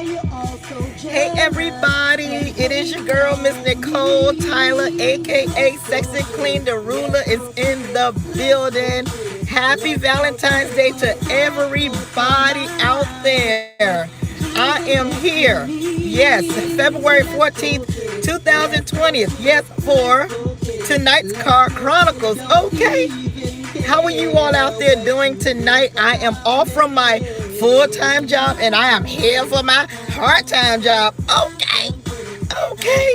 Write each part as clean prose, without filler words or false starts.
Hey everybody, it is your girl Miss Nicole Tyler, aka Sexy Clean the Ruler, is in the building. Happy Valentine's Day to everybody out there. I am here. Yes, February 14th, 2020. Yes, for tonight's Car Chronicles. Okay. How are you all out there doing tonight? I am off from my full-time job and I am here for my part-time job. Okay. Okay.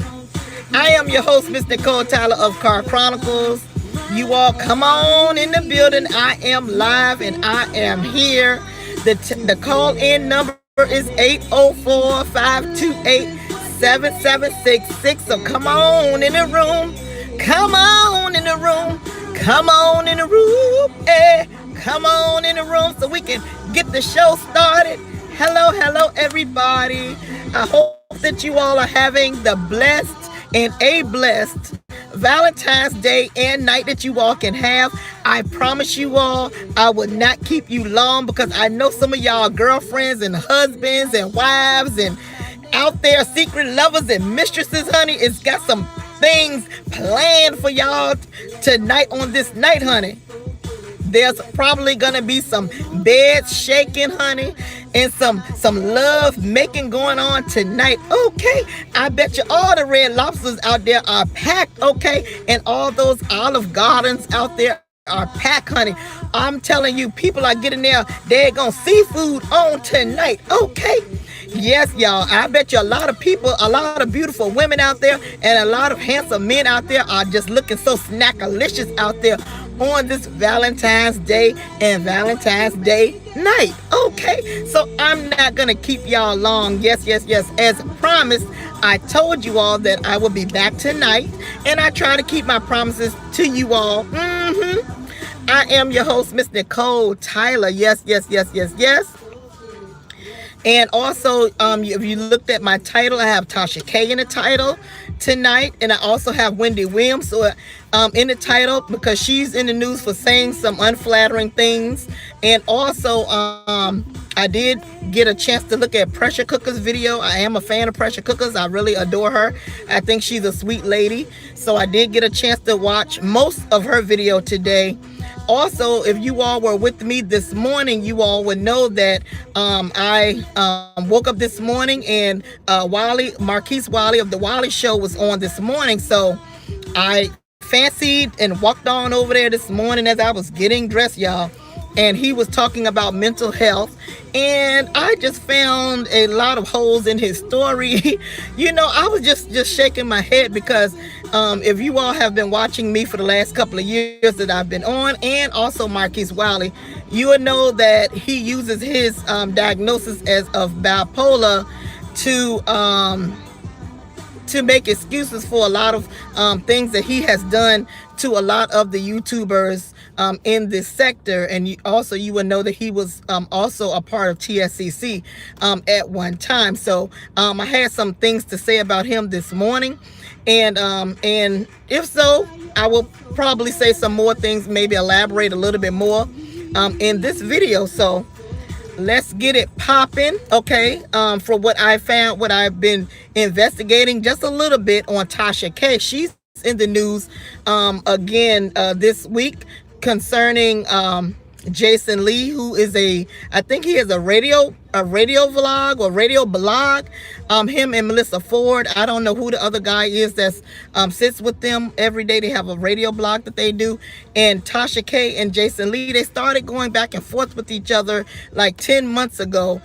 I am your host, Miss Nicole Tyler of Car Chronicles. You all come on in the building. I am live and I am here. The call-in number is 804-528-7766. So come on in the room. Come on in the room. Come on in the room. Come on in the room so we can get the show started. Hello, everybody. I hope that you all are having the blessed and a blessed Valentine's Day and night that you all can have. I promise you all, I will not keep you long because I know some of y'all girlfriends and husbands and wives and out there secret lovers and mistresses, honey. It's got some things planned for y'all tonight on this night, honey. There's probably gonna be some bed shaking, honey, and some love making going on tonight. Okay, I bet you all the Red Lobsters out there are packed. Okay, and all those Olive Gardens out there are packed, honey. I'm telling you, people are getting their daggone seafood on tonight. Okay. Yes, y'all. I bet you a lot of people, a lot of beautiful women out there, and a lot of handsome men out there are just looking so snackalicious out there on this Valentine's Day and Valentine's Day night. Okay, so I'm not gonna keep y'all long. Yes. As promised, I told you all that I will be back tonight, and I try to keep my promises to you all. I am your host, Miss Nicole Tyler. Yes. And also, if you looked at my title, I have Tasha K in the title tonight, and I also have Wendy Williams in the title because she's in the news for saying some unflattering things. And also, I did get a chance to look at Pressure Cooker's video. I am a fan of Pressure Cookers. I really adore her. I think she's a sweet lady. So I did get a chance to watch most of her video today. Also, if you all were with me this morning, you all would know that I woke up this morning and Marquise Wiley of the Wiley Show was on this morning. So I fancied and walked on over there this morning as I was getting dressed, y'all. And he was talking about mental health. And I just found a lot of holes in his story. I was just shaking my head because if you all have been watching me for the last couple of years that I've been on, and also Marquise Wiley, you will know that he uses his diagnosis of bipolar to make excuses for a lot of things that he has done to a lot of the YouTubers in this sector. And you will know that he was also a part of TSCC at one time. So I had some things to say about him this morning, and if so, I will probably say some more things, maybe elaborate a little bit more in this video. So let's get it popping. Okay, for what I found, what I've been investigating just a little bit on Tasha K. She's in the news again this week concerning Jason Lee, who is I think he has a radio vlog or radio blog. Him and Melissa Ford. I don't know who the other guy is that sits with them every day. They have a radio blog that they do. And Tasha K and Jason Lee, they started going back and forth with each other like 10 months ago.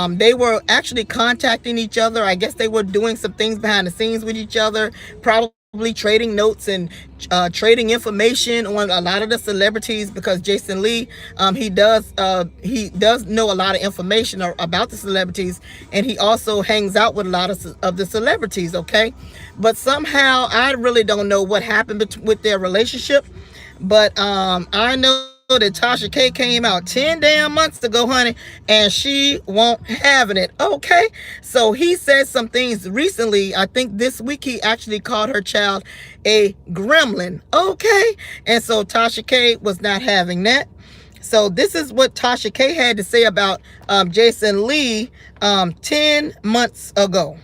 They were actually contacting each other. I guess they were doing some things behind the scenes with each other, probably trading notes and trading information on a lot of the celebrities, because Jason Lee he does know a lot of information about the celebrities, and he also hangs out with a lot of the celebrities. Okay, but somehow I really don't know what happened with their relationship, but I know that Tasha K came out 10 damn months ago, honey, and she won't having it. Okay, so he said some things recently. I think this week he actually called her child a gremlin. Okay, and so Tasha K was not having that. So this is what Tasha K had to say about Jason Lee 10 months ago.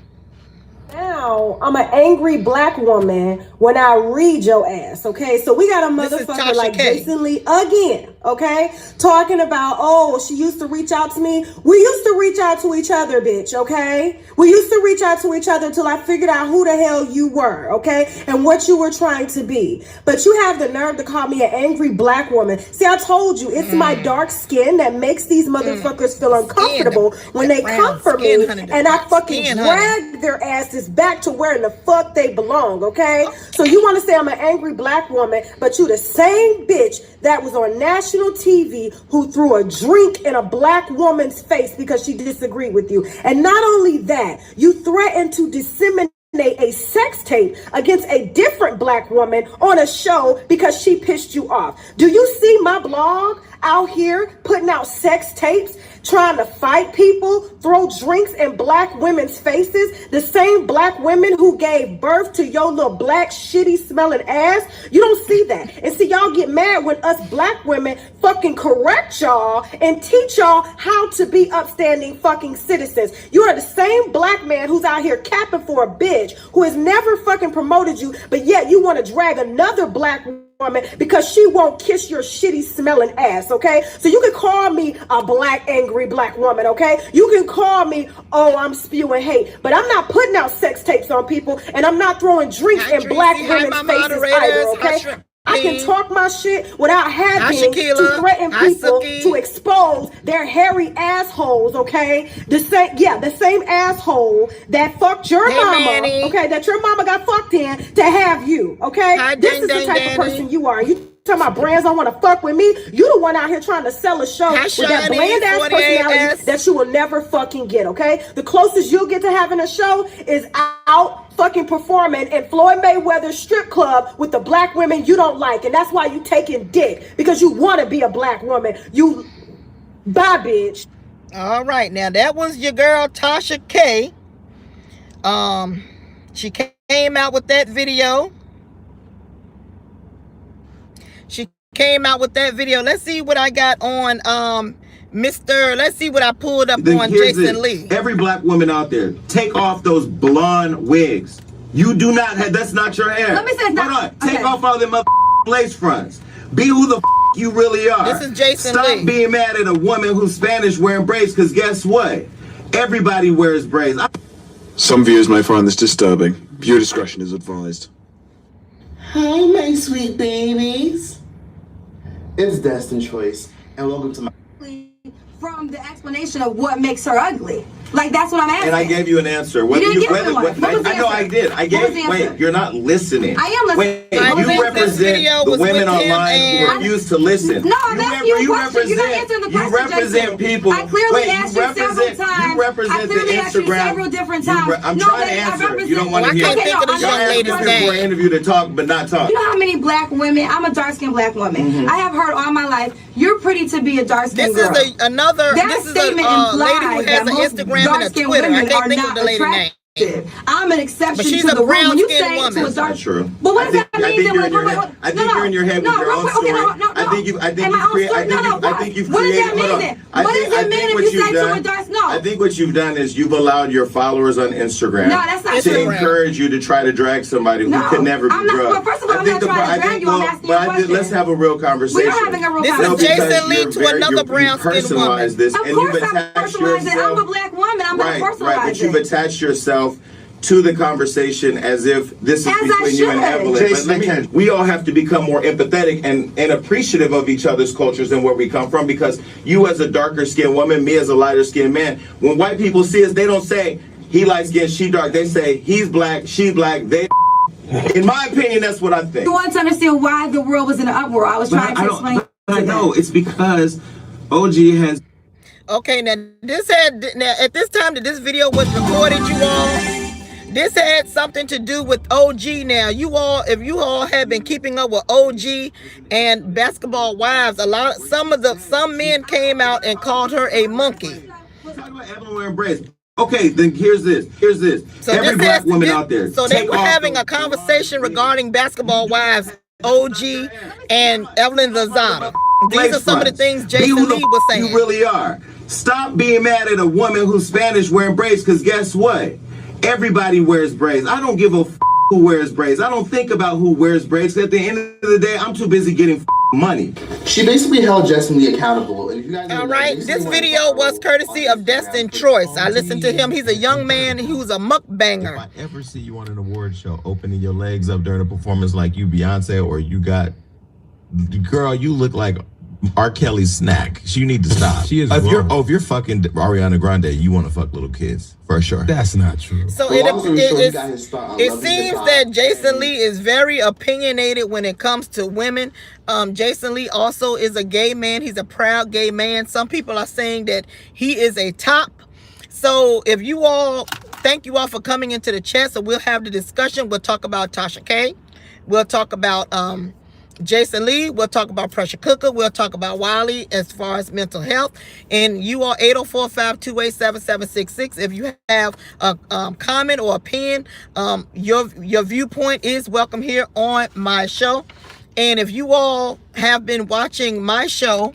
Now, I'm an angry black woman when I read your ass, okay? So we got a motherfucker like Jason Lee again, okay? Talking about, oh, she used to reach out to me. We used to reach out to each other, bitch, okay? We used to reach out to each other until I figured out who the hell you were, okay? And what you were trying to be. But you have the nerve to call me an angry black woman. See, I told you, it's my dark skin that makes these motherfuckers feel uncomfortable when they come for me, and I fucking drag their asses back to where in the fuck they belong, okay? So you want to say I'm an angry black woman, but you the same bitch that was on national TV who threw a drink in a black woman's face because she disagreed with you. And not only that, you threatened to disseminate a sex tape against a different black woman on a show because she pissed you off. Do you see my blog out here putting out sex tapes, trying to fight people, throw drinks in black women's faces? The same black women who gave birth to your little black shitty smelling ass. You don't see that. And see, y'all get mad when us black women fucking correct y'all and teach y'all how to be upstanding fucking citizens. You are the same black man who's out here capping for a bitch who has never fucking promoted you, but yet you want to drag another black woman because she won't kiss your shitty smelling ass, okay? So you can call me a black angry black woman, okay? You can call me, oh, I'm spewing hate, but I'm not putting out sex tapes on people, and I'm not throwing drinks in black women's faces either, okay? I can talk my shit without having to threaten people to expose their hairy assholes, okay? The same asshole that fucked your mama, okay? That your mama got fucked in to have you, okay? This is the type of person you are. You talking about brands don't want to fuck with me? You the one out here trying to sell a show with that bland ass personality that you will never fucking get, okay? The closest you'll get to having a show is out fucking performing in Floyd Mayweather's strip club with the black women you don't like, and that's why you taking dick, because you want to be a black woman. You bye, bitch. All right, now that was your girl Tasha K. She came out with that video. Let's see what I got on let's see what I pulled up on Jason Lee. Every black woman out there, take off those blonde wigs. You do not have, that's not your hair. Let me say that. Hold on. Take off all them lace fronts. Be who the you really are. This is Jason Lee. Stop being mad at a woman who's Spanish wearing braids, because guess what? Everybody wears braids. Some viewers may find this disturbing. Viewer discretion is advised. Hi, my sweet babies. It's Destined Choice, and welcome to my... From the explanation of what makes her ugly. Like, that's what I'm asking. And I gave you an answer. Whether you didn't give me one. I know I did. I gave. Wait, you're not listening. I am listening. Wait, you represent the women online who refuse to listen. No, I'm asking you a question. You're not answering the question. You represent people. I clearly asked you several times. You represent the Instagram. Several different times. I'm trying to answer. You don't want to hear. I can't think of this young lady's name. For an interview to talk, but not talk. You know how many black women? I'm a dark-skinned black woman. I have heard all my life, you're pretty to be a dark-skinned girl. This is another. This is a lady who has an Instagram and a Twitter. I can't think of the lady name. I'm an exception but she's to a the brown rule. skinned woman. That's not true. But what does that mean? I think you're in your head with your own story. I think you've created. What does it mean if you say to a dark? No. I think what you've done is you've allowed your followers on Instagram to encourage you to try to drag somebody who could never be drugged. First of all, I'm not trying to drag you. I'm asking you a question. Let's have a real conversation. We're having a real conversation. This is Jason Lee to another brown skinned woman. Of course I'm personalizing it. I'm a black woman. I'm going to personalize it. Right, but you've attached yourself to the conversation as if this is between you and Evelyn. But we all have to become more empathetic and appreciative of each other's cultures and where we come from, because you as a darker skinned woman, me as a lighter skinned man, when white people see us, they don't say he light skinned, she dark. They say he's black, she black, they. In my opinion, that's what I think. You want to understand why the world was in an uproar? I was trying to explain. I know it's because OG has. Okay, now at this time that this video was recorded, you all. This had something to do with OG. Now, if you all have been keeping up with OG and Basketball Wives, some men came out and called her a monkey. Talk about Evelyn wearing braids. Okay, then here's this. So every black woman out there. So they were having a conversation regarding Basketball Wives, OG and Evelyn Lozada. These are some of the things Be Jason who the Lee was saying. you really are. Stop being mad at a woman who's Spanish wearing braids, because guess what? Everybody wears braids. I don't give a who wears braids. I don't think about who wears braids. At the end of the day, I'm too busy getting money. She basically held Jason Lee accountable. And if you guys all right, this video was courtesy of Destin Troyce. I listened to him. He's a young man. He was a mukbanger. If I ever see you on an award show opening your legs up during a performance like you Beyonce, or you got, girl, you look like R. Kelly's snack. You need to stop. She is if you're wrong. if you're fucking Ariana Grande, you want to fuck little kids for sure. That's not true. So Well, it seems that Jason Lee is very opinionated when it comes to women. Jason Lee also is a gay man. He's a proud gay man. Some people are saying that he is a top. So if you all, thank you all for coming into the chat. So we'll have the discussion. We'll talk about Tasha K. We'll talk about Jason Lee. We'll talk about pressure cooker. We'll talk about Wiley as far as mental health. And you are 804-528-7766. If you have a comment or opinion, your viewpoint is welcome here on my show. And if you all have been watching my show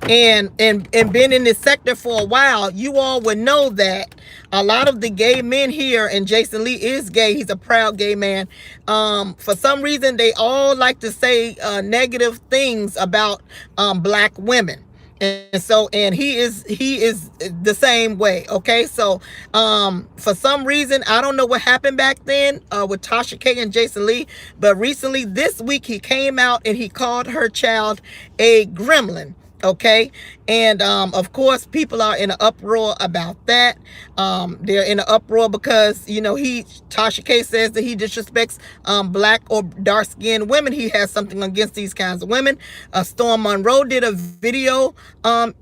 and been in this sector for a while, you all would know that a lot of the gay men here, and Jason Lee is gay, he's a proud gay man, for some reason they all like to say negative things about black women. And so, and he is the same way. Okay, so for some reason, I don't know what happened back then with Tasha K and Jason Lee, but recently this week he came out and he called her child a gremlin. Okay, and of course people are in an uproar about that. They're in an uproar because, you know, Tasha K says that he disrespects black or dark-skinned women. He has something against these kinds of women. Storm Monroe did a video on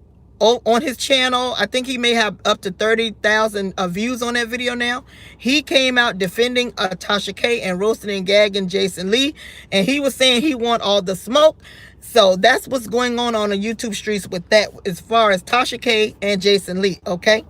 his channel. I think he may have up to 30,000 views on that video now. He came out defending Tasha K and roasting and gagging Jason Lee, and he was saying he want all the smoke. So that's what's going on the YouTube streets with that, as far as Tasha K and Jason Lee. Okay,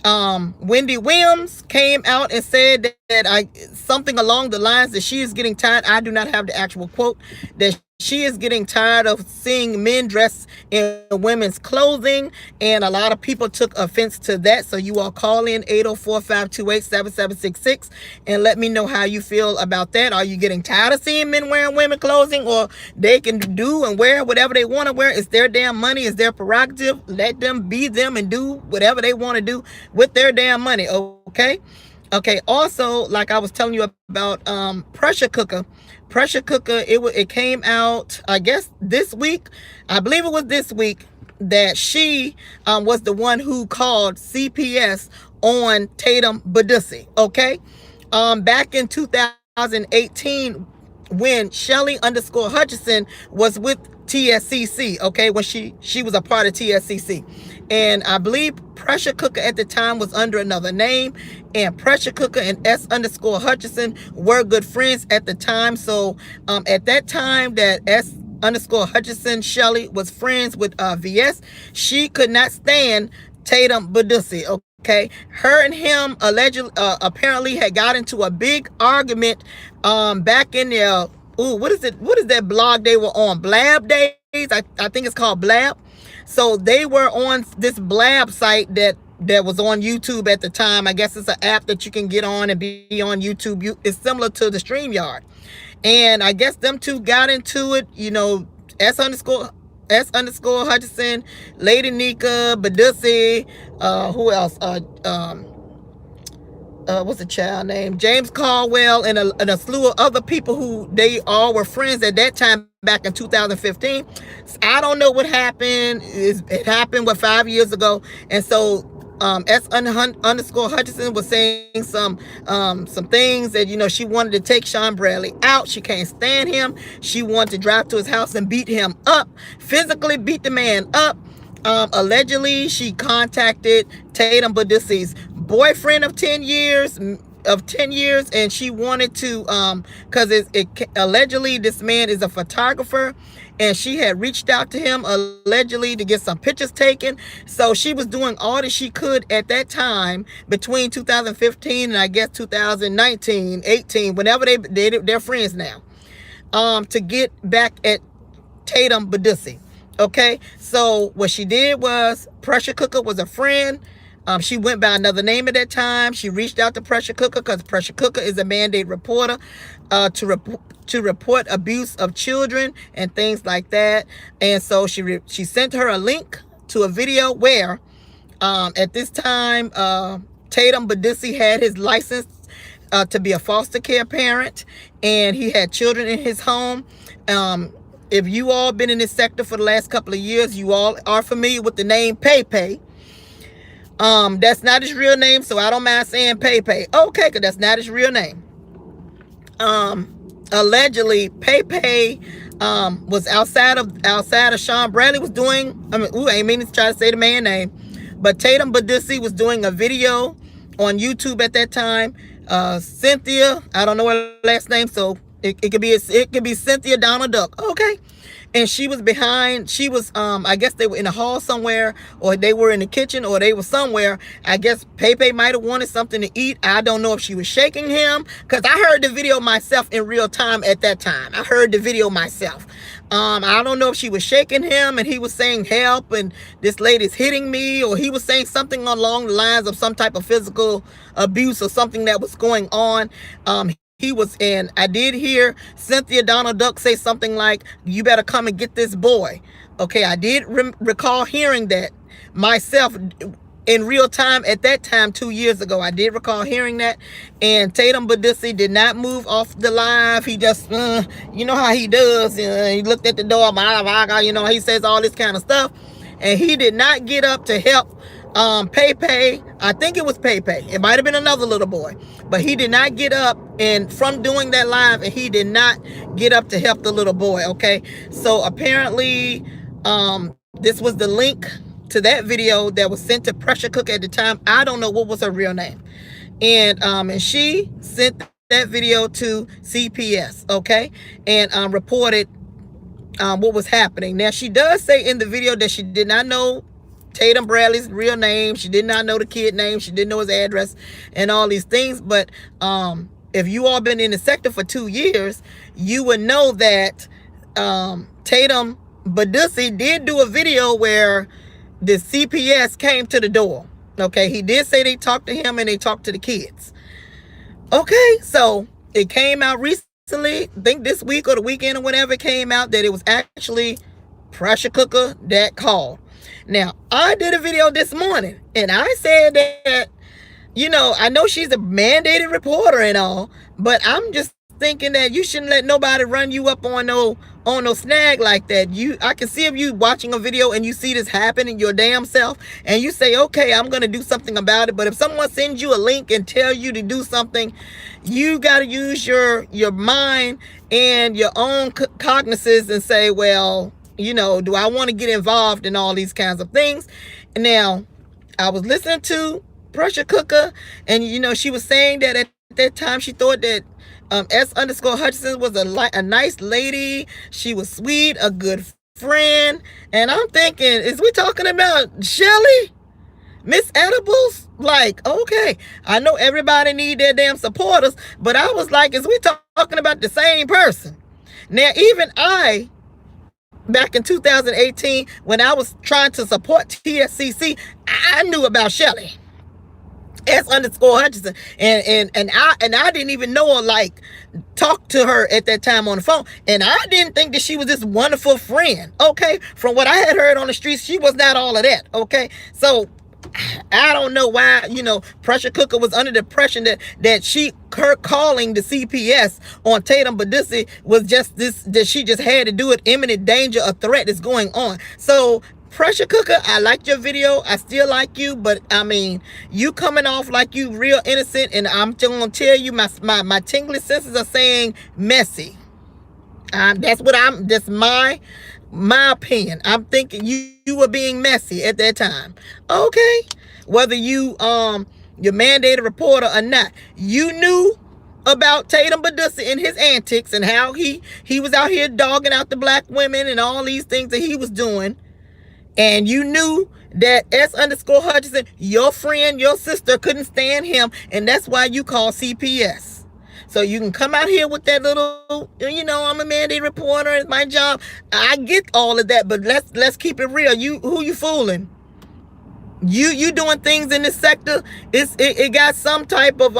Wendy Williams came out and said that something along the lines that she is getting tired. I do not have the actual quote, that she is getting tired of seeing men dressed in women's clothing, and a lot of people took offense to that. So you all call in 804-528-7766 and let me know how you feel about that. Are you getting tired of seeing men wearing women's clothing, or they can do and wear whatever they want to wear? It's their damn money, it's their prerogative. Let them be them and do whatever they want to do with their damn money. Okay. Also, like I was telling you about pressure cooker, it came out, I guess this week, I believe it was this week, that she was the one who called CPS on Tatum Badussi. Okay, back in 2018, when Shelly_Hutchison was with TSCC, okay, when she was a part of TSCC, and I believe pressure cooker at the time was under another name, and pressure cooker and S_Hutchison were good friends at the time. So at that time that S_Hutchison Shelly was friends with VS, she could not stand Tatum Badussi. Okay, her and him allegedly apparently had got into a big argument back in there. What is that blog they were on? Blab Days, I think it's called Blab. So they were on this Blab site that was on YouTube at the time. I guess it's an app that you can get on and be on YouTube. It's similar to the StreamYard. And I guess them two got into it, you know, S_Hutchison, Lady Nika, Badussi, who else? What's the child name? James Caldwell, and a slew of other people who they all were friends at that time back in 2015. I don't know what happened. It happened 5 years ago, and so S_Hutchison was saying some things that, you know, she wanted to take Sean Bradley out. She can't stand him. She wanted to drive to his house and beat him up, physically beat the man up. Allegedly, she contacted Tatum Badussi's boyfriend of 10 years, and she wanted to, because allegedly this man is a photographer, and she had reached out to him allegedly to get some pictures taken. So she was doing all that she could at that time between 2015 and I guess 2019, 18, whenever they're friends now, to get back at Tatum Badussi. Okay, so what she did was, Pressure Cooker was a friend. She went by another name at that time. She reached out to Pressure Cooker because Pressure Cooker is a mandate reporter to report abuse of children and things like that. And so she sent her a link to a video where at this time Tatum Badissi had his license to be a foster care parent, and he had children in his home. If you all been in this sector for the last couple of years, you all are familiar with the name Pepe. That's not his real name, so I don't mind saying Pepe. Okay, because that's not his real name. Allegedly, Pepe was outside of Sean Bradley was doing. I ain't meaning to try to say the man name, but Tatum Badissi was doing a video on YouTube at that time. Cynthia, I don't know her last name, so it could be Cynthia Donald Duck. Okay. And she was I guess they were in a hall somewhere, or they were in the kitchen, or they were somewhere. I guess Pepe might have wanted something to eat. I don't know if she was shaking him, because I heard the video myself in real time at that time. I heard the video myself. I don't know if she was shaking him and he was saying help and this lady's hitting me, or he was saying something along the lines of some type of physical abuse or something that was going on. He was in. I did hear Cynthia Donald Duck say something like, "You better come and get this boy." Okay, I did recall hearing that myself in real time at that time 2 years ago. I did recall hearing that. And Tatum Badissi did not move off the live. He just, you know how he does. He looked at the door, you know, he says all this kind of stuff. And he did not get up to help Pepe. I think it was Pepe. It might have been another little boy, but he did not get up, and from doing that live, and he did not get up to help the little boy. Okay, so apparently this was the link to that video that was sent to Pressure Cook at the time. I don't know what was her real name, and she sent that video to CPS. Okay, and reported what was happening. Now, she does say in the video that she did not know Tatum Bradley's real name. She did not know the kid name. She didn't know his address and all these things. But if you all been in the sector for 2 years, you would know that Tatum Badissi did do a video where the CPS came to the door. Okay, he did say they talked to him and they talked to the kids. Okay, so it came out recently, I think this week or the weekend or whatever, it came out that it was actually Pressure Cooker that called. Now, I did a video this morning, and I said that, you know, I know she's a mandated reporter and all, but I'm just thinking that you shouldn't let nobody run you up on no snag like that. I can see if you watching a video and you see this happening your damn self, and you say, okay, I'm gonna do something about it. But if someone sends you a link and tell you to do something, you got to use your mind and your own cognizance and say, well, you know, do I want to get involved in all these kinds of things? Now, I was listening to Pressure Cooker, and you know, she was saying that at that time she thought that S_Hutchinson was a nice lady. She was sweet, a good friend. And I'm thinking, is we talking about Shelly? Miss Edibles? Like, okay, I know everybody need their damn supporters, but I was like, is we talking about the same person? Now, even back in 2018, when I was trying to support TSCC, I knew about Shelly S_Hutchinson, and I didn't even know her, like, talk to her at that time on the phone, and I didn't think that she was this wonderful friend. Okay, from what I had heard on the streets, she was not all of that. Okay, so I don't know why, you know, Pressure Cooker was under the impression that her calling the CPS on Tatum Badissi was just this, that she just had to do it. Imminent danger, a threat is going on. So Pressure Cooker, I liked your video. I still like you, but I mean, you coming off like you real innocent, and I'm just gonna tell you, my tingly senses are saying messy. That's my opinion. I'm thinking you were being messy at that time. Okay, whether you're mandated reporter or not, you knew about Tatum Badissi and his antics and how he was out here dogging out the black women and all these things that he was doing, and you knew that S_Hutchinson, your friend, your sister, couldn't stand him, and that's why you called CPS. So you can come out here with that little, I'm a mandated reporter, it's my job. I get all of that, but let's keep it real. Who you fooling? You doing things in this sector, it got some type of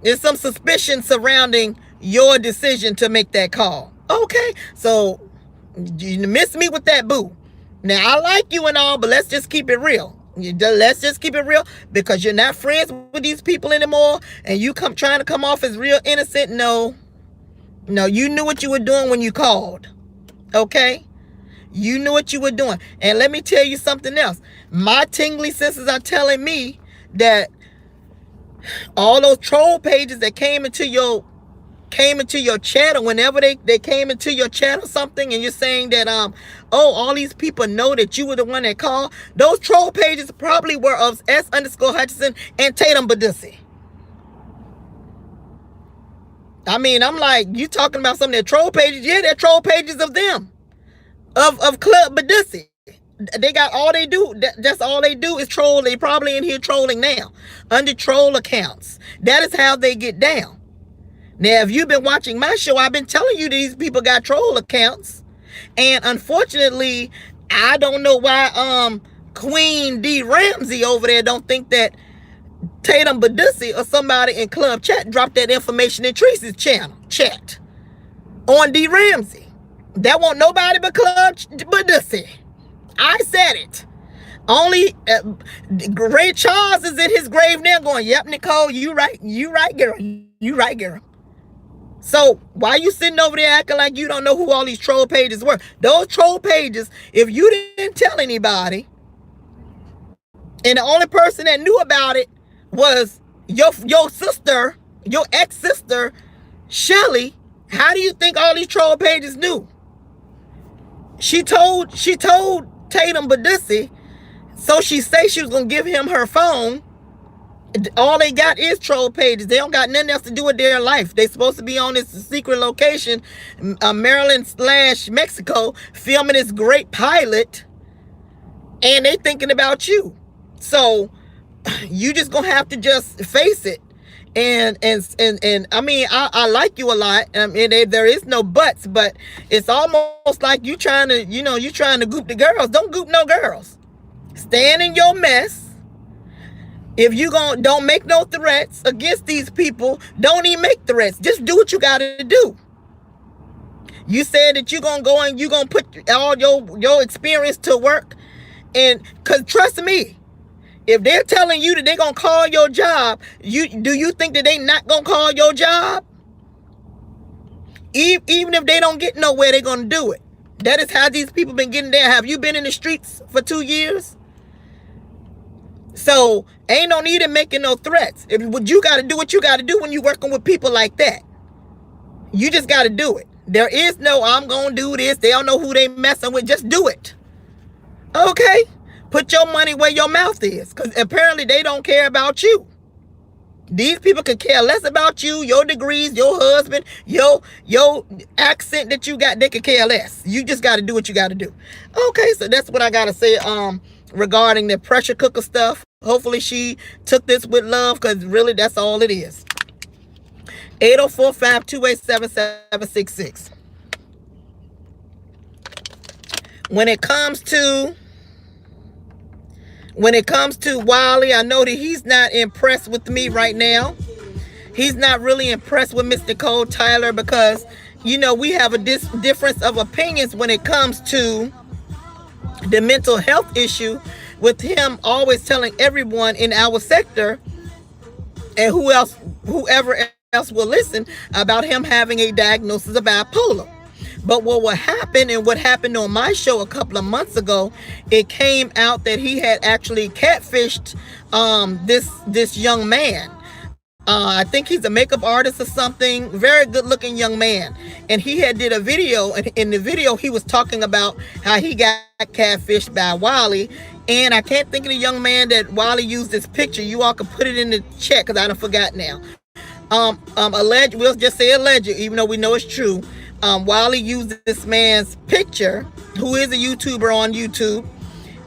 there's some suspicion surrounding your decision to make that call. Okay, so you miss me with that, boo. Now I like you and all, but let's just keep it real. Let's just keep it real, because you're not friends with these people anymore, and you trying to come off as real innocent. No, you knew what you were doing when you called. Okay, you knew what you were doing. And let me tell you something else. My tingly senses are telling me that all those troll pages that came into your chat, or whenever they came into your chat or something, and you're saying that all these people know that you were the one that called, those troll pages probably were of S_Hutchinson and Tatum Badussi. I mean, I'm like, you talking about some of their troll pages? Yeah, they're troll pages of them, of Club Badussi. They got all they do. That's all they do is troll. They probably in here trolling now under troll accounts. That is how they get down. Now, if you've been watching my show, I've been telling you these people got troll accounts. And unfortunately, I don't know why Queen D. Ramsey over there don't think that Tatum Badussi or somebody in Club Chat dropped that information in Tracy's channel chat on D. Ramsey. That won't nobody but Club Badussi. I said it. Only Ray Charles is in his grave now going, yep, Nicole, you right, girl. You right, girl. So why you sitting over there acting like you don't know who all these troll pages were? Those troll pages, if you didn't tell anybody, and the only person that knew about it was your sister, your ex-sister, Shelly, how do you think all these troll pages knew? She told Tatum Badussi, so she say she was gonna give him her phone. All they got is troll pages. They don't got nothing else to do with their life. They supposed to be on this secret location, Maryland/Mexico, filming this great pilot, and they thinking about you. So you just gonna have to just face it. And I mean, I like you a lot. I mean, there is no buts, but it's almost like you trying to goop the girls. Don't goop no girls. Stand in your mess. If you don't make no threats against these people, don't even make threats. Just do what you got to do. You said that you're going to go and you're going to put all your experience to work. And because trust me, if they're telling you that they're going to call your job, do you think that they not going to call your job? Even if they don't get nowhere, they're going to do it. That is how these people been getting there. Have you been in the streets for 2 years? So ain't no need in making no threats. You got to do what you got to do when you're working with people like that. You just got to do it. There is no, I'm going to do this. They don't know who they messing with. Just do it. Okay? Put your money where your mouth is, because apparently they don't care about you. These people could care less about you, your degrees, your husband, your accent that you got. They could care less. You just got to do what you got to do. Okay, so that's what I got to say regarding the pressure cooker stuff. Hopefully she took this with love, because really that's all it is. 804-528-7766. When it comes to Wiley, I know that he's not impressed with me right now. He's not really impressed with Miss Nicole Tyler, because, we have a difference of opinions when it comes to the mental health issue, with him always telling everyone in our sector and whoever else will listen about him having a diagnosis of bipolar. But what will happen, and what happened on my show a couple of months ago, it came out that he had actually catfished this young man. I think he's a makeup artist or something, very good looking young man. And he had did a video, and in the video he was talking about how he got catfished by Wiley. And I can't think of the young man that Wiley used this picture. You all can put it in the chat, because I done forgot now. Alleged, we'll just say alleged, even though we know it's true. Wiley used this man's picture, who is a YouTuber on YouTube,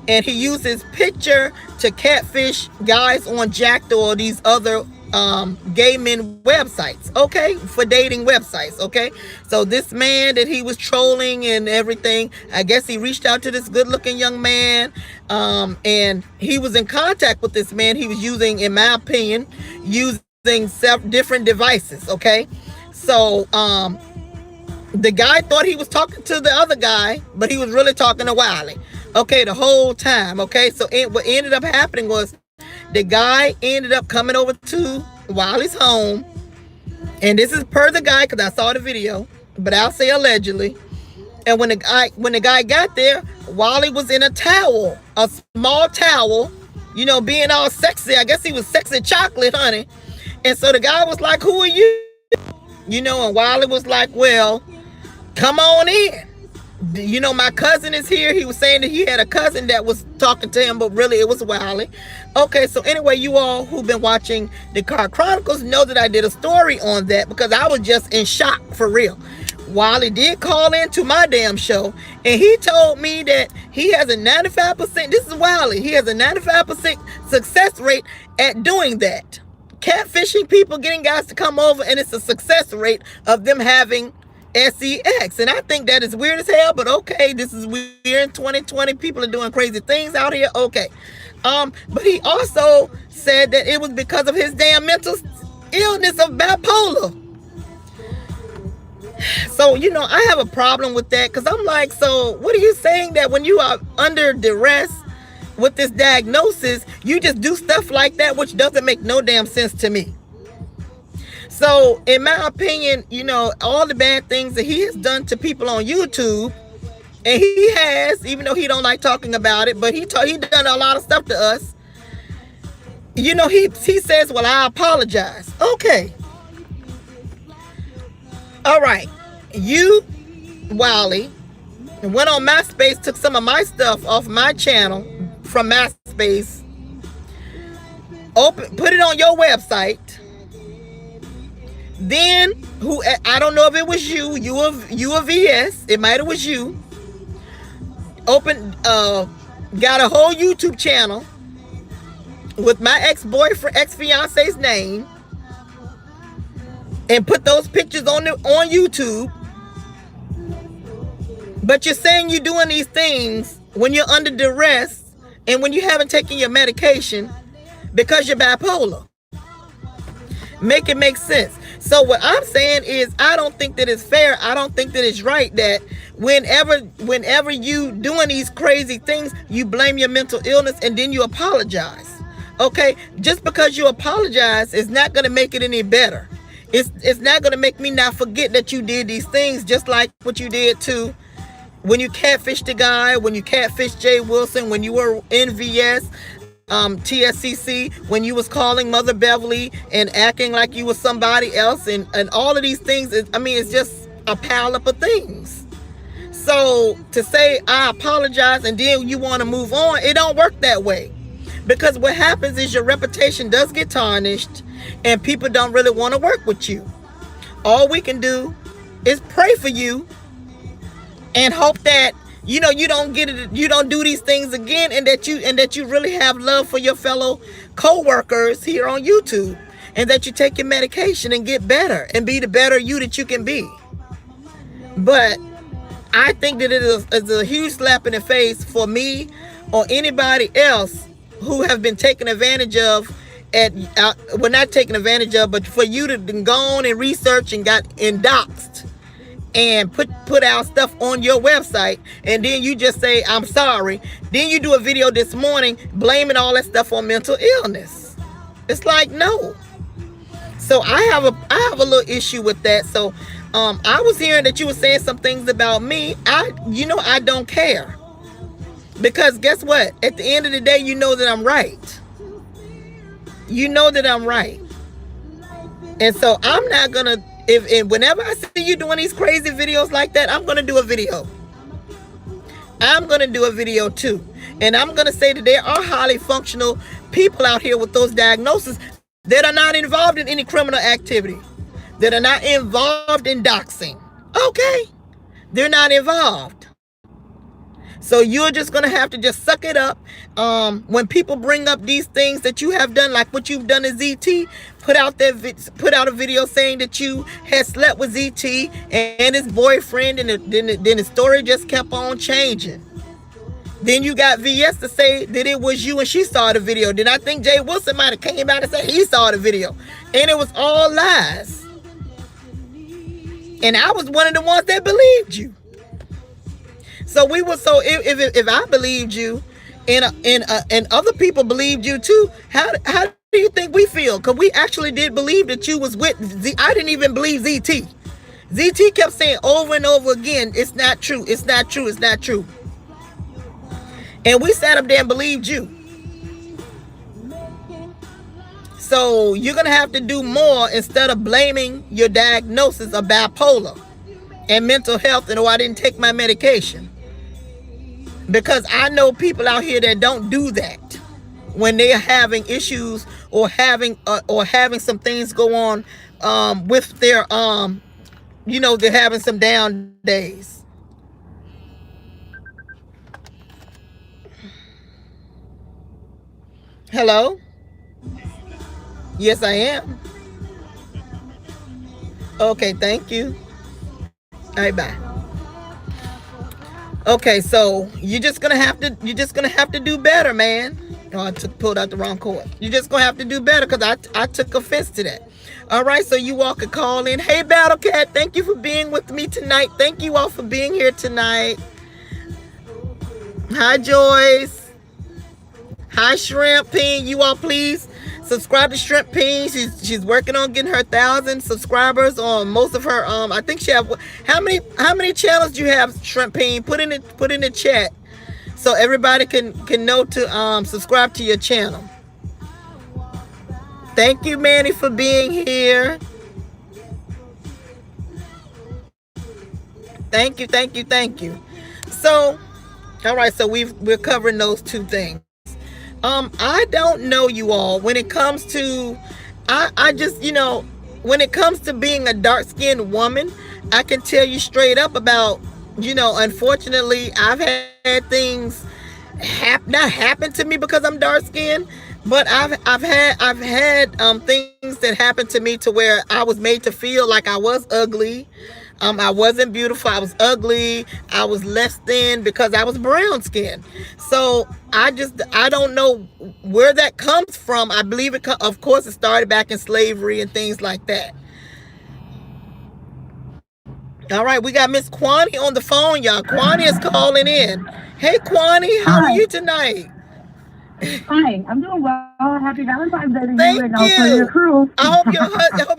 and he used his picture to catfish guys on Jacked or these other gay men websites, okay, for dating websites, okay. So this man that he was trolling and everything, I guess he reached out to this good-looking young man, and he was in contact with this man. He was using, in my opinion, using several different devices, okay. So the guy thought he was talking to the other guy, but he was really talking to Wiley, okay, the whole time, okay. So what ended up happening was the guy ended up coming over to Wiley's home, and this is per the guy because I saw the video, but I'll say allegedly. And when the guy got there, Wiley was in a towel, a small towel, you know, being all sexy. I guess he was sexy chocolate, honey. And so the guy was like, "Who are you?" You know, and Wiley was like, "Well, come on in. You know, my cousin is here." He was saying that he had a cousin that was talking to him, but really it was Wiley. Okay, so anyway, you all who've been watching the Car Chronicles know that I did a story on that because I was just in shock, for real. Wiley did call into my damn show, and he told me that he has a 95%, this is Wiley, he has a 95% success rate at doing that. Catfishing people, getting guys to come over, and it's a success rate of them having sex. And I think that is weird as hell, but okay, this is weird in 2020. People are doing crazy things out here, okay. But he also said that it was because of his damn mental illness of bipolar. So, you know, I have a problem with that because I'm like, so what are you saying, that when you are under duress with this diagnosis, you just do stuff like that, which doesn't make no damn sense to me. So, in my opinion, you know, all the bad things that he has done to people on YouTube, and he has, even though he don't like talking about it, but he done a lot of stuff to us. You know, he says, well, I apologize. Okay. All right. You, Wiley, went on MySpace, took some of my stuff off my channel from MySpace, put it on your website. Then, I don't know if it was you a VS, it might have was you, got a whole YouTube channel with my ex-fiance's name, and put those pictures on YouTube. But you're saying you're doing these things when you're under duress and when you haven't taken your medication because you're bipolar. Make it make sense. So what I'm saying is, I don't think that it's fair. I don't think that it's right that whenever you doing these crazy things, you blame your mental illness and then you apologize. Okay? Just because you apologize is not going to make it any better. It's not going to make me not forget that you did these things, just like what you did too when you catfished the guy, when you catfished Jay Wilson, when you were in VS, TSCC, when you was calling Mother Beverly and acting like you was somebody else, and all of these things. It's just a pile up of things. So to say I apologize and then you want to move on, it don't work that way. Because what happens is your reputation does get tarnished and people don't really want to work with you. All we can do is pray for you and hope that you don't get it, you don't do these things again, and that you really have love for your fellow co-workers here on YouTube, and that you take your medication and get better and be the better you that you can be. Well, I think that it is a huge slap in the face for me or anybody else who have been taken advantage of not taken advantage of, but for you to go on and research and got doxed and put out stuff on your website, and then you just say, I'm sorry. Then you do a video this morning blaming all that stuff on mental illness. It's like, no. So I have a little issue with that. So I was hearing that you were saying some things about me. I don't care. Because guess what? At the end of the day, you know that I'm right. You know that I'm right. And so I'm not going to, if whenever I see you doing these crazy videos like that, I'm going to do a video. I'm going to do a video too. And I'm going to say that there are highly functional people out here with those diagnoses that are not involved in any criminal activity, that are not involved in doxing. Okay. They're not involved. So you're just gonna have to just suck it up. When people bring up these things that you have done, like what you've done to ZT, put out a video saying that you had slept with ZT and his boyfriend, and then the story just kept on changing. Then you got VS to say that it was you and she saw the video. Then I think Jay Wilson might have came out and said he saw the video, and it was all lies. And I was one of the ones that believed you. So if I believed you, and other people believed you too, how do you think we feel? Because we actually did believe that you was with Z. I didn't even believe ZT. ZT kept saying over and over again, it's not true, it's not true, it's not true. And we sat up there and believed you. So you're going to have to do more instead of blaming your diagnosis of bipolar and mental health and, oh, I didn't take my medication. Because I know people out here that don't do that when they're having issues or having some things go on with their, they're having some down days. Hello? Yes, I am. Okay, thank you. All right, bye. Okay, so you're just gonna have to do better, man. Oh, I pulled out the wrong cord. You're just gonna have to do better because I took offense to that. All right, so you all can call in. Hey, Battle Cat, thank you for being with me tonight. Thank you all for being here tonight. Hi, Joyce. Hi, Shrimp Ping. You all please subscribe to Shrimp Ping. She's working on getting her 1,000 subscribers on most of her. I think she have how many channels do you have, Shrimp Ping? Put in the chat so everybody can know to subscribe to your channel. Thank you, Manny, for being here. Thank you. So, all right. So we're covering those two things. I don't know, you all, when it comes to, I just, when it comes to being a dark-skinned woman, I can tell you straight up about, unfortunately, I've had things not happen to me because I'm dark-skinned, but I've had things that happened to me to where I was made to feel like I was ugly. I wasn't beautiful. I was ugly. I was less than because I was brown skinned. So I don't know where that comes from. I believe of course, it started back in slavery and things like that. All right, we got Miss Kwani on the phone, y'all. Kwani is calling in. Hey, Kwani, how are you tonight? Hi, I'm doing well. Happy Valentine's Day to you. Thank and you. Also your crew. I hope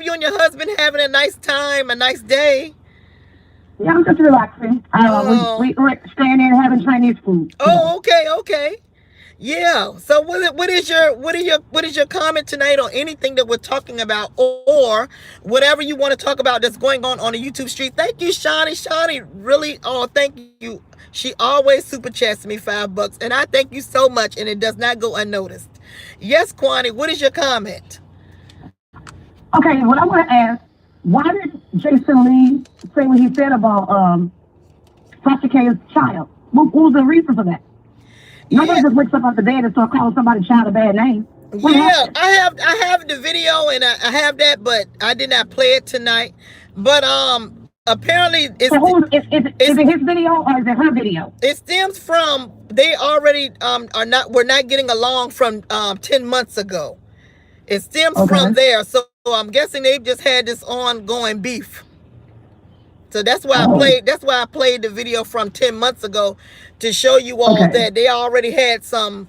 you and your husband having a nice time, a nice day. Yeah, I'm just relaxing. We're staying in having Chinese food. Oh, okay. Yeah. So what is your comment tonight on anything that we're talking about, or whatever you want to talk about that's going on the YouTube street? Thank you, Shawnee. Shawnee, really. Oh, thank you. She always super chats me $5, and I thank you so much, and it does not go unnoticed. Yes, Kwani, what is your comment? Okay, what I want to ask, why did Jason Lee say what he said about Tasha K's child? What was the reason for that? Nobody just wakes up out the bed and start calling somebody's child a bad name. I have the video and I have that, but I did not play it tonight. But apparently is it his video or is it her video? It stems from they already were not getting along from 10 months ago. It stems from there. So I'm guessing they've just had this ongoing beef. So that's why I played the video from 10 months ago to show you all that they already had some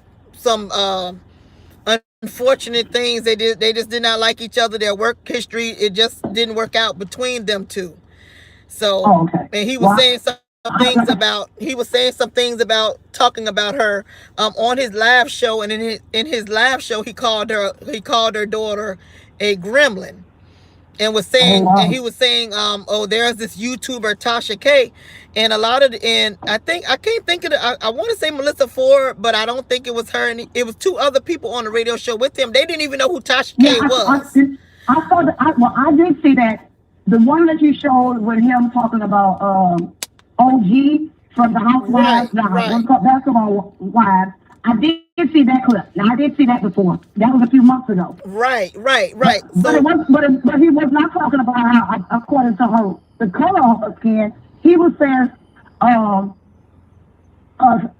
unfortunate things. They just did not like each other. Their work history, it just didn't work out between them two. So and he was saying some things about talking about her on his live show, and in his live show he called her daughter a gremlin. And was saying, and he was saying, there's this YouTuber Tasha K, and I can't think of it. I want to say Melissa Ford, but I don't think it was her. And it was two other people on the radio show with him. They didn't even know who Tasha K was. I did see that. The one that you showed with him talking about OG from the Housewives, basketball wives. I did see that clip. Now I did see that before. That was a few months ago. Right. But he was not talking about how, according to her, the color of her skin. He was saying,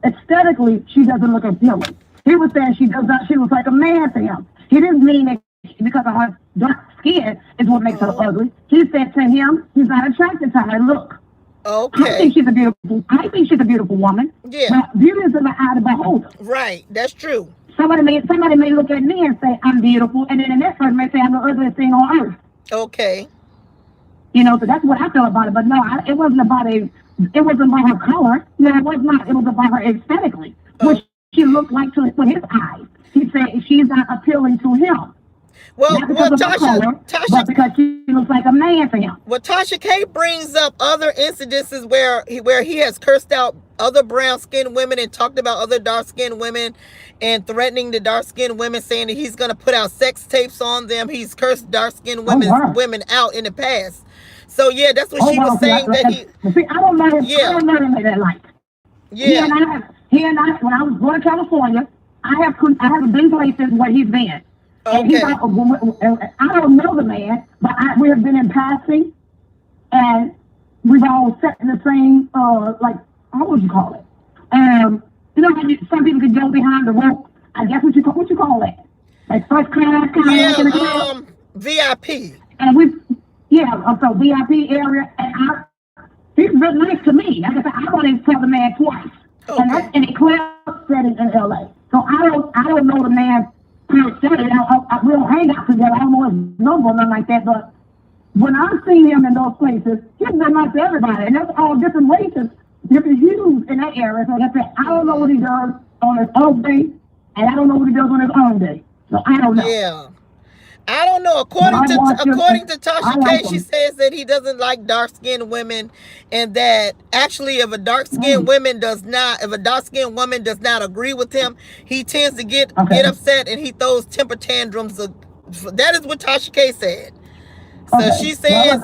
aesthetically, she doesn't look appealing. He was saying she was like a man to him. He didn't mean that because of her dark skin is what makes her ugly. He said to him, he's not attracted to her look. Okay. I think she's a beautiful woman. Yeah. But beauty is in the eye of the beholder. Right. That's true. Somebody may look at me and say I'm beautiful, and then the next person may say I'm the ugliest thing on earth. Okay. You know, so that's what I feel about it. But no, it wasn't about her color. No, it was not. It was about her aesthetically, what she looked like with his eyes. He said she's not appealing to him. Well, Tasha, but because she looks like a man to him. Well, Tasha K brings up other incidences where he has cursed out other brown-skinned women and talked about other dark-skinned women and threatening the dark-skinned women, saying that he's going to put out sex tapes on them. He's cursed dark-skinned women out in the past. So yeah, that's what she was saying. See, I don't know him. I don't know him in that light. Yeah. He and I, when I was going to California, I have been places where he's been. And Okay. I don't know the man, but we have been in passing, and we've all sat in the same, like, what would you call it? You know, some people can go behind the rope. I guess what you call that? Like first class kind of. Yeah, VIP. And so VIP area, and he's been nice to me. Like I said, I wanted to tell the man twice, and it clear said it in LA. So I don't know the man. We don't hang out together. I don't know his number or nothing like that. But when I've seen him in those places, he's been nice to everybody. And that's all different races, different hues in that area. So that's it. I don't know what he does on his off day, and I don't know what he does on his own day. So I don't know. Yeah. I don't know. According to Tasha K, she says that he doesn't like dark-skinned women, and that actually, if a dark-skinned woman does not agree with him, he tends to get upset and he throws temper tantrums. That is what Tasha K said. So she's saying, if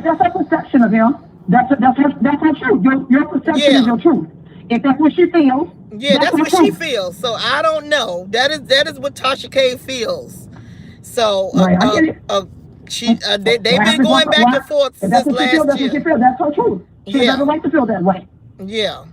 that's a perception of him, that's not true. Your perception is your truth. If that's what she feels. Yeah, that's what she feels. So I don't know. That is what Tasha K feels. So they've been going back and forth since last year. That's what she feels. That's her truth. She doesn't like to feel that way. Yeah.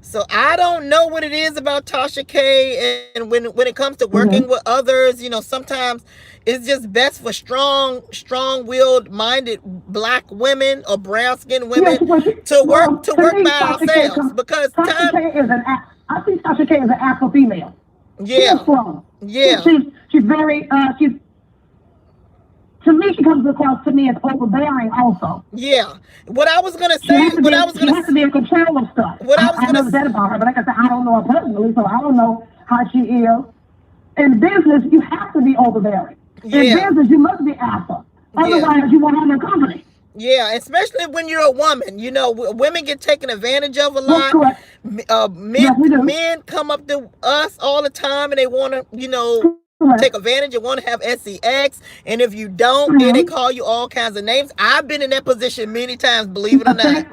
So I don't know what it is about Tasha K, and when it comes to working with others, you know, sometimes it's just best for strong-willed minded black women or brown-skinned women to work by ourselves, because I think Tasha K is an Afro female. Yeah. She's strong. Yeah. She's very to me, she comes across to me as overbearing also. Yeah. What I was gonna say, she has to be in control of stuff. I know that about her, but like I said, I don't know her personally, so I don't know how she is. In business, you have to be overbearing. In business, you must be alpha. Otherwise, you won't have no company. Yeah, especially when you're a woman. You know, women get taken advantage of a lot. Men come up to us all the time and they want to, you know, take advantage and want to have SEX. And if you don't, then they call you all kinds of names. I've been in that position many times, believe it or not.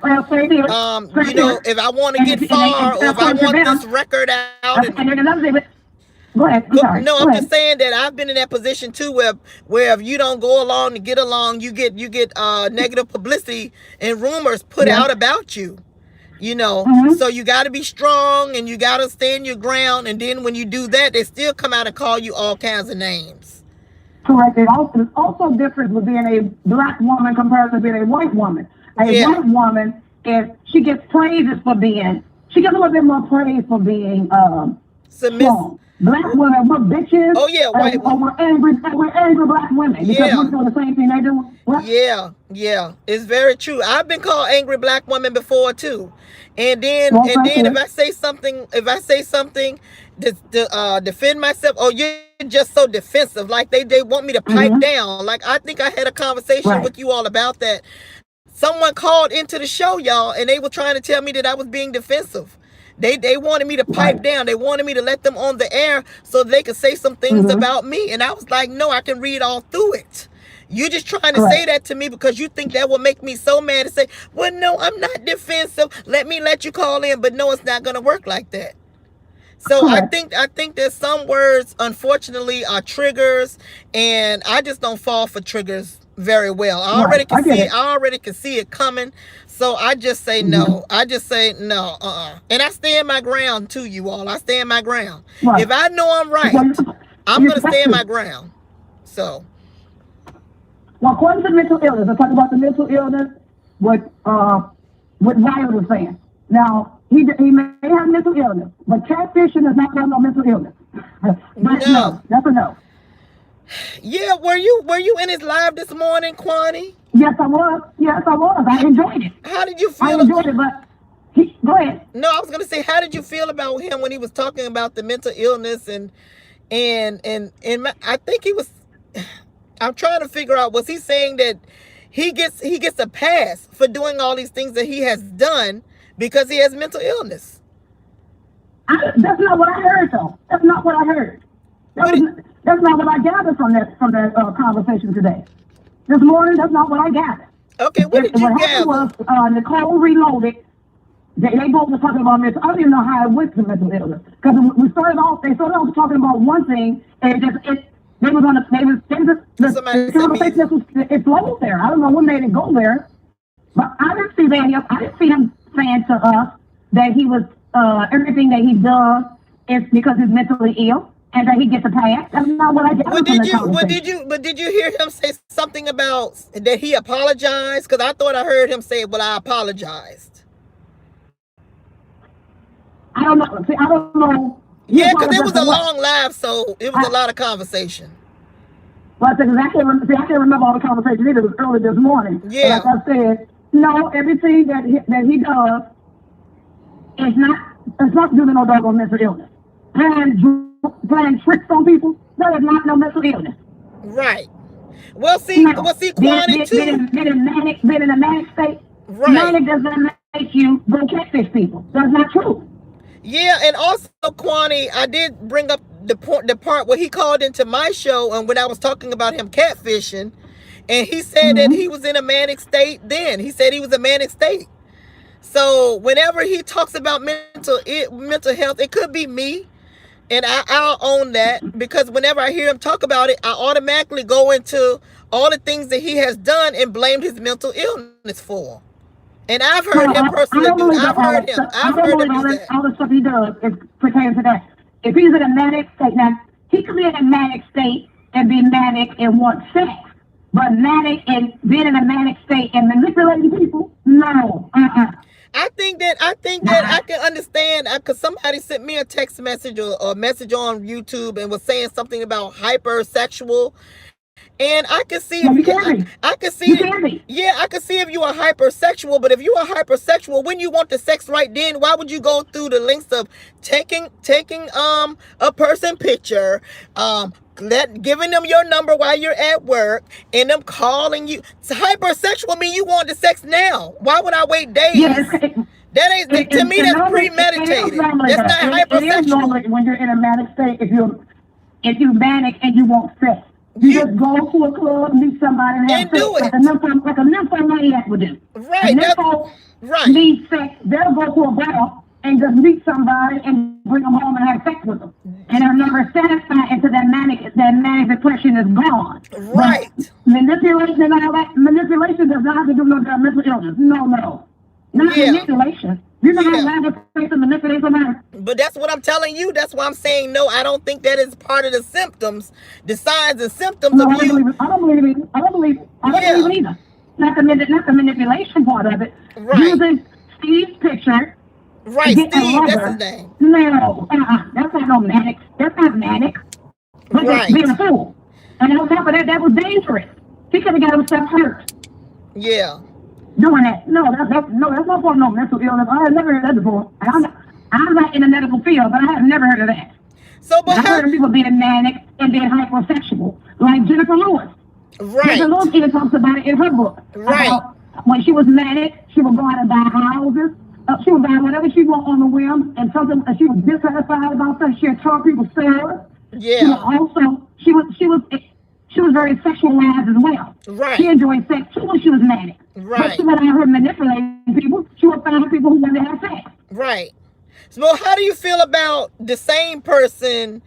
You know, if I want to get far, or if I want this record out. And then another thing. Go ahead. I'm just saying that I've been in that position too, where if you don't go along to get along, you get negative publicity and rumors put out about you. You know, so you got to be strong and you got to stand your ground. And then when you do that, they still come out and call you all kinds of names. Correct. It's also different with being a black woman compared to being a white woman. A white woman, if she gets praises for being, she gets a little bit more praise for being strong. Black women, we're bitches. Oh yeah, white women. We're angry black women because we're doing the same thing they do. Yeah, it's very true. I've been called angry black woman before too, and then if I say something to defend myself, oh, you're just so defensive. Like they want me to pipe down. Like I think I had a conversation with you all about that. Someone called into the show, y'all, and they were trying to tell me that I was being defensive. They wanted me to pipe down. They wanted me to let them on the air so they could say some things about me. And I was like, no, I can read all through it. You just trying to say that to me because you think that will make me so mad to say, well, no, I'm not defensive. Let you call in. But no, it's not going to work like that. So I think that some words, unfortunately, are triggers, and I just don't fall for triggers very well. I already can see it coming. So I just say no. I just say no. And I stand my ground too, you all. I stand my ground. Right. If I know I'm right, I'm going to stand my ground. So. Well, according to mental illness, let's talk about the mental illness, what Ryan was saying. Now, he may have mental illness, but catfishing is not part of mental illness. No, that's a no. Yeah, were you in his live this morning, Kwani? Yes, I was. I enjoyed it. How did you feel? I enjoyed it, but go ahead. No, I was gonna say, how did you feel about him when he was talking about the mental illness and I think he was. I'm trying to figure out, was he saying that he gets a pass for doing all these things that he has done because he has mental illness? That's not what I heard, though. That's not what I heard. That's not what I gathered from that conversation today. This morning, that's not what I gathered. Okay, what did you gather? What happened was Nicole reloaded. They both were talking about mental. I don't even know how it went to mental illness because they started off talking about one thing, and they was on the conversation it flowed there. I don't know what made it go there, but I didn't see him saying to us that he was everything that he does is because he's mentally ill and that he gets a pass. That's not what I did. But did you hear him say something about that he apologized? Because I thought I heard him say, "Well, I apologized." I don't know. See, I don't know. Yeah, because it was a long live, so it was a lot of conversation. Well, I can't remember all the conversation either. It was early this morning. Yeah. Like I said, no, everything that he does is not due to no doggone mental illness. Playing tricks on people, that is not no mental illness. Right. Well, see, Kwani too. Being in a manic state, right. Manic doesn't make you go catfish people. That's not true. Yeah, and also, Kwani, I did bring up the part where he called into my show and when I was talking about him catfishing, and he said that he was in a manic state then. He said he was a manic state. So whenever he talks about mental health, it could be me, and I'll own that, because whenever I hear him talk about it, I automatically go into all the things that he has done and blamed his mental illness for. And I've heard him personally do that. I've heard him do that. All the stuff he does is pertaining to that. If he's in a manic state, now, he could be in a manic state and be manic and want sex. But manic and being in a manic state and manipulating people, no. I think that I can understand, because somebody sent me a text message or a message on YouTube and was saying something about hypersexual. And I can see I can see if you are hypersexual, but if you are hypersexual, when you want the sex right then, why would you go through the lengths of taking a person picture, giving them your number while you're at work, and them calling you? It's hypersexual mean you want the sex now. Why would I wait days? Yes. That ain't to me. That's premeditated. That's not hypersexual. It is normally when you're in a manic state. If you're manic and you want sex. You just go to a club, meet somebody, and have sex, like a nymphomaniac would do. Right. Need sex. They'll go to a bar and just meet somebody and bring them home and have sex with them, and they're never satisfied until that manic depression is gone. Right. But manipulation and all that. Manipulation does not have to do with no mental illness. No, not manipulation. You know how to manipulate somebody. But that's what I'm telling you. That's why I'm saying no. I don't think that is part of the symptoms, the signs and symptoms of you. I don't believe it either. Not the manipulation part of it. Right. Using Steve's picture. Right, Steve. That's his name. No, that's not no manic. That's not manic. But that's being a fool. And on top of that, that was dangerous. He could have got himself hurt. Yeah. Doing that. No, that's not part of no mental illness. I have never heard that before. I'm not in the medical field, but I have never heard of that. I've heard of people being manic and being hypersexual, like Jennifer Lewis. Right. Jennifer Lewis even talks about it in her book. Right. When she was manic, she would go out and buy houses. She would buy whatever she wanted on the whim, and something she was dissatisfied about that. She had told people sell her. Yeah. Also, she was very sexualized as well. Right. She enjoyed sex too when she was manic. Right. But she went out here manipulating people. She would find people who wanted to have sex. Right. So how do you feel about the same person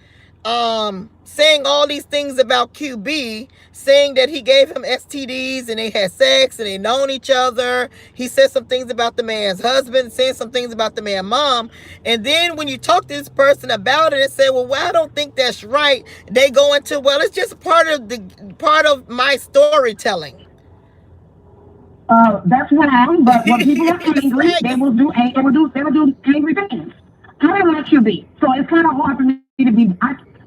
saying all these things about QB, saying that he gave him STDs and they had sex and they known each other? He said some things about the man's husband, saying some things about the man's mom. And then when you talk to this person about it and say, well, I don't think that's right, they go into, well, it's just part of my storytelling. That's wrong, but when people are angry, they will do angry things. I don't like QB, so it's kind of hard for me to be.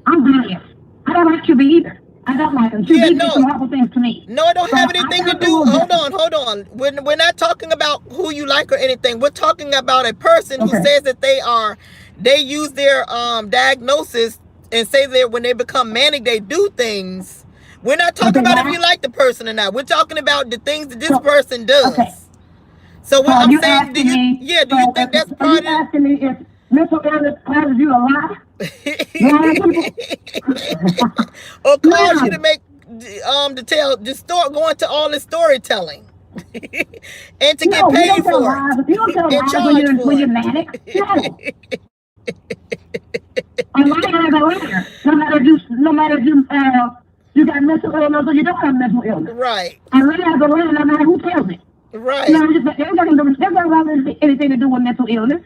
I'm biased. I don't like QB either. I don't like him. QB did some awful things to me. No, it don't have anything to do. Hold on. We're not talking about who you like or anything. We're talking about a person who says that they use their diagnosis and say that when they become manic, they do things. We're not talking about if you like the person or not. We're talking about the things that this person does. Okay. So what I'm saying, do you think that's part of it? Asking me if mental illness causes you to lie? Or cause you to make go into all this storytelling and to get paid for it. You don't tell lies when you're manic. No. A liar is a liar. No matter if you got mental illness or you don't have mental illness. Right. A liar is a liar no matter who tells it. Right. You know, there's nothing anything to do with mental illness.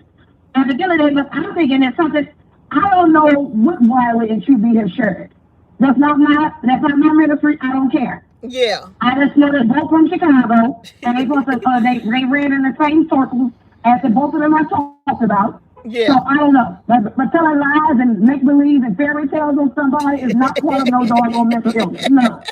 At the end of the day, I'm thinking that something, I don't know what Wiley and QB have shared. That's not my ministry. I don't care. Yeah. I just know that both from Chicago, and they ran in the same circles as the both of them I talked about. Yeah. So I don't know. But telling lies and make believe and fairy tales on somebody is not part of no doggone mental illness. No.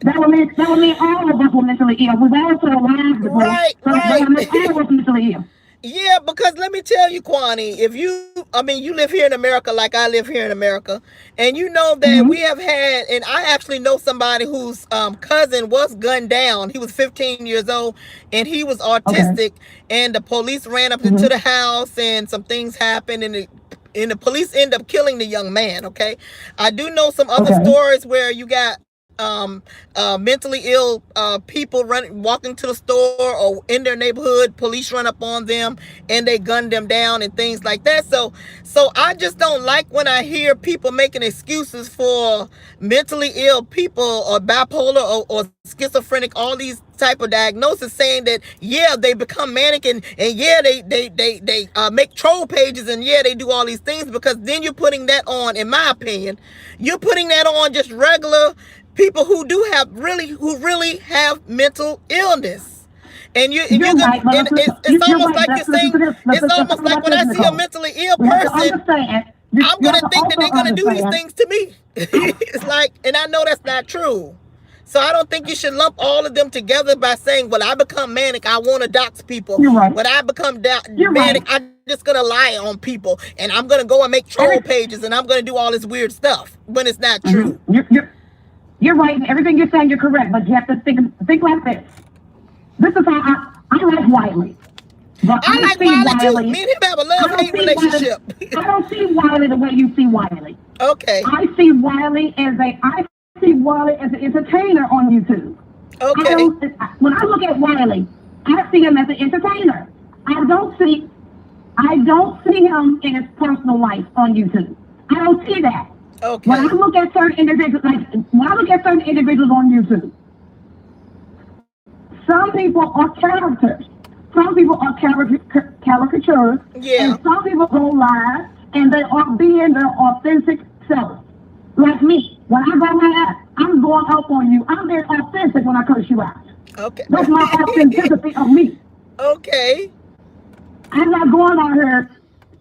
That would mean all of us were mentally ill. We've all told lies before. Right. All of us mentally ill. Yeah, because let me tell you, Kwani, you live here in America like I live here in America, and you know that we have had, and I actually know somebody whose cousin was gunned down. He was 15 years old, and he was autistic, and the police ran up into the house, and some things happened, and the police end up killing the young man, okay? I do know some other stories where you got mentally ill people walking to the store or in their neighborhood, police run up on them and they gun them down and things like that. So I just don't like when I hear people making excuses for mentally ill people or bipolar or schizophrenic, all these type of diagnosis, saying that they become manic and they make troll pages and they do all these things, because then you're putting that on, in my opinion, you're putting that on just regular people who really have mental illness. And it's almost like you're saying, it's almost like when I see a mentally ill person, I'm going to think that they're going to do these things to me. It's like, and I know that's not true. So I don't think you should lump all of them together by saying, well, I become manic, I want to dox people. When I become manic, I'm just going to lie on people. And I'm going to go and make troll pages and I'm going to do all this weird stuff when it's not true. You're right, and everything you're saying, you're correct, but you have to think like this. This is how I like Wiley. But I like Wiley too. Me and him have a love-hate relationship. I don't see Wiley the way you see Wiley. Okay. I see Wiley as an entertainer on YouTube. Okay. When I look at Wiley, I see him as an entertainer. I don't see him in his personal life on YouTube. I don't see that. Okay. When I look at certain individuals, on YouTube, some people are characters. Some people are caricatures. Yeah. And some people go live and they are being their authentic self. Like me. When I go live, I'm going up on you. I'm being authentic when I curse you out. Okay. That's my authenticity of me. Okay. I'm not going out here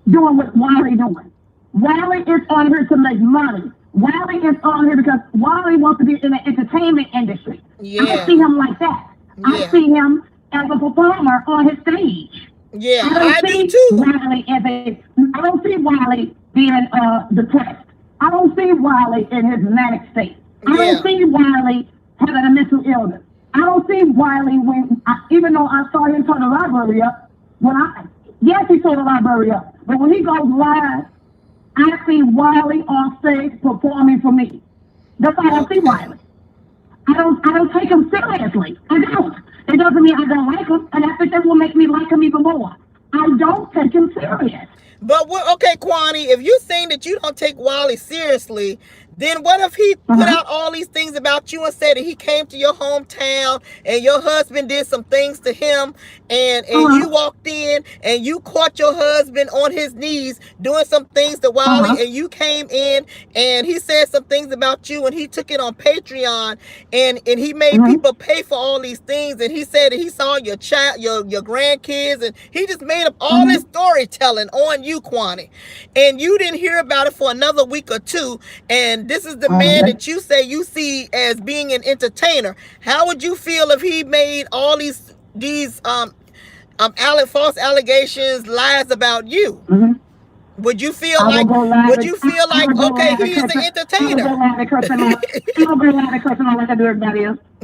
doing what Wiley doing. Wiley is on here to make money. Wiley is on here because Wiley wants to be in the entertainment industry. Yeah. I see him like that. Yeah. I see him as a performer on his stage. Yeah, I do too. I don't see Wiley being depressed. I don't see Wiley in his manic state. I don't see Wiley having a mental illness. I don't see Wiley even though I saw him turn the library up. Yes, he tore the library up. But when he goes live, I see Wiley on stage performing for me. That's why I don't see Wiley. I don't take him seriously. I don't. It doesn't mean I don't like him, and I think that will make me like him even more. I don't take him serious. But okay, Kwani, if you're saying that you don't take Wally seriously, then what if he put out all these things about you and said that he came to your hometown and your husband did some things to him and you walked in and you caught your husband on his knees doing some things to Wally and you came in and he said some things about you and he took it on Patreon and he made people pay for all these things and he said that he saw your child, your grandkids, and he just made up all this storytelling on you, Kwani, and you didn't hear about it for another week or two, and this is the man that you say you see as being an entertainer. How would you feel if he made all these false allegations, lies about you? Would you feel like okay, he is an entertainer?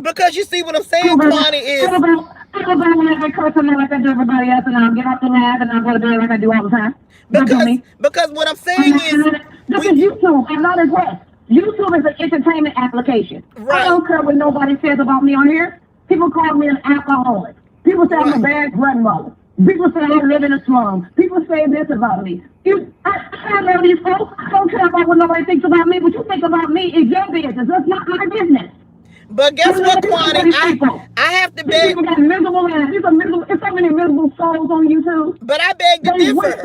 Because you see what I'm saying, Kwani, is I'm gonna go live and curse him like I do everybody else, and I'll get off the live and I'm gonna do it like I do all the time. Because what I'm saying is this is YouTube. I'm not impressed. YouTube is an entertainment application. Right. I don't care what nobody says about me on here. People call me an alcoholic. People say I'm a bad grandmother. People say I live in a slum. People say this about me. I know these folks. I don't care about what nobody thinks about me. What you think about me is your business. That's not my business. But guess what, Kwani? I have to beg. People got miserable lives. There's so many miserable souls on YouTube. But I beg to differ.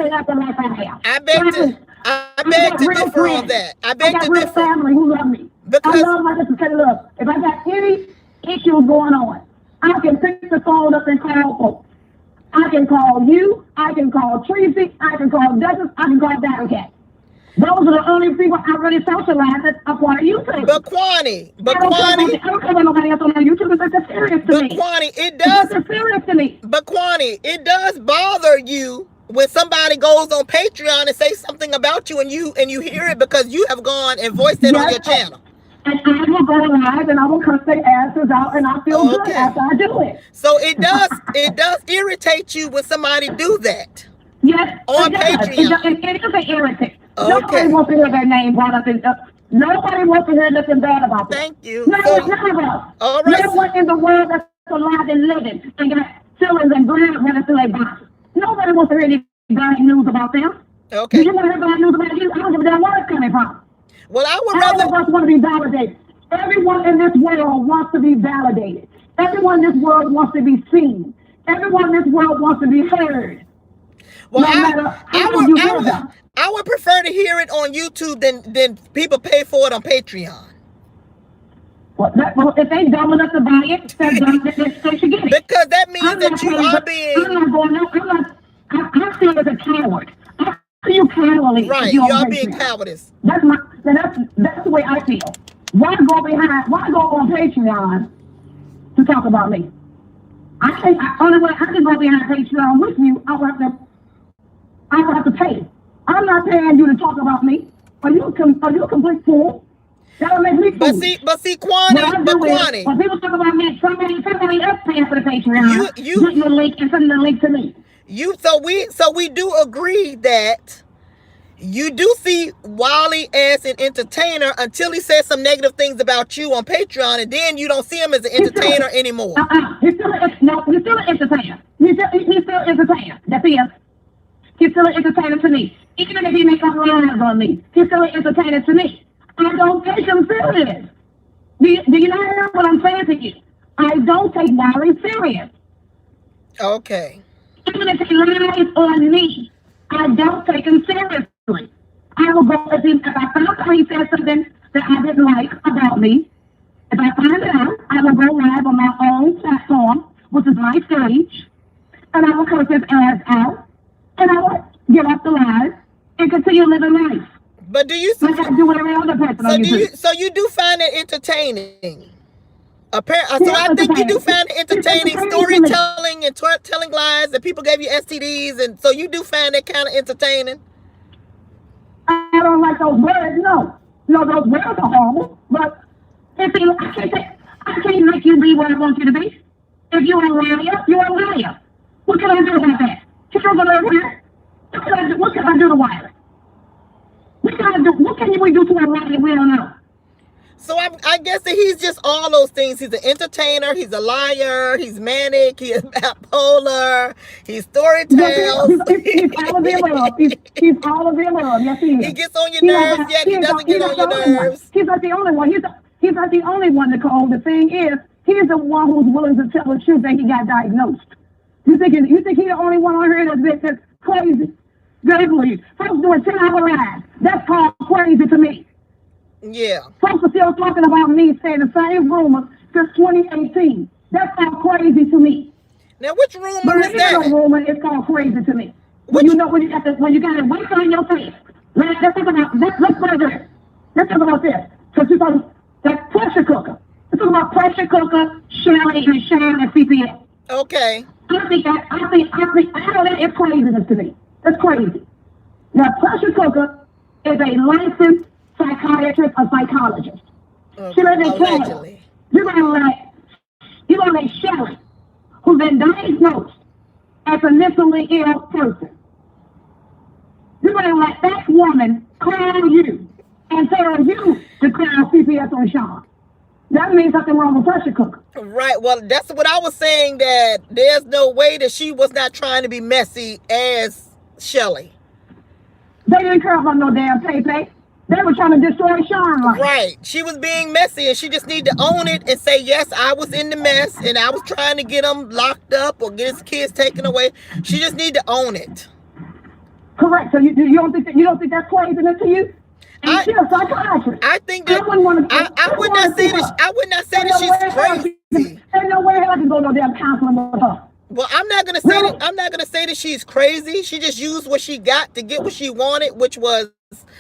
I beg to differ on that. I beg to differ. Family who love me. Because I love my sister. Say, look, if I got any issues going on, I can pick the phone up and call folks. I can call you. I can call Tracy. I can call Douglas. I can call Battle Cat. Those are the only people I really socialize that are part of YouTube. But Kwani, I don't care about nobody else on YouTube because it's serious to me. But Kwani, it does. It's serious to me. But Kwani, it does bother you when somebody goes on Patreon and say something about you and you hear it because you have gone and voiced it on your channel. And I will go live and I will curse their asses out and I feel good after I do it. So it does irritate you when somebody do that. Yes, on Patreon. It is an irritant. Nobody wants to hear their name brought up. Nobody wants to hear nothing bad about them. Thank you. None of us. All right. No one in the world that's alive and living and got feelings and blood running through their bodies. Nobody wants to hear any bad news about them. Okay. Do you want to hear bad news about you? I don't give a damn where it's coming from. Well, I would rather. All of us want to be validated. Everyone in this world wants to be validated. Everyone in this world wants to be seen. Everyone in this world wants to be heard. Well, I would prefer to hear it on YouTube than people pay for it on Patreon. Well, if they dumb enough to buy it, they should get it. Because that means that you are being. I feel as a coward. I feel cowardly. Right, you are being cowardice. That's the way I feel. Why go on Patreon to talk about me? Only way I can go behind Patreon with you, I will have to pay. I'm not paying you to talk about me. Are you a complete fool? That'll make me fool. But see, Kwani. When people talk about me, somebody else paying for the Patreon. Getting the link and sending the link to me. So we do agree that you do see Wally as an entertainer until he says some negative things about you on Patreon, and then you don't see him as an entertainer anymore. He's still an entertainer. He's still an entertainer. That's it. He's still an entertainer to me. Even if he makes up lies on me, he's still an entertainer to me. I don't take him serious. Do you not hear what I'm saying to you? I don't take Wally serious. Okay. Even if he lies on me, I don't take him seriously. I will go if I found out he said something that I didn't like about me. If I find it out, I will go live on my own platform, which is my stage, and I will curse his ass out, and I will get off the live and continue living life. But do you? Like I do with every other person. So you do find it entertaining? So I think you do find it entertaining storytelling and telling lies that people gave you STDs, and so you do find it kind of entertaining. I don't like those words. No, those words are horrible. But I can't make you be what I want you to be. If you're a liar, you're a liar. What can I do about that? What can I do to Wiley? What can we do to a liar we don't know? So I guess that he's just all those things. He's an entertainer. He's a liar. He's manic. He is bipolar. He's storytells. He's all of the above. He's all of the above. Yes, he is. He gets on your nerves, yet he doesn't get on your nerves. He's not the only one. He's not the only one, Nicole. The thing is, he's the one who's willing to tell the truth that he got diagnosed. You think he's the only one on here that's crazy? Good please. Folks doing 10-hour lives. That's called crazy to me. Yeah. Folks are still talking about me saying the same rumors since 2018. That's called crazy to me. Now, which rumor is that? The rumor is called crazy to me. When you got it right on your face. Let's talk about this. Let's talk about this. So you talk that pressure cooker. Let's talk about pressure cooker, Shire and CPS. Okay. I know that is craziness to me. That's crazy. Now, pressure cooker is a licensed psychiatrist or psychologist. She lives in Canada. You're gonna let Shire, who's been diagnosed as a mentally ill person, you're gonna let that woman call you and tell you to call CPS on Sean. That means something wrong with pressure cooker. Right. Well, that's what I was saying, that there's no way that she was not trying to be messy as Shelly. They didn't care about no damn pay. They were trying to destroy Sean life. Right. She was being messy, and she just need to own it and say, yes, I was in the mess, and I was trying to get him locked up or get his kids taken away. She just need to own it. Correct. So you don't think that's craziness to you? And she's a psychiatrist. I think that I would not say that she's crazy. There's no way I can go no damn counseling with her. Well, I'm not gonna say that she's crazy. She just used what she got to get what she wanted, which was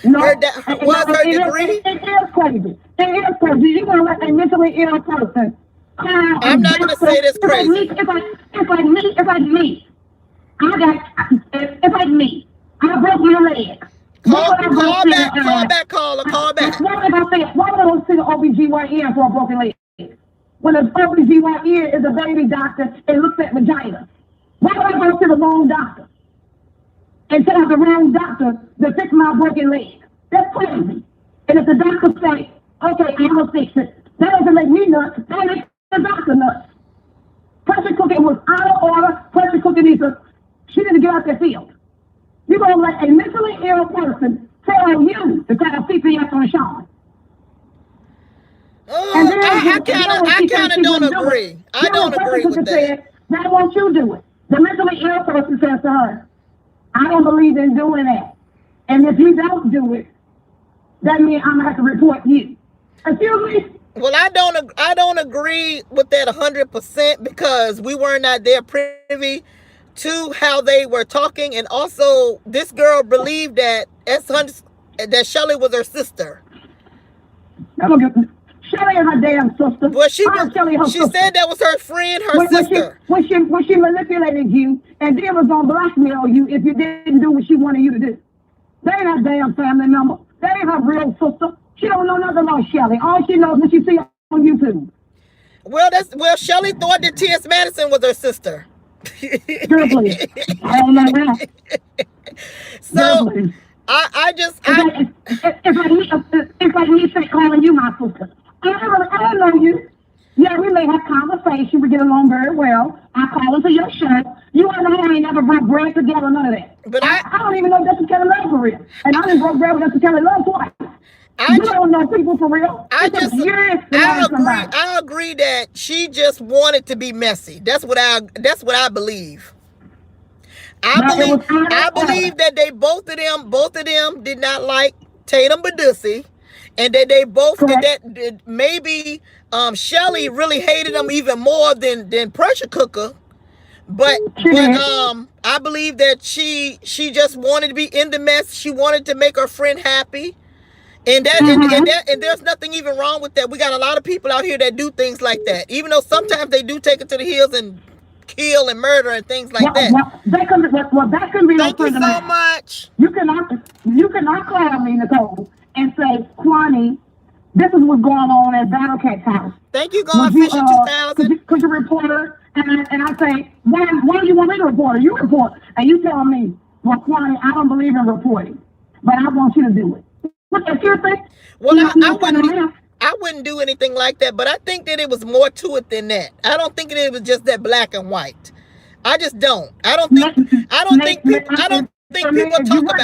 her degree. It is crazy. It is crazy. You're gonna let a mentally ill person. I'm not gonna say that's crazy. It's like me. It's like me. I broke my leg. Call back, caller. Why would I go see the OBGYN for a broken leg? When the OBGYN is a baby doctor and looks at vagina. Why would I go to the wrong doctor and tell the wrong doctor to fix my broken leg? That's crazy. And if the doctor say, okay, I'm gonna fix it, that doesn't make me nuts. That makes the doctor nuts. Pressure cooking was out of order. Pressure cooking she need to get out the field. You're going to let a mentally ill person tell you to call CPS on Sean. I kind of don't agree. I don't agree with that. Why won't you do it? The mentally ill person says to her, I don't believe in doing that. And if you don't do it, that means I'm going to have to report you. Excuse me? Well, I don't agree with that 100% because we were not there privy to how they were talking, and also this girl believed that Shelly was her sister. Shelly is her damn sister. Well, she said that was her friend, her sister. When she manipulated you and then was gonna blackmail you if you didn't do what she wanted you to do. They ain't her damn family member. They ain't her real sister. She don't know nothing about Shelly. All she knows is she see on YouTube. Well, Shelly thought that T.S. Madison was her sister. Seriously. I don't know that. So it's like me calling you my sister. I don't know you. Yeah, we may have conversation. We get along very well. I call into your shirt. You and I ain't never broke bread together, none of that. But I don't even know Dr. Kelly Love for real. And I didn't broke bread with Dr. Kelly Love twice. You don't know people for real. I agree that she just wanted to be messy. That's what I believe. I believe that both of them did not like Tatum Badussi, and that they both did maybe Shelly really hated him even more than Pressure Cooker. But I believe that she just wanted to be in the mess. She wanted to make her friend happy. And there's nothing even wrong with that. We got a lot of people out here that do things like that, even though sometimes they do take it to the heels and kill and murder and things like that. That can be. Thank you so much. You cannot call me, Nicole, and say, Kwani, this is what's going on at Battle Cat's house. Thank you, Gone Fishing 2000. Because you're a reporter, and I say, why do you want me to report? You report, and you tell me, well, Kwani, I don't believe in reporting, but I want you to do it. What the your thing? Well, I wouldn't do anything like that, but I think that it was more to it than that. I don't think that it was just that black and white. I just don't. I don't think people talk like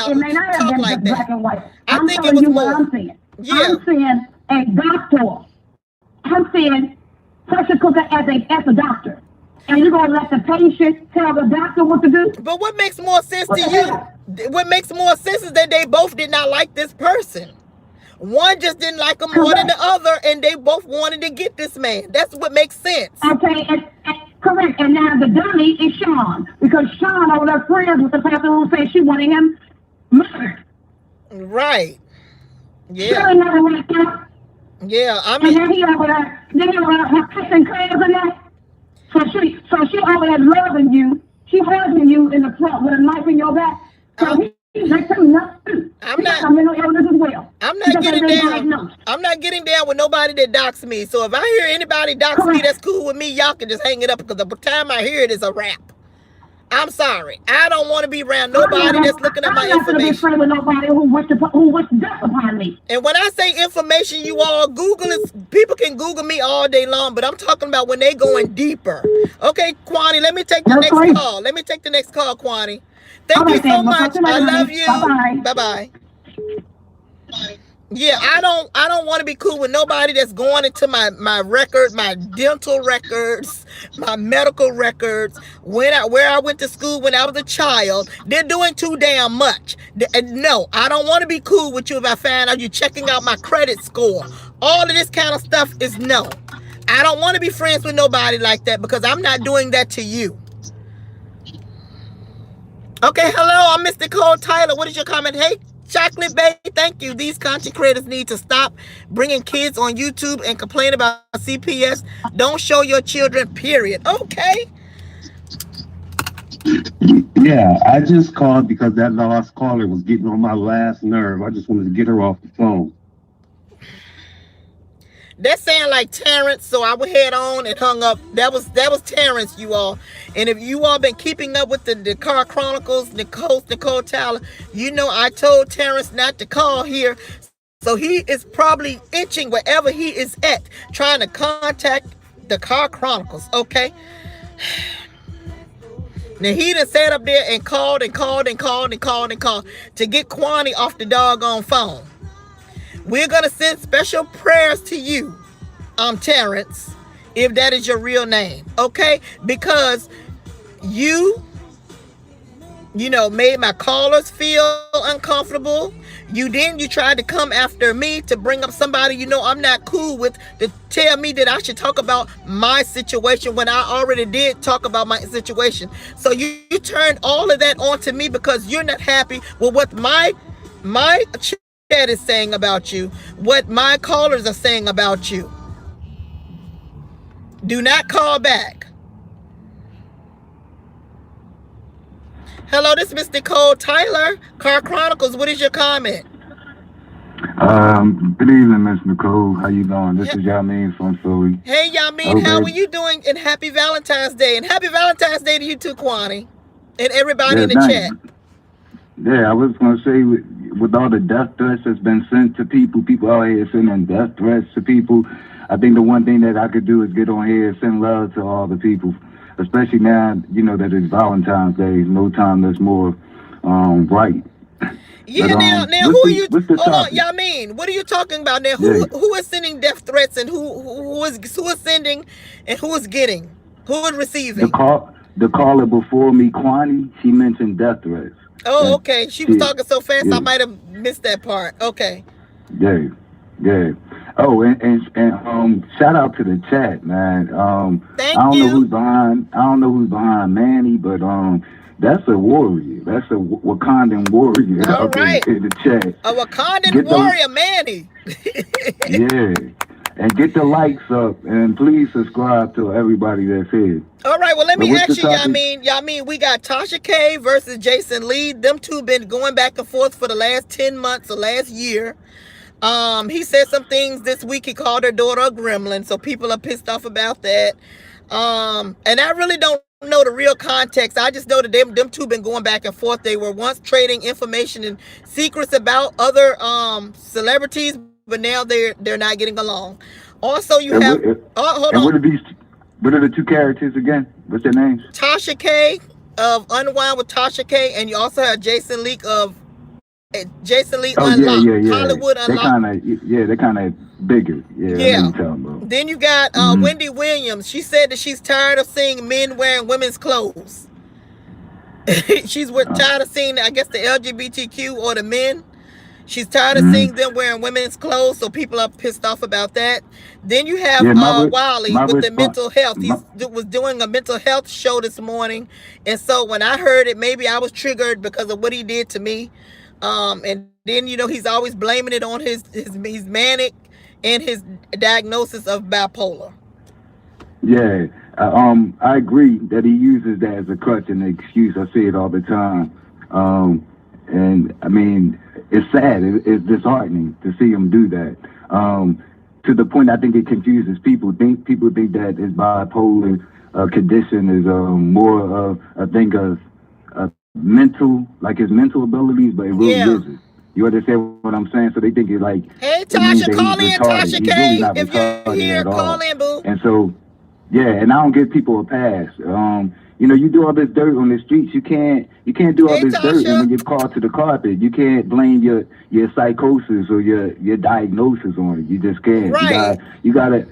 that. Black and white. I think it was you more. What I'm saying. Yeah. I'm saying a doctor. I'm saying pressure cooker as a doctor. And you're gonna let the patient tell the doctor what to do? But what makes more sense to you? What makes more sense is that they both did not like this person. One just didn't like him more than the other, and they both wanted to get this man. That's what makes sense. Okay, and correct. And now the dummy is Sean, because Sean over there friends with the person who said she wanted him murdered. Right. Yeah. Sure, never went out. Yeah, I mean. And then he over there kissing clams and that. So she over there loving you. She hugging you in the front with a knife in your back. So next time, I'm not mental illness as well. I'm not getting down. I'm not getting down with nobody that docs me. So if I hear anybody docs me, that's cool with me. Y'all can just hang it up, because the time I hear it is a wrap. I'm sorry. I don't want to be around nobody that's looking at my information. I'm not going to be friends with nobody who wished death upon me. And when I say information, you all Google it. People can Google me all day long, but I'm talking about when they going deeper. Okay, Kwani, let me take the next call. Let me take the next call, Kwani. Thank you so much. I love you. Bye-bye. Yeah, I don't want to be cool with nobody that's going into my record, my dental records, my medical records, where I went to school when I was a child. They're doing too damn much. No, I don't want to be cool with you if I find out you're checking out my credit score. All of this kind of stuff is no. I don't want to be friends with nobody like that, because I'm not doing that to you. Okay, hello, I'm Miss Nicole Tyler. What is your comment? Hey, Chocolate Bay, thank you. These content creators need to stop bringing kids on YouTube and complain about CPS. Don't show your children, period. Okay. Yeah, I just called because that last caller was getting on my last nerve. I just wanted to get her off the phone. That sound like Terrence, so I would head on and hung up. That was Terrence, you all. And if you all been keeping up with the Car Chronicles, Nicole Tyler, you know I told Terrence not to call here. So he is probably itching wherever he is at, trying to contact the Car Chronicles, okay? Now he done sat up there and called to get Kwani off the doggone phone. We're going to send special prayers to you, Terrence, if that is your real name, okay? Because you made my callers feel uncomfortable. You tried to come after me to bring up somebody I'm not cool with, to tell me that I should talk about my situation when I already did talk about my situation. So you turned all of that onto me because you're not happy with what my chat is saying about you, what my callers are saying about you. Do not call back. Hello, this is Miss Nicole Tyler, Car Chronicles. What is your comment? Good evening, Miss Nicole. How you doing? This is Yamin from Philly. Hey, Yamin, how are you doing? And happy Valentine's Day. And happy Valentine's Day to you too, Kwani. And everybody in the chat. Yeah, I was going to say, with all the death threats that's been sent to people out here sending death threats to people, I think the one thing that I could do is get on here and send love to all the people, especially now, that it's Valentine's Day. No time that's more right. Yeah, but, now who are you? Hold on, Yamin, what are you talking about now? Who is sending death threats, and who is sending, and who is getting? Who is receiving? The caller before me, Kwani, she mentioned death threats. Oh, okay. She was talking so fast, I might have missed that part. Okay. Yeah. Oh, and shout out to the chat, man. Thank I don't you. know who's behind Manny, but that's a warrior. That's a Wakandan warrior out there in the chat. A Wakandan warrior, Manny. Yeah. And get the likes up, and please subscribe to everybody that's here. All right, well, let me ask you, Yamin, we got Tasha K versus Jason Lee. Them two been going back and forth for the last 10 months, the last year. He said some things this week. He called her daughter a gremlin, so people are pissed off about that. And I really don't know the real context. I just know that them two been going back and forth. They were once trading information and secrets about other celebrities, but now they're not getting along. Also, you And have hold on. What are the two characters again? What's their names? Tasha K of Unwind with Tasha K, and you also have Jason Leak of Jason Lee Unlocked. Yeah. Hollywood Unlocked. They're kind of bigger. Yeah. I know what you're talking about. Then you got Wendy Williams. She said that she's tired of seeing men wearing women's clothes. She's tired of seeing, I guess, the LGBTQ or the men. She's tired of seeing them wearing women's clothes, so people are pissed off about that. Then you have Wiley with the mental health. He was doing a mental health show this morning, and so when I heard it, maybe I was triggered because of what he did to me. And then, you know, he's always blaming it on his manic and his diagnosis of bipolar. Yeah, I agree that he uses that as a crutch and an excuse. I see it all the time. And I mean, it's sad. It's disheartening to see him do that. To the point, I think it confuses people. People think that his bipolar condition is more of a thing of mental, like his mental abilities, but it really isn't. You understand what I'm saying? So they think it's like, hey Tasha, call in Tasha K. Really if you're here, call in, boo. And so, yeah, and I don't give people a pass. You know, you do all this dirt on the streets. You can't do all this dirt, and when you're called to the carpet, you can't blame your psychosis or your diagnosis on it. You just can't. Right. You gotta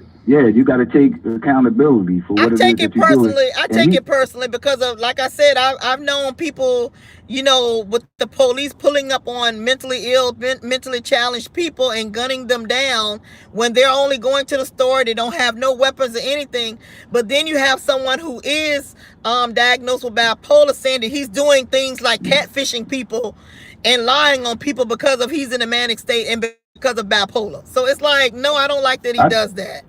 take accountability for what it is that you're doing. I take it personally because of, like I said, I've known people, you know, with the police pulling up on mentally ill, mentally challenged people and gunning them down when they're only going to the store. They don't have no weapons or anything. But then you have someone who is diagnosed with bipolar saying that he's doing things like catfishing people and lying on people because of he's in a manic state and because of bipolar. So it's like, no, I don't like that he does that.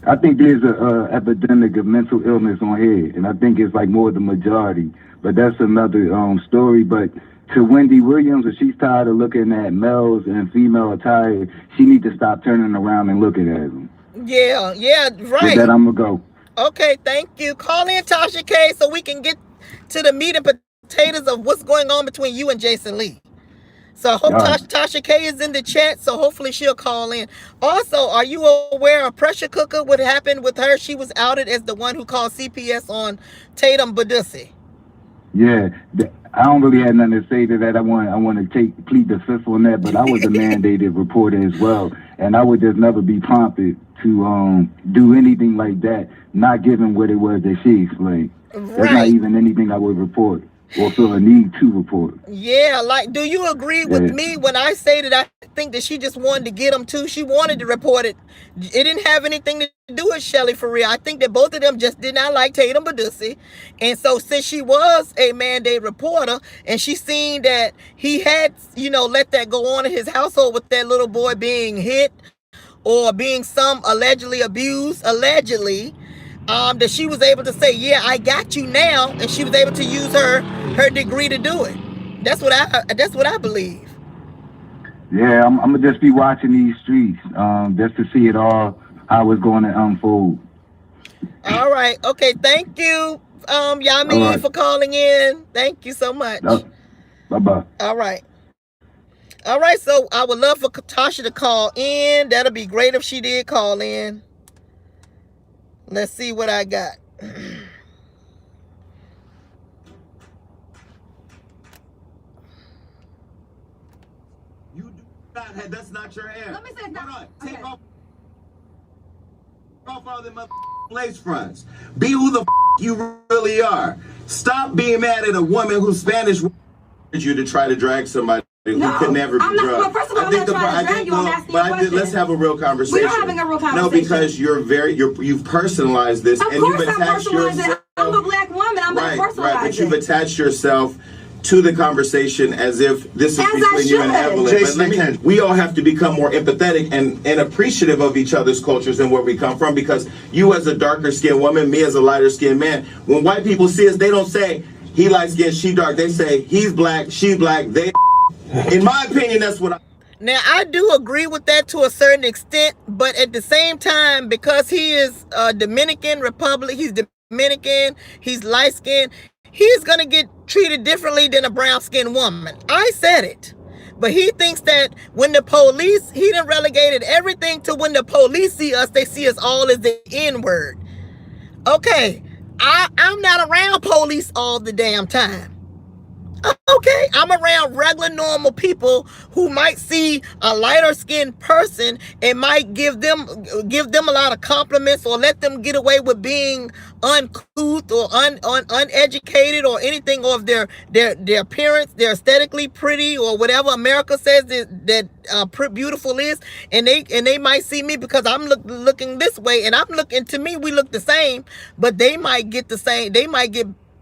I think there's a epidemic of mental illness on here, and I think it's like more the majority. But that's another story. But to Wendy Williams, if she's tired of looking at males and female attire, she needs to stop turning around and looking at them. Yeah, right. With that, I'm gonna go. Okay, thank you. Call in Tasha K so we can get to the meat and potatoes of what's going on between you and Jason Lee. So I hope Tasha K is in the chat, so hopefully she'll call in. Also, are you aware of Pressure Cooker? What happened with her? She was outed as the one who called CPS on Tatum Badussi. Yeah, I don't really have nothing to say to that. I want to plead the fifth on that, but I was a mandated reporter as well, and I would just never be prompted to do anything like that, not given what it was that she explained. Right. That's not even anything I would report or feel a need to report. Yeah, like, do you agree with me when I say that I think that she just wanted to get them too? She wanted to report it. It didn't have anything to do with Shelly for real. I think that both of them just did not like Tatum Badussi. And so since she was a mandate reporter and she seen that he had, you know, let that go on in his household with that little boy being hit or being some allegedly abused, that she was able to say, yeah, I got you now, and she was able to use her degree to do it. That's what I believe. Yeah, I'm gonna just be watching these streets, just to see it all, how it's going to unfold. All right, okay, thank you, Yami, for calling in. Thank you so much. Bye-bye. All right, so I would love for Tasha to call in. That'll be great if she did call in. Let's see what I got. You do not have, that's not your hair. Let me say that. Take off all them lace fronts. Be who the you really are. Stop being mad at a woman who's Spanish you to try to drag somebody who could never be drugged. Well, first of all, I'm not trying to drag you. I'm asking you a question. Let's have a real conversation. We're having a real conversation. No, because you've personalized this, and you've attached yourself. I'm a black woman. I'm not personalizing. Right, but you've attached yourself to the conversation as if this is between you and Evelyn. But we all have to become more empathetic and appreciative of each other's cultures and where we come from, because you as a darker skinned woman, me as a lighter skinned man, when white people see us, they don't say he light skinned, she dark. They say he's black, she black, they. In my opinion, that's what Now, I do agree with that to a certain extent, but at the same time, because he is Dominican Republic, he's Dominican, he's light-skinned, he's going to get treated differently than a brown-skinned woman. I said it. But he thinks that when the police, he done relegated everything to when the police see us, they see us all as the N-word. Okay, I'm not around police all the damn time. Okay, I'm around regular normal people who might see a lighter skinned person and might give them a lot of compliments or let them get away with being uncouth or uneducated or anything, or if their appearance, they're aesthetically pretty or whatever America says that beautiful is, and they might see me because I'm looking this way, and I'm looking, to me we look the same, but they might get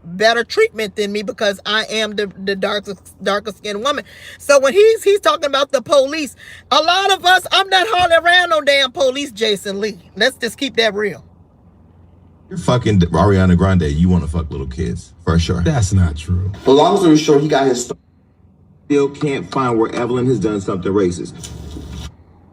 better treatment than me because I am the darker skinned woman. So when he's talking about the police, a lot of us, I'm not hardly around no damn police, Jason Lee. Let's just keep that real. You're fucking Ariana Grande. You want to fuck little kids for sure. That's not true. But long story short, he got his. Still can't find where Evelyn has done something racist.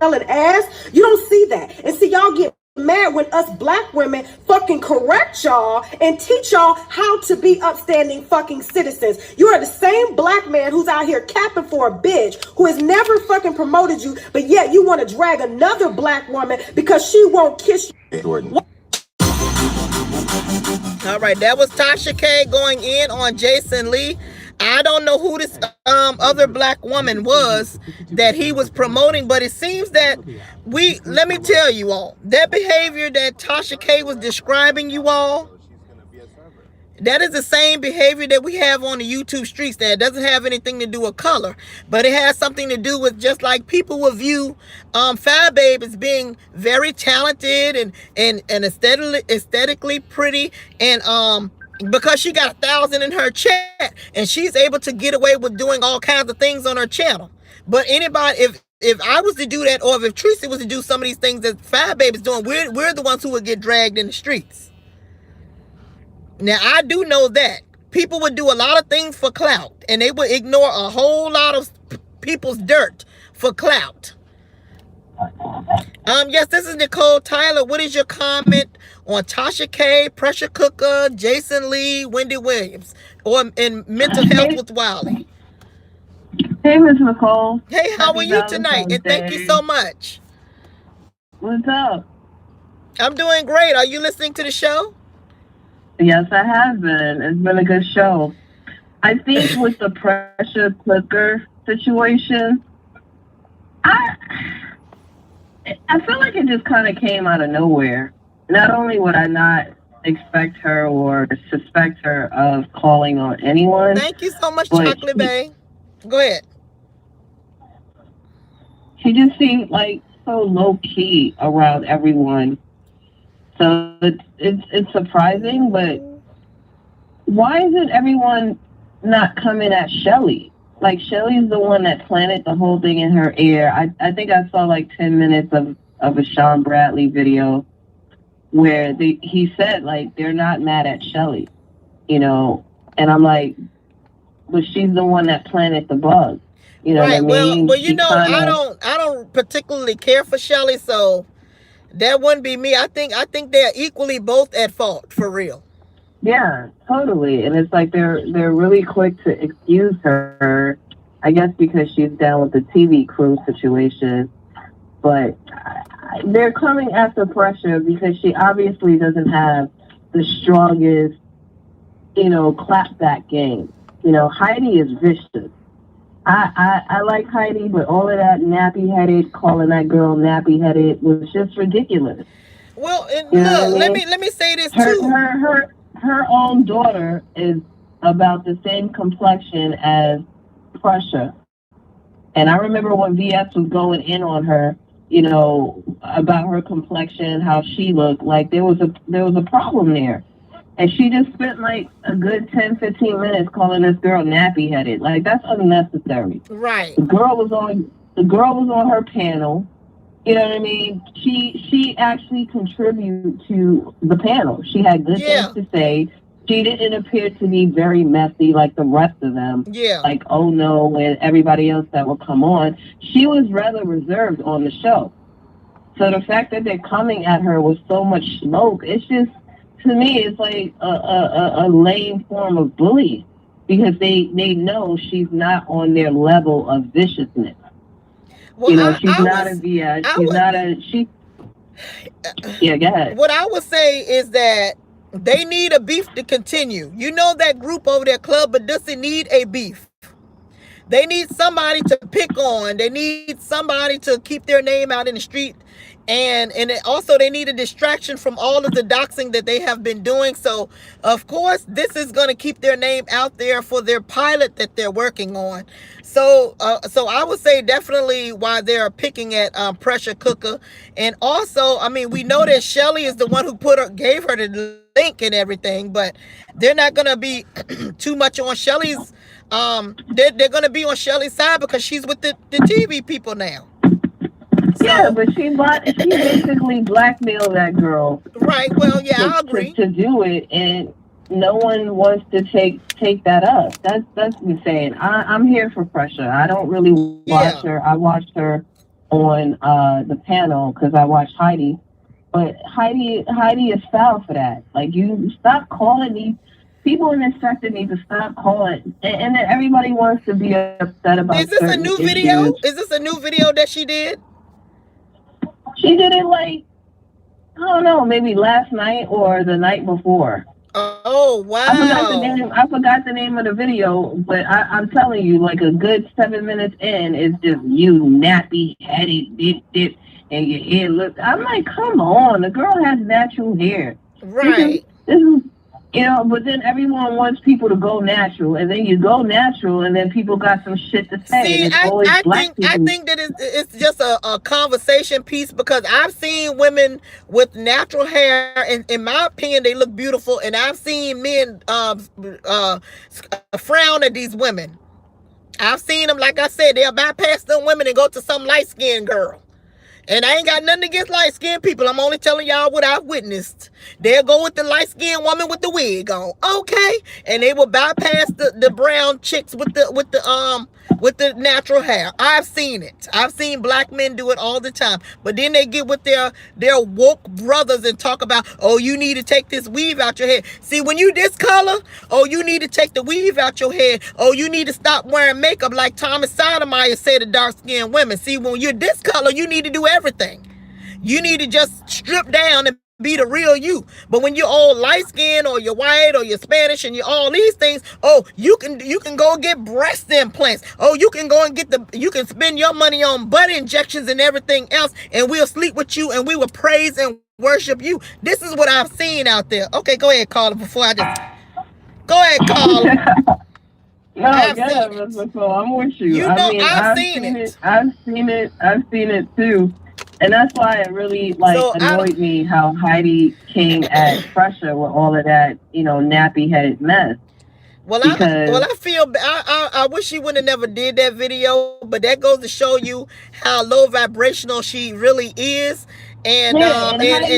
Ass, you don't see that, and see y'all get mad when us black women fucking correct y'all and teach y'all how to be upstanding fucking citizens. You are the same black man who's out here capping for a bitch who has never fucking promoted you, but yet you want to drag another black woman because she won't kiss you. All right, that was Tasha K going in on Jason Lee. I don't know who this other black woman was that he was promoting, but it seems that let me tell you all, that behavior that Tasha K was describing, you all, that is the same behavior that we have on the YouTube streets. That doesn't have anything to do with color, but it has something to do with just like people will view Fab Babe as being very talented and aesthetically pretty, and because she got 1,000 in her chat and she's able to get away with doing all kinds of things on her channel. But anybody, if I was to do that, or if Tracy was to do some of these things that Fab Babe is doing, we're the ones who would get dragged in the streets. Now, I do know that people would do a lot of things for clout, and they would ignore a whole lot of people's dirt for clout. Yes, this is Nicole. Tyler, what is your comment on Tasha K, Pressure Cooker, Jason Lee, Wendy Williams, or in Mental Health with Wiley? Hey, Miss Nicole. Hey, how are you tonight? And thank you so much. What's up? I'm doing great. Are you listening to the show? Yes, I have been. It's been a good show. I think with the pressure cooker situation, I feel like it just kind of came out of nowhere. Not only would I not expect her or suspect her of calling on anyone. Thank you so much, Chocolate Bay. Go ahead. She just seemed like so low key around everyone. So it's surprising, but why isn't everyone not coming at Shelly? Like, Shelly's the one that planted the whole thing in her ear. I think I saw like 10 minutes of a Sean Bradley video where he said, like, they're not mad at Shelly, you know? And I'm like, but she's the one that planted the bug. You know what I mean? Well, you know, I don't particularly care for Shelly, so that wouldn't be me. I think they're equally both at fault, for real. Yeah, totally. And it's like they're really quick to excuse her, I guess because she's down with the TV crew situation. But they're coming after Pressure because she obviously doesn't have the strongest, clapback game. Heidi is vicious. I like Heidi, but all of that nappy-headed, calling that girl nappy-headed was just ridiculous. Well, look, let me say this too. Her own daughter is about the same complexion as Pressure. And I remember when VS was going in on her, about her complexion, how she looked, like there was a problem there. And she just spent like a good 10, 15 minutes calling this girl nappy headed. Like, that's unnecessary. Right. The girl was on her panel. You know what I mean? She actually contributed to the panel. She had good things to say. She didn't appear to be very messy like the rest of them. Yeah. Like, oh no, and everybody else that will come on. She was rather reserved on the show. So the fact that they're coming at her with so much smoke, it's just, to me, it's like a lame form of bullying. because they know she's not on their level of viciousness. Well, you know, she's not a VS. She's not a she. Yeah, go ahead. What I would say is that they need a beef to continue. You know that group over there, club, but does it need a beef? They need somebody to pick on. They need somebody to keep their name out in the street. And also they need a distraction from all of the doxing that they have been doing. So, of course, this is going to keep their name out there for their pilot that they're working on. So I would say definitely why they're picking at Pressure Cooker. And also, I mean, we know that Shelly is the one who gave her the link and everything, but they're not going to be too much on Shelly's. They're going to be on Shelly's side because she's with the TV people now. So, yeah, but she basically blackmailed that girl. Right. Well, yeah, I agree. To do it, and no one wants to take that up. That's insane. I'm here for Pressure. I don't really watch her. I watched her on the panel because I watched Heidi. But Heidi is foul for that. Like, you stop calling these people in this sector need to stop calling, and then everybody wants to be upset about. Is this a new video? Is this a new video that she did? She did it like, I don't know, maybe last night or the night before. Oh, wow. I forgot the name of the video, but I'm telling you, like a good 7 minutes in, it's just you nappy headed dip, and your hair looks. I'm like, come on, the girl has natural hair. Right. This is, you know, but then everyone wants people to go natural, and then you go natural, and then people got some shit to say. See, I think that it's just a conversation piece, because I've seen women with natural hair, and in my opinion, they look beautiful, and I've seen men frown at these women. I've seen them, like I said, they'll bypass them women and go to some light-skinned girl. And I ain't got nothing against light-skinned people. I'm only telling y'all what I've witnessed. They'll go with the light-skinned woman with the wig on. Okay. And they will bypass the brown chicks with the natural hair. I've seen it. I've seen black men do it all the time. But then they get with their woke brothers and talk about, oh, you need to take this weave out your head. See, when you this color, oh, you need to take the weave out your head. Oh, you need to stop wearing makeup like Thomas Sotomayor said to dark-skinned women. See, when you're this color, you need to do everything. You need to just strip down and be the real you. But when you're all light skinned or you're white or you're Spanish and you're all these things, oh, you can go get breast implants. Oh, you can go and you can spend your money on butt injections and everything else, and we'll sleep with you and we will praise and worship you. This is what I've seen out there. Okay, go ahead, Carla, before I just go ahead, Carla. No, yeah, I'm with you. You know, I mean, I've seen it. I've seen it too. And that's why it really annoyed me how Heidi came at Pressure with all of that, you know, nappy-headed mess. Well, I feel I wish she would have never did that video, but that goes to show you how low vibrational she really is, and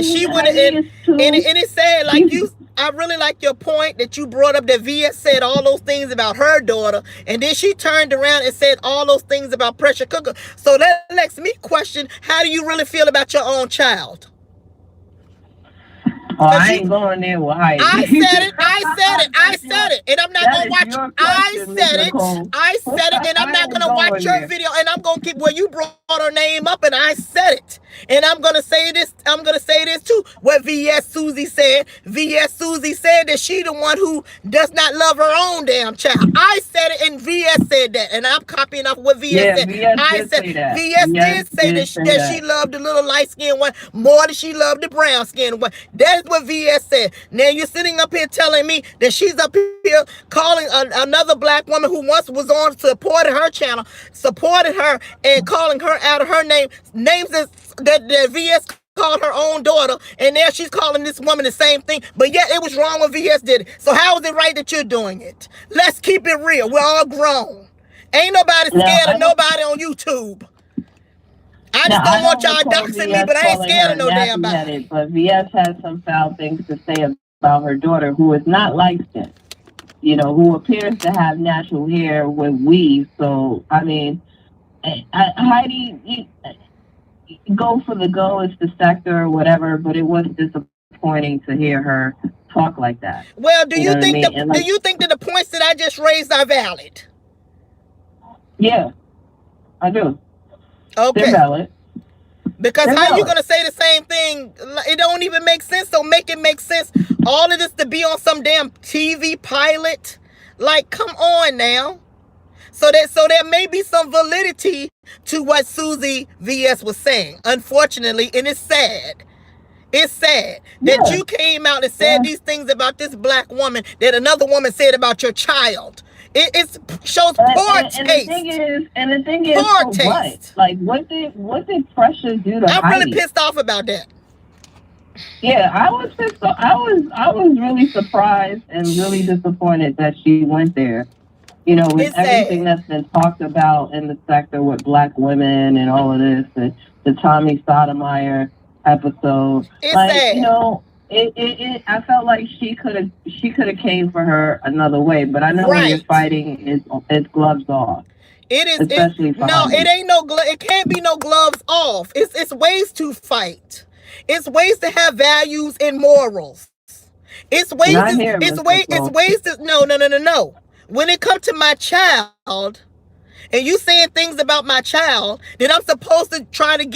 she would have, and it said like you. I really like your point that you brought up that VS said all those things about her daughter, and then she turned around and said all those things about Pressure Cooker. So that lets me question, how do you really feel about your own child? Oh, I ain't going there with Heidi. I said it, and I'm not gonna watch. I said it, and I'm not gonna watch your video, and I'm gonna keep where you brought her name up, and I said it, and I'm gonna say this too. What VS Susie said that she the one who does not love her own damn child. I said it, and VS said that, and I'm copying off what VS said. VS did say that she loved the little light skinned one more than she loved the brown skinned one. That's what VS said. Now you're sitting up here telling me that she's up here calling another black woman who once was on, supported her channel, supported her, and calling her out of her names that VS called her own daughter, and now she's calling this woman the same thing, but yet it was wrong when VS did it. So how is it right that you're doing it? Let's keep it real. We're all grown. Ain't nobody scared of nobody on YouTube. I just don't want y'all doxing me, but I ain't scared of no damn body. But VS has some foul things to say about her daughter, who is not light-skinned, you know, who appears to have natural hair with weave. So, I mean, Heidi, go for the go, it's the sector or whatever, but it was disappointing to hear her talk like that. Well, do you think I mean? do you think that the points that I just raised are valid? Yeah, I do. Okay. They're valid. Because how you gonna say the same thing? It don't even make sense. So make it make sense. All of this to be on some damn TV pilot. Like, come on now. So there may be some validity to what Susie VS was saying. Unfortunately, and it's sad. It's sad that you came out and said these things about this black woman that another woman said about your child. It shows poor taste. And the thing is, poor taste. What? Like, what did Precious do to I'm Heidi? really pissed off about that. Yeah, I was pissed off. I was really surprised and really disappointed that she went there. You know, with everything that's been talked about in the sector with black women and all of this, and the Tommy Sotomayor episode. It's sad. You know, I felt like she could have came for her another way, but I know when you're fighting, it's gloves off. It is. No, it ain't no. It can't be no gloves off. It's ways to fight. It's ways to have values and morals. It's ways. It's ways to no. When it comes to my child, and you saying things about my child that I'm supposed to try to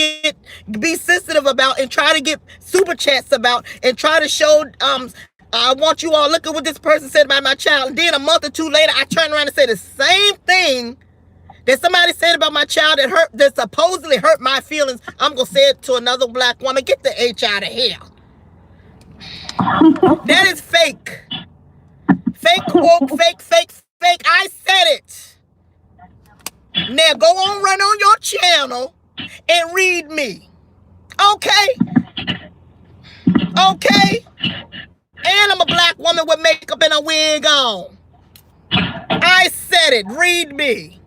be sensitive about and try to get super chats about and try to show, I want you all look at what this person said about my child. And then a month or two later, I turn around and say the same thing that somebody said about my child that supposedly hurt my feelings. I'm going to say it to another black woman. Get the H out of here. That is fake. Fake quote, fake. I said it. Now go on, run on your channel and read me. Okay? And I'm a black woman with makeup and a wig on. I said it. Read me.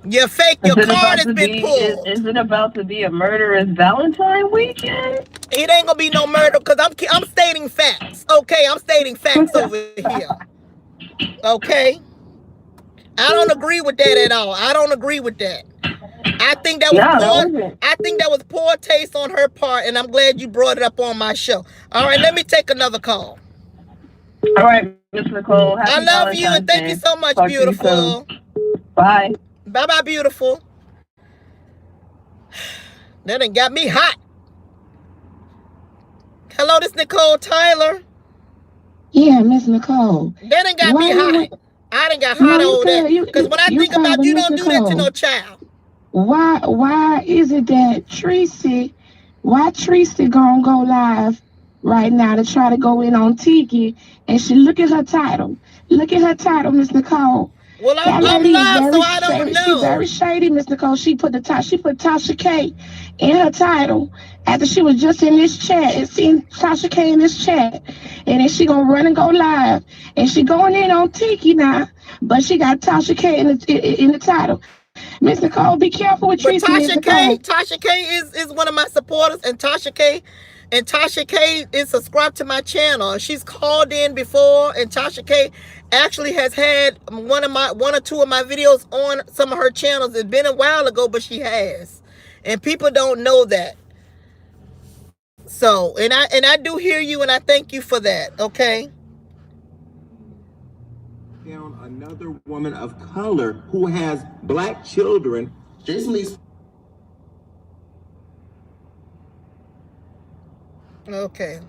You're fake. Your card has been pulled. Is it about to be a murderous Valentine weekend? It ain't gonna be no murder because I'm stating facts. Okay, I'm stating facts over here. Okay, I don't agree with that at all. I don't agree with that. I think that was I think that was poor taste on her part, and I'm glad you brought it up on my show. All right, let me take another call. All right, Miss Nicole. I love you and thank you so much, beautiful. Bye. Bye, beautiful. That done got me hot. Hello, this Nicole Tyler. Yeah, Miss Nicole. That done got me hot. I done got hot over there. Because when I think about you, don't do that to no child. Why is it that Tracy gonna go live right now to try to go in on Tiki, and she look at her title. Look at her title, Miss Nicole. Well, I'm live, so I don't know. She's very shady, Miss Nicole. She put Tasha K in her title after she was just in this chat and seen Tasha K in this chat. And then she gonna run and go live. And she going in on Tiki now, but she got Tasha K in the title. Miss Nicole, be careful with Tracy. Tasha K is one of my supporters, and Tasha K is subscribed to my channel. She's called in before, and Tasha K actually has had one or two of my videos on some of her channels. It's been a while ago, but she has, and people don't know that. So, and I do hear you, and I thank you for that. Okay. Another woman of color who has black children. Jason Lee's. Okay.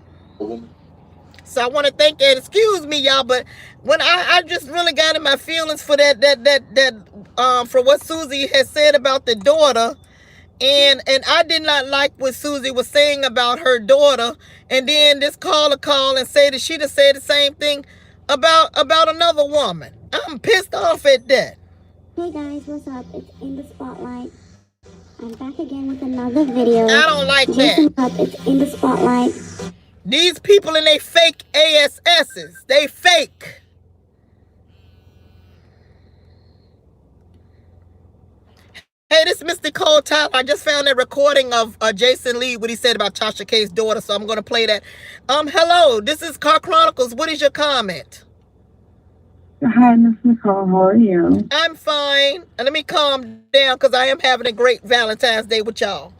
So I want to thank that. Excuse me, y'all, but when I just really got in my feelings for that for what Susie has said about the daughter, and I did not like what Susie was saying about her daughter, and then this caller call and say that she just said the same thing about another woman. I'm pissed off at that. Hey guys, what's up? It's In the Spotlight. I'm back again with another video. I don't like that. It's In the Spotlight. These people and they fake ASSs. They fake. Hey, this is Mr. Nicole Tyler. I just found a recording of Jason Lee, what he said about Tasha K's daughter, so I'm going to play that. Hello, this is Car Chronicles. What is your comment? Hi, Miss Nicole. How are you? I'm fine. And let me calm down because I am having a great Valentine's Day with y'all.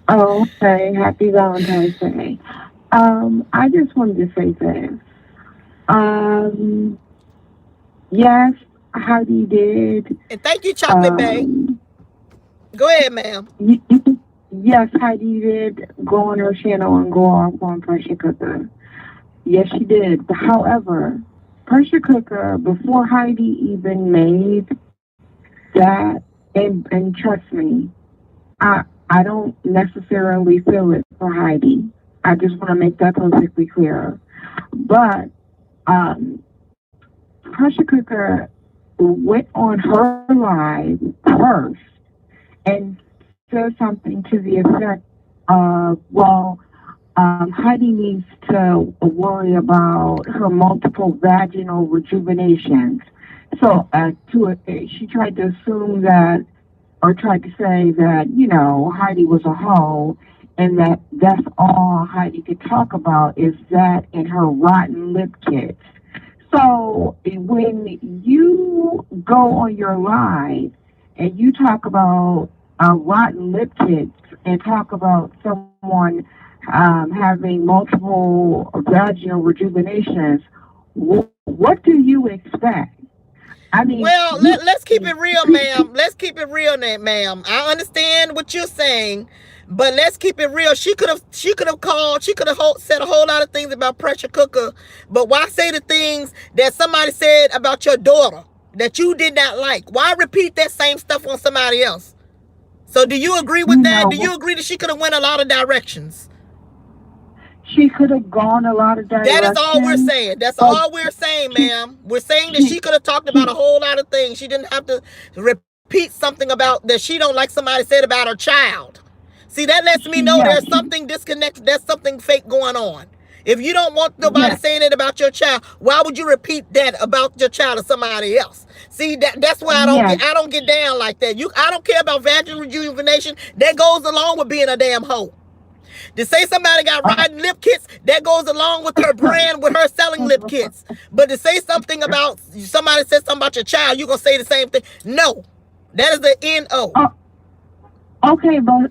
Oh, okay. Happy Valentine's Day. I just wanted to say this. Yes, Heidi did. And thank you, Chocolate Bay. Go ahead, ma'am. Yes, Heidi did go on her channel and go off on Pressure Cooker. Yes, she did. However, Pressure Cooker, before Heidi even made that, and trust me, I don't necessarily feel it for Heidi. I just want to make that perfectly clear. But Pressure Cooker went on her live first and said something to the effect of, well, Heidi needs to worry about her multiple vaginal rejuvenations. So she tried to assume that, or tried to say that, Heidi was a hoe, and that's all Heidi could talk about is that and her rotten lip kits. So when you go on your live and you talk about rotten lip kits and talk about someone having multiple vaginal rejuvenations, what do you expect? I mean, well, let's keep it real, ma'am. Let's keep it real, ma'am. I understand what you're saying, but let's keep it real. She could have called. She could have said a whole lot of things about Pressure Cooker, but why say the things that somebody said about your daughter that you did not like? Why repeat that same stuff on somebody else? So, do you agree with that? Do you agree that she could have went a lot of directions? She could have gone a lot of directions. That is all we're saying. That's all we're saying, ma'am. We're saying that she could have talked about a whole lot of things. She didn't have to repeat something about that she don't like somebody said about her child. See, that lets me know there's something disconnected. There's something fake going on. If you don't want nobody saying it about your child, why would you repeat that about your child to somebody else? See, that's why I don't get down like that. I don't care about vaginal rejuvenation. That goes along with being a damn hoe. To say somebody got rotten lip kits, that goes along with her brand, with her selling lip kits. But to say something about, somebody said something about your child, you're going to say the same thing. No, that is the N-O. Okay, but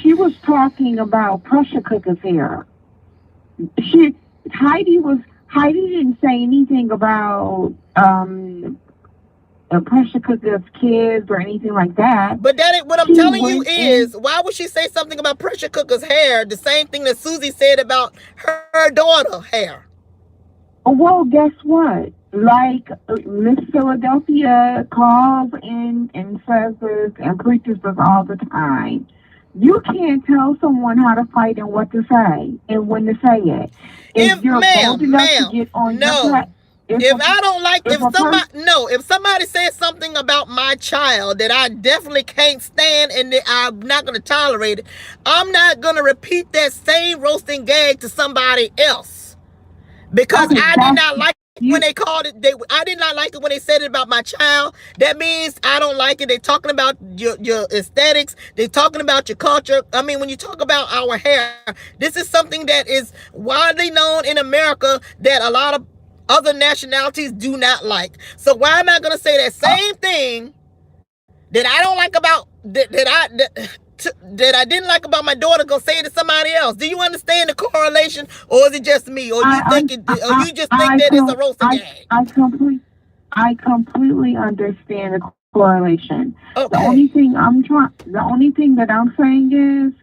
she was talking about Pressure Cooker's hair. Heidi didn't say anything about Pressure Cooker's kids or anything like that. But that what I'm telling you is, why would she say something about Pressure Cooker's hair? The same thing that Susie said about her daughter's hair. Well, guess what? Like Miss Philadelphia calls in and says this and preaches this all the time. You can't tell someone how to fight and what to say and when to say it. If you're bold enough to get on your if somebody says something about my child that I definitely can't stand and that I'm not going to tolerate it, I'm not going to repeat that same roasting gag to somebody else. Because I did not like it when they called it. I did not like it when they said it about my child. That means I don't like it. They're talking about your aesthetics. They're talking about your culture. I mean, when you talk about our hair, this is something that is widely known in America that a lot of other nationalities do not like. So why am I going to say that same thing that I don't like about that I didn't like about my daughter, go say it to somebody else? Do you understand the correlation, or is it just me, or you think that it's a roasting gag? I completely understand the correlation. Okay. The only thing that I'm saying is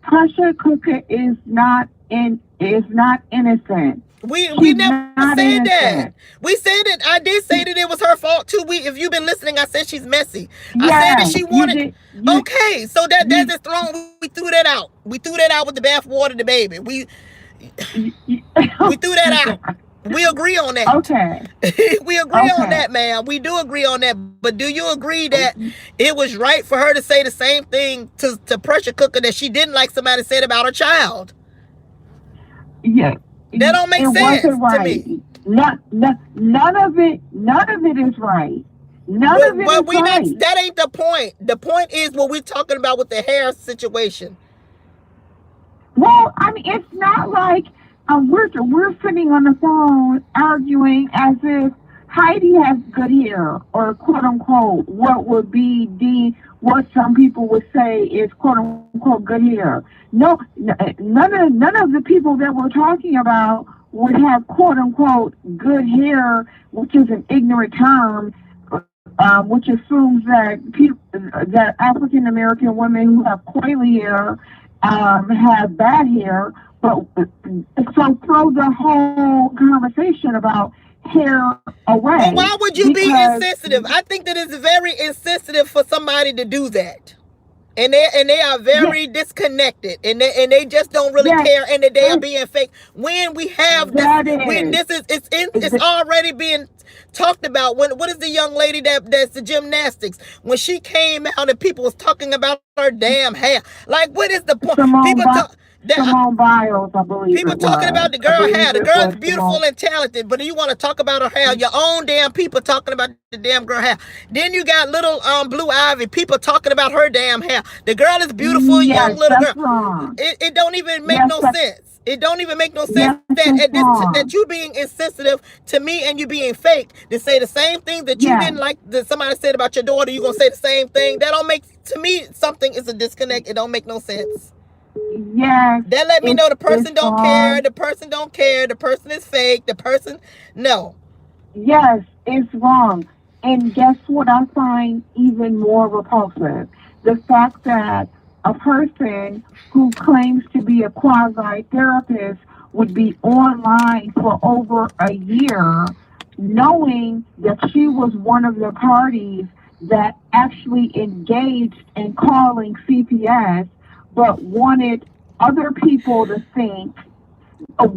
Pressure Cooker is not innocent. We never said that. We said that. I did say that it was her fault too. If you've been listening, I said she's messy. I said that she wanted. Okay, so that's just thrown. We threw that out. We threw that out with the bathwater, the baby. We threw that out. We agree on that. Okay. We agree on that, ma'am. We do agree on that. But do you agree that it was right for her to say the same thing to Pressure Cooker that she didn't like somebody said about her child? Yeah. That don't make sense to me. None of it is right. None of it is right. That ain't the point. The point is what we're talking about with the hair situation. Well, I mean, it's not like we're sitting on the phone arguing as if Heidi has good hair, or quote unquote, what some people would say is quote unquote good hair. No, none of the people that we're talking about would have quote unquote good hair, which is an ignorant term, which assumes that African American women who have coily hair have bad hair. But so throw the whole conversation about hair away. But why would you be insensitive? I think that it's very insensitive for somebody to do that. And they are very disconnected, and they just don't really care, and that they are being fake. When we have this, it's already being talked about. What is the young lady that's the gymnastics? When she came out and people was talking about her damn hair, like what is the point? Simone Biles, I believe. People talking about the girl hair. The girl's beautiful and talented, but you want to talk about her hair. Your own damn people talking about the damn girl hair. Then you got little Blue Ivy, people talking about her damn hair. The girl is beautiful, young little girl. Wrong. It don't even make no sense. It don't even make no sense that you being insensitive to me and you being fake to say the same thing that you didn't like that somebody said about your daughter. You gonna say the same thing? That don't make, to me, something is a disconnect. It don't make no sense. Yes. That let me know the person don't care. The person don't care. The person is fake. The person, no. Yes, it's wrong. And guess what I find even more repulsive? The fact that a person who claims to be a quasi-therapist would be online for over a year, knowing that she was one of the parties that actually engaged in calling CPS, but wanted other people to think it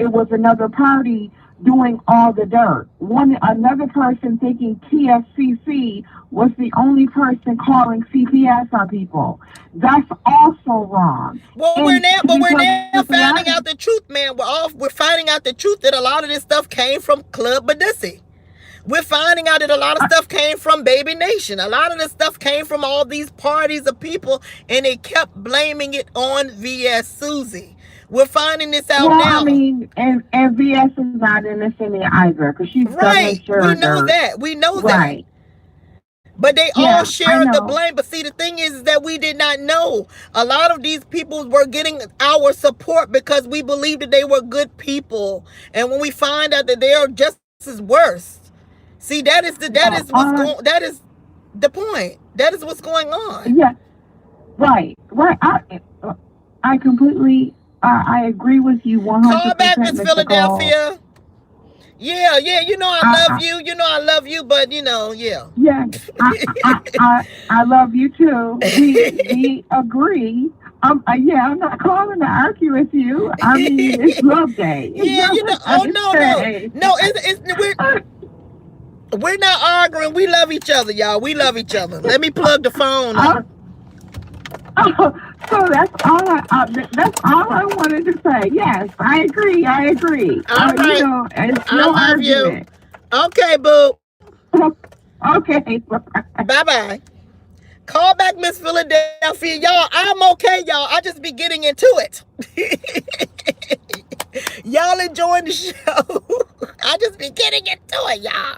was another party doing all the dirt. Another person thinking TSCC was the only person calling CPS on people. That's also wrong. Well, we're now finding out the truth, man. We're finding out the truth that a lot of this stuff came from Club Badissi. We're finding out that a lot of stuff came from Baby Nation. A lot of this stuff came from all these parties of people, and they kept blaming it on VS Susie. We're finding this out now. I mean, and VS is not innocent either, because she's right. We know that. We know that. But they all share the blame. But see, the thing is that we did not know. A lot of these people were getting our support because we believed that they were good people. And when we find out that they are just as worse. See, that is the point. That is what's going on. Yeah. Right. I completely I agree with you 100%. Call back, Miss Philadelphia. Yeah, you know I love you. You know I love you, but yeah. Yeah, I love you too. We agree. I'm not calling to argue with you. I mean, it's love day. Yeah, no. We're not arguing. We love each other, y'all. We love each other. Let me plug the phone. So that's all I wanted to say. Yes, I agree. All right. It's no argument. You. Okay, boo. Okay. Bye-bye. Call back, Miss Philadelphia. Y'all, I'm okay, y'all. I just be getting into it. Y'all enjoying the show. I just be getting into it, y'all.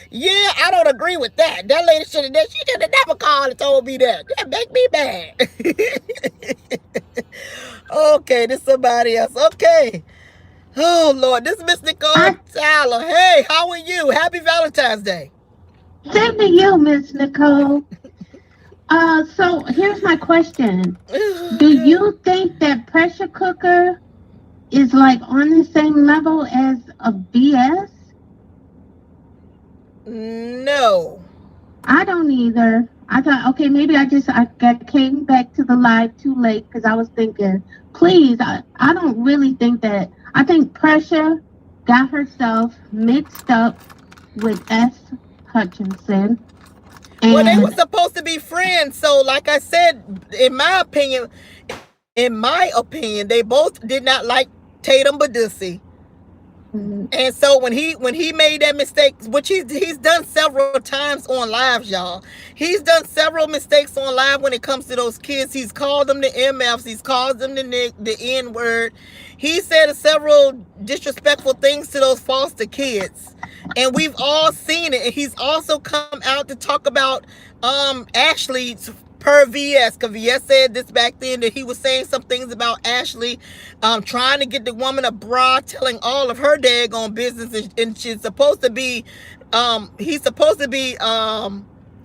Yeah, I don't agree with that. That lady should have never called and told me that. That make me mad. Okay, this is somebody else. Okay. Oh, Lord. This is Miss Nicole Tyler. Hey, how are you? Happy Valentine's Day. Same to you, Miss Nicole. So here's my question. Do you think that pressure cooker is like on the same level as a BS? No. I don't either. I thought, okay, maybe I came back to the live too late because I was thinking, please, I don't really think that. I think Pressure got herself mixed up with S. Hutchinson. Well, they were supposed to be friends. So, like I said, in my opinion, they both did not like Tatum Badissi. And so when he made that mistake, which he's done several times on lives, y'all. He's done several mistakes on live when it comes to those kids. He's called them the MFs. He's called them the N word. He said several disrespectful things to those foster kids, and we've all seen it. And he's also come out to talk about Ashley per VS, because VS said this back then, that he was saying some things about Ashley trying to get the woman a bra, telling all of her daggone business, and she's supposed to be he's supposed to be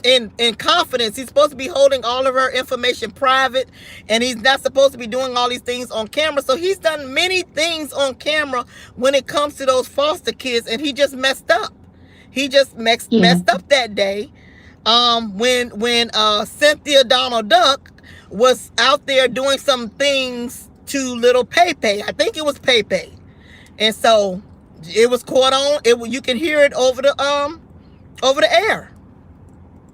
in confidence. He's supposed to be holding all of her information private, and he's not supposed to be doing all these things on camera. So he's done many things on camera when it comes to those foster kids, and he just messed up. He just messed up that day when Cynthia Donald Duck was out there doing some things to little Pepe. I think it was Pepe. And so it was caught on. You can hear it over the air.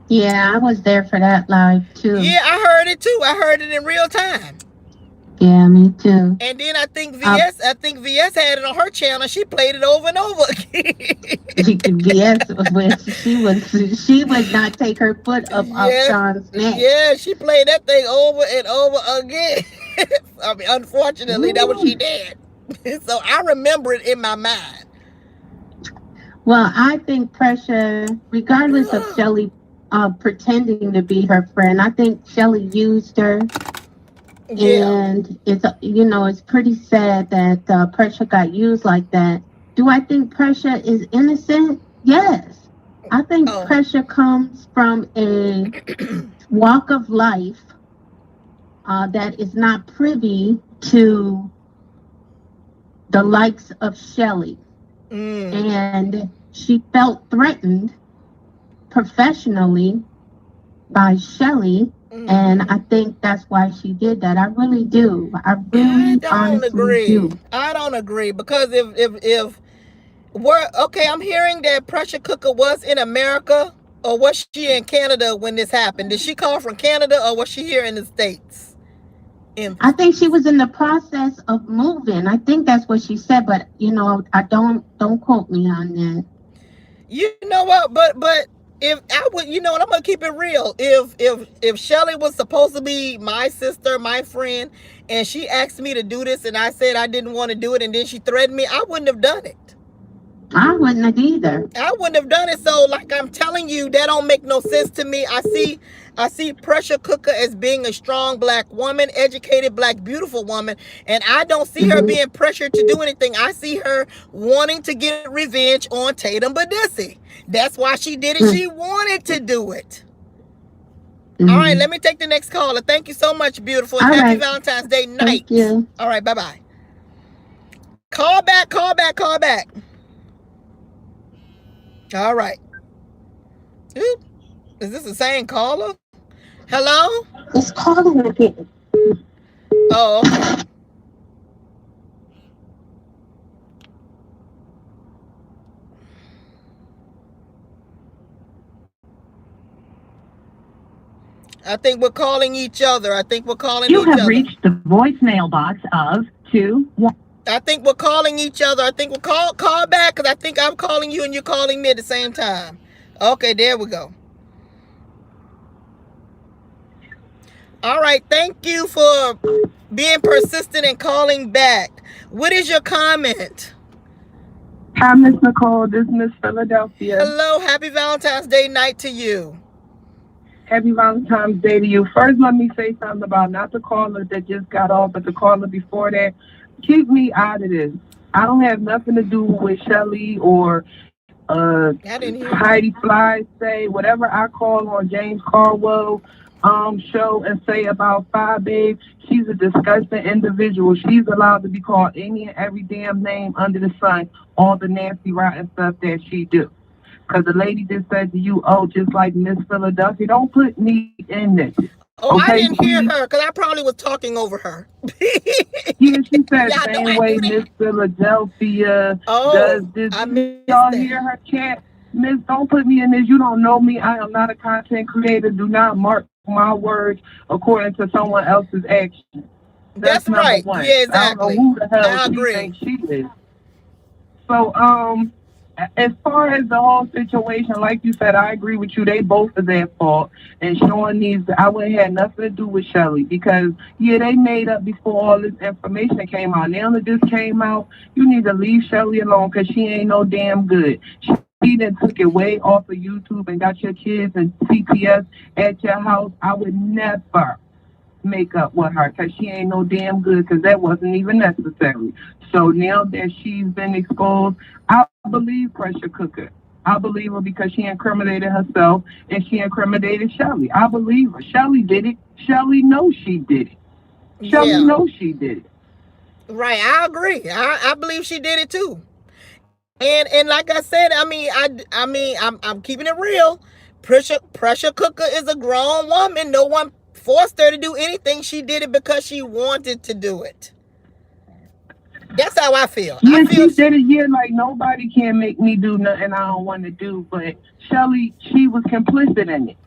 Yeah, I was there for that live too. Yeah, I heard it too. I heard it in real time. Yeah, me too. And then I think VS had it on her channel. She played it over and over again. VS she would not take her foot up off Sean's neck. Yeah, she played that thing over and over again. I mean, unfortunately, that's what she did. So I remember it in my mind. Well, I think Pressure, regardless of Shelly pretending to be her friend, I think Shelly used her. Yeah. And it's pretty sad that Pressure got used like that. Do I think Pressure is innocent? Yes. I think Pressure comes from a walk of life that is not privy to the likes of Shelly. And she felt threatened professionally by Shelly. And I think that's why she did that. I really do. I don't agree. I don't agree, because if I'm hearing that Pressure Cooker was in America, or was she in Canada when this happened? Did she call from Canada, or was she here in the States? I think she was in the process of moving. I think that's what she said, but I don't quote me on that. You know what? But if I would, and I'm gonna keep it real. If Shelly was supposed to be my sister, my friend, and she asked me to do this, and I said I didn't want to do it, and then she threatened me, I wouldn't have done it. I wouldn't have either. I wouldn't have done it. So, like I'm telling you, that don't make no sense to me. I see Pressure Cooker as being a strong black woman, educated black, beautiful woman, and I don't see her being pressured to do anything. I see her wanting to get revenge on Tatum Badissi. That's why she did it. She wanted to do it. All right, let me take the next caller. Thank you so much, beautiful. And happy Valentine's Day night. Thank you. All right, bye-bye. Call back. All right. Oop. Is this the same caller? Hello? It's calling again. Oh, okay. I think we're calling each other. You have reached the voicemail box of 21. I think we're calling each other. I think we'll call back, because I think I'm calling you and you're calling me at the same time. Okay, there we go. All right, thank you for being persistent and calling back. What is your comment? Hi, Miss Nicole. This is Miss Philadelphia. Hello, happy Valentine's Day night to you. Happy Valentine's Day to you. First, let me say something about not the caller that just got off, but the caller before that. Keep me out of this. I don't have nothing to do with Shelly or Heidi Fly say whatever I call on James Caldwell show and say about Five Babe. She's a disgusting individual. She's allowed to be called any and every damn name under the sun, all the nasty, rotten stuff that she do. Because the lady just said to you, just like Miss Philadelphia, don't put me in this. Oh, okay, I didn't hear her, because I probably was talking over her. Yeah, she said same way Miss Philadelphia does this. Y'all hear her chant? Miss, don't put me in this. You don't know me. I am not a content creator. Do not mark my words according to someone else's action. That's right. One. Yeah, exactly. I don't know who the hell she thinks she is. So, as far as the whole situation, like you said, I agree with you. They both are their fault. And Sean I wouldn't have nothing to do with Shelly because, yeah, they made up before all this information came out. Now that this came out, you need to leave Shelly alone because she ain't no damn good. She then took it way off of YouTube and got your kids and CPS at your house. I would never make up with her because she ain't no damn good because that wasn't even necessary. So now that she's been exposed, I believe Pressure Cooker. I believe her because she incriminated herself and she incriminated Shelly. I believe her. Shelly did it. Shelly knows she did it. Shelly knows she did it. Right, I agree. I believe she did it too. And like I said, I'm keeping it real. Pressure Cooker is a grown woman. No one forced her to do anything. She did it because she wanted to do it. That's how I feel. Yeah, she did it. Yeah, like nobody can make me do nothing I don't want to do. But Shelly, she was complicit in it.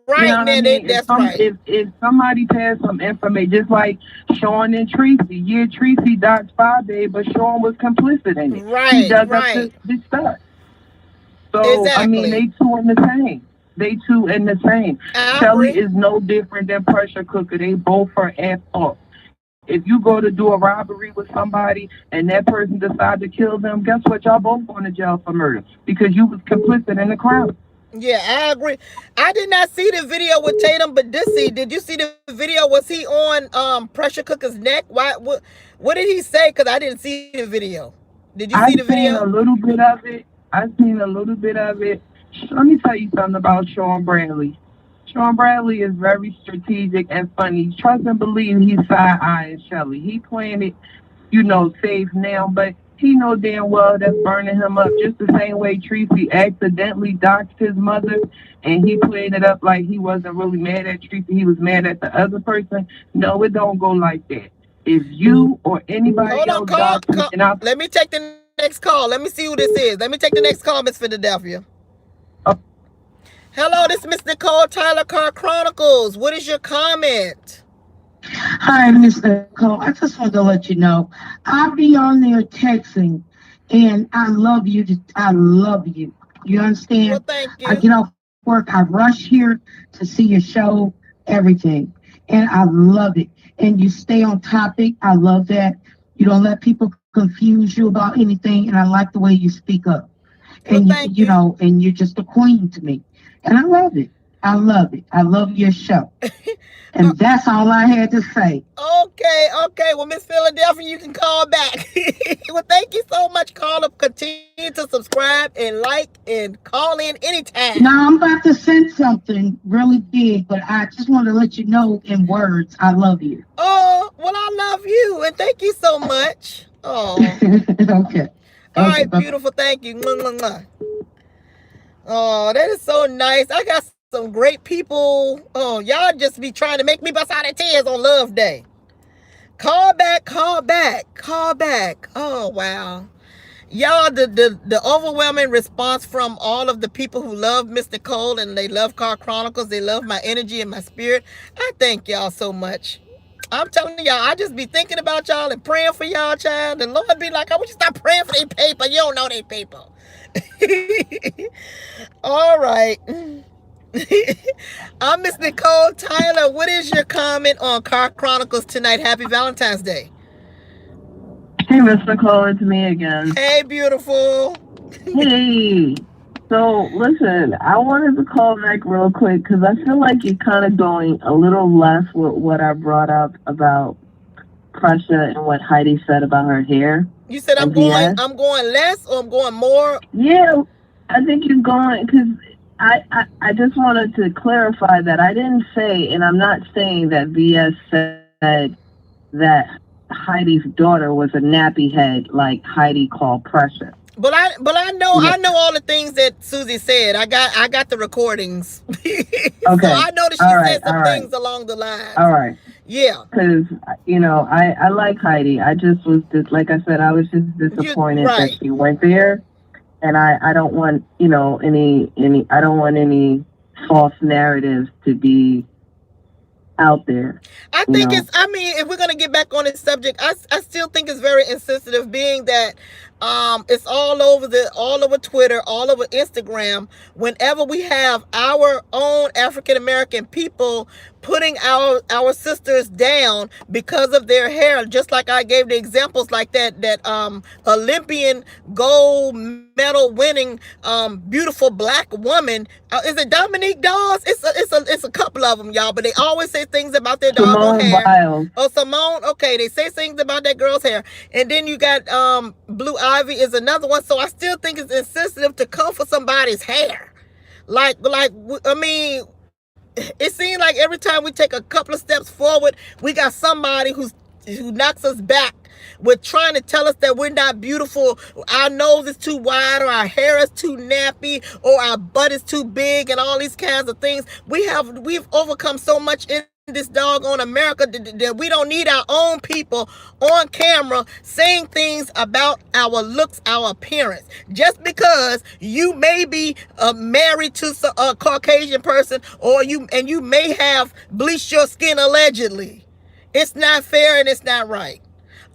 Right, you know what I mean? That's right. If somebody passed some information, just like Sean and Tracy. Yeah, Tracy doxed Fabe, but Sean was complicit in it. Right, he dug up the stuff. So, exactly. I mean, they two in the same. Shelly is no different than Pressure Cooker. They both are at fault. If you go to do a robbery with somebody and that person decides to kill them, guess what? Y'all both going to jail for murder because you was complicit in the crime. Yeah, I agree. I did not see the video with Tatum, but did you see the video? Was he on Pressure Cooker's neck? What did he say? Because I didn't see the video. Did you see the video? I've seen a little bit of it. Let me tell you something about Sean Bradley. Sean Bradley is very strategic and funny. Trust and believe he's side-eyeing Shelly. He playing it, safe now, but he know damn well that's burning him up. Just the same way Tracy accidentally doxed his mother, and he played it up like he wasn't really mad at Tracy. He was mad at the other person. No, it don't go like that. If you or anybody else doxed me, let me take the next call. Let me see who this is. Let me take the next call, Miss Philadelphia. Hello, this is Miss Nicole, Tyler Car Chronicles. What is your comment? Hi, Miss Nicole. I just wanted to let you know, I'll be on there texting, and I love you. I love you. You understand? Well, thank you. I get off work, I rush here to see your show, everything, and I love it. And you stay on topic. I love that. You don't let people confuse you about anything, and I like the way you speak up. And well, you know, and you're just a queen to me. And I love it. I love it. I love your show. And that's all I had to say. Okay. Well, Miss Philadelphia, you can call back. Well, thank you so much, caller. Continue to subscribe and like and call in anytime. Now, I'm about to send something really big, but I just want to let you know in words, I love you. Oh, well, I love you. And thank you so much. Oh. Okay. All right, beautiful. Thank you. Oh, that is so nice. I got some great people. Oh, y'all just be trying to make me bust out in tears on Love Day. Call back. Oh, wow. Y'all, the overwhelming response from all of the people who love Miss Nicole and they love Car Chronicles, they love my energy and my spirit. I thank y'all so much. I'm telling y'all, I just be thinking about y'all and praying for y'all, child. And Lord be like, I want you to stop praying for their paper. You don't know their paper. All right. I'm Miss Nicole Tyler. What is your comment on Car Chronicles tonight? Happy Valentine's Day. Hey, Miss Nicole, it's me again. Hey, beautiful. Hey. So, listen, I wanted to call back real quick because I feel like you're kind of going a little less with what I brought up about Pressure and what Heidi said about her hair. You said I'm going less or I'm going more? Yeah, I think you're going because I just wanted to clarify that I didn't say, and I'm not saying that VS said that Heidi's daughter was a nappy head like Heidi called Pressure. But I know all the things that Susie said. I got the recordings. Okay. So I know that she said some things along the line. All right. Yeah. Because I like Heidi. I just was like I said, I was just disappointed that she went there, and I don't want I don't want any false narratives to be out there. I think if we're going to get back on this subject, I still think it's very insensitive, being that It's all over Twitter, all over Instagram. Whenever we have our own African American people putting our sisters down because of their hair, just like I gave the examples like that Olympian gold medal winning beautiful black woman. Is it Dominique Dawes? It's a couple of them, y'all, but they always say things about their doggone hair. Biles. Oh, Simone. Okay, they say things about that girl's hair, and then you got Blue Ivy is another one. So I still think it's insensitive to come for somebody's hair. I mean, it seems like every time we take a couple of steps forward, we got somebody who knocks us back with trying to tell us that we're not beautiful. Our nose is too wide, or our hair is too nappy, or our butt is too big, and all these kinds of things. We've overcome so much in this doggone America that we don't need our own people on camera saying things about our looks, our appearance. Just because you may be married to a Caucasian person, or you may have bleached your skin allegedly. It's not fair and it's not right.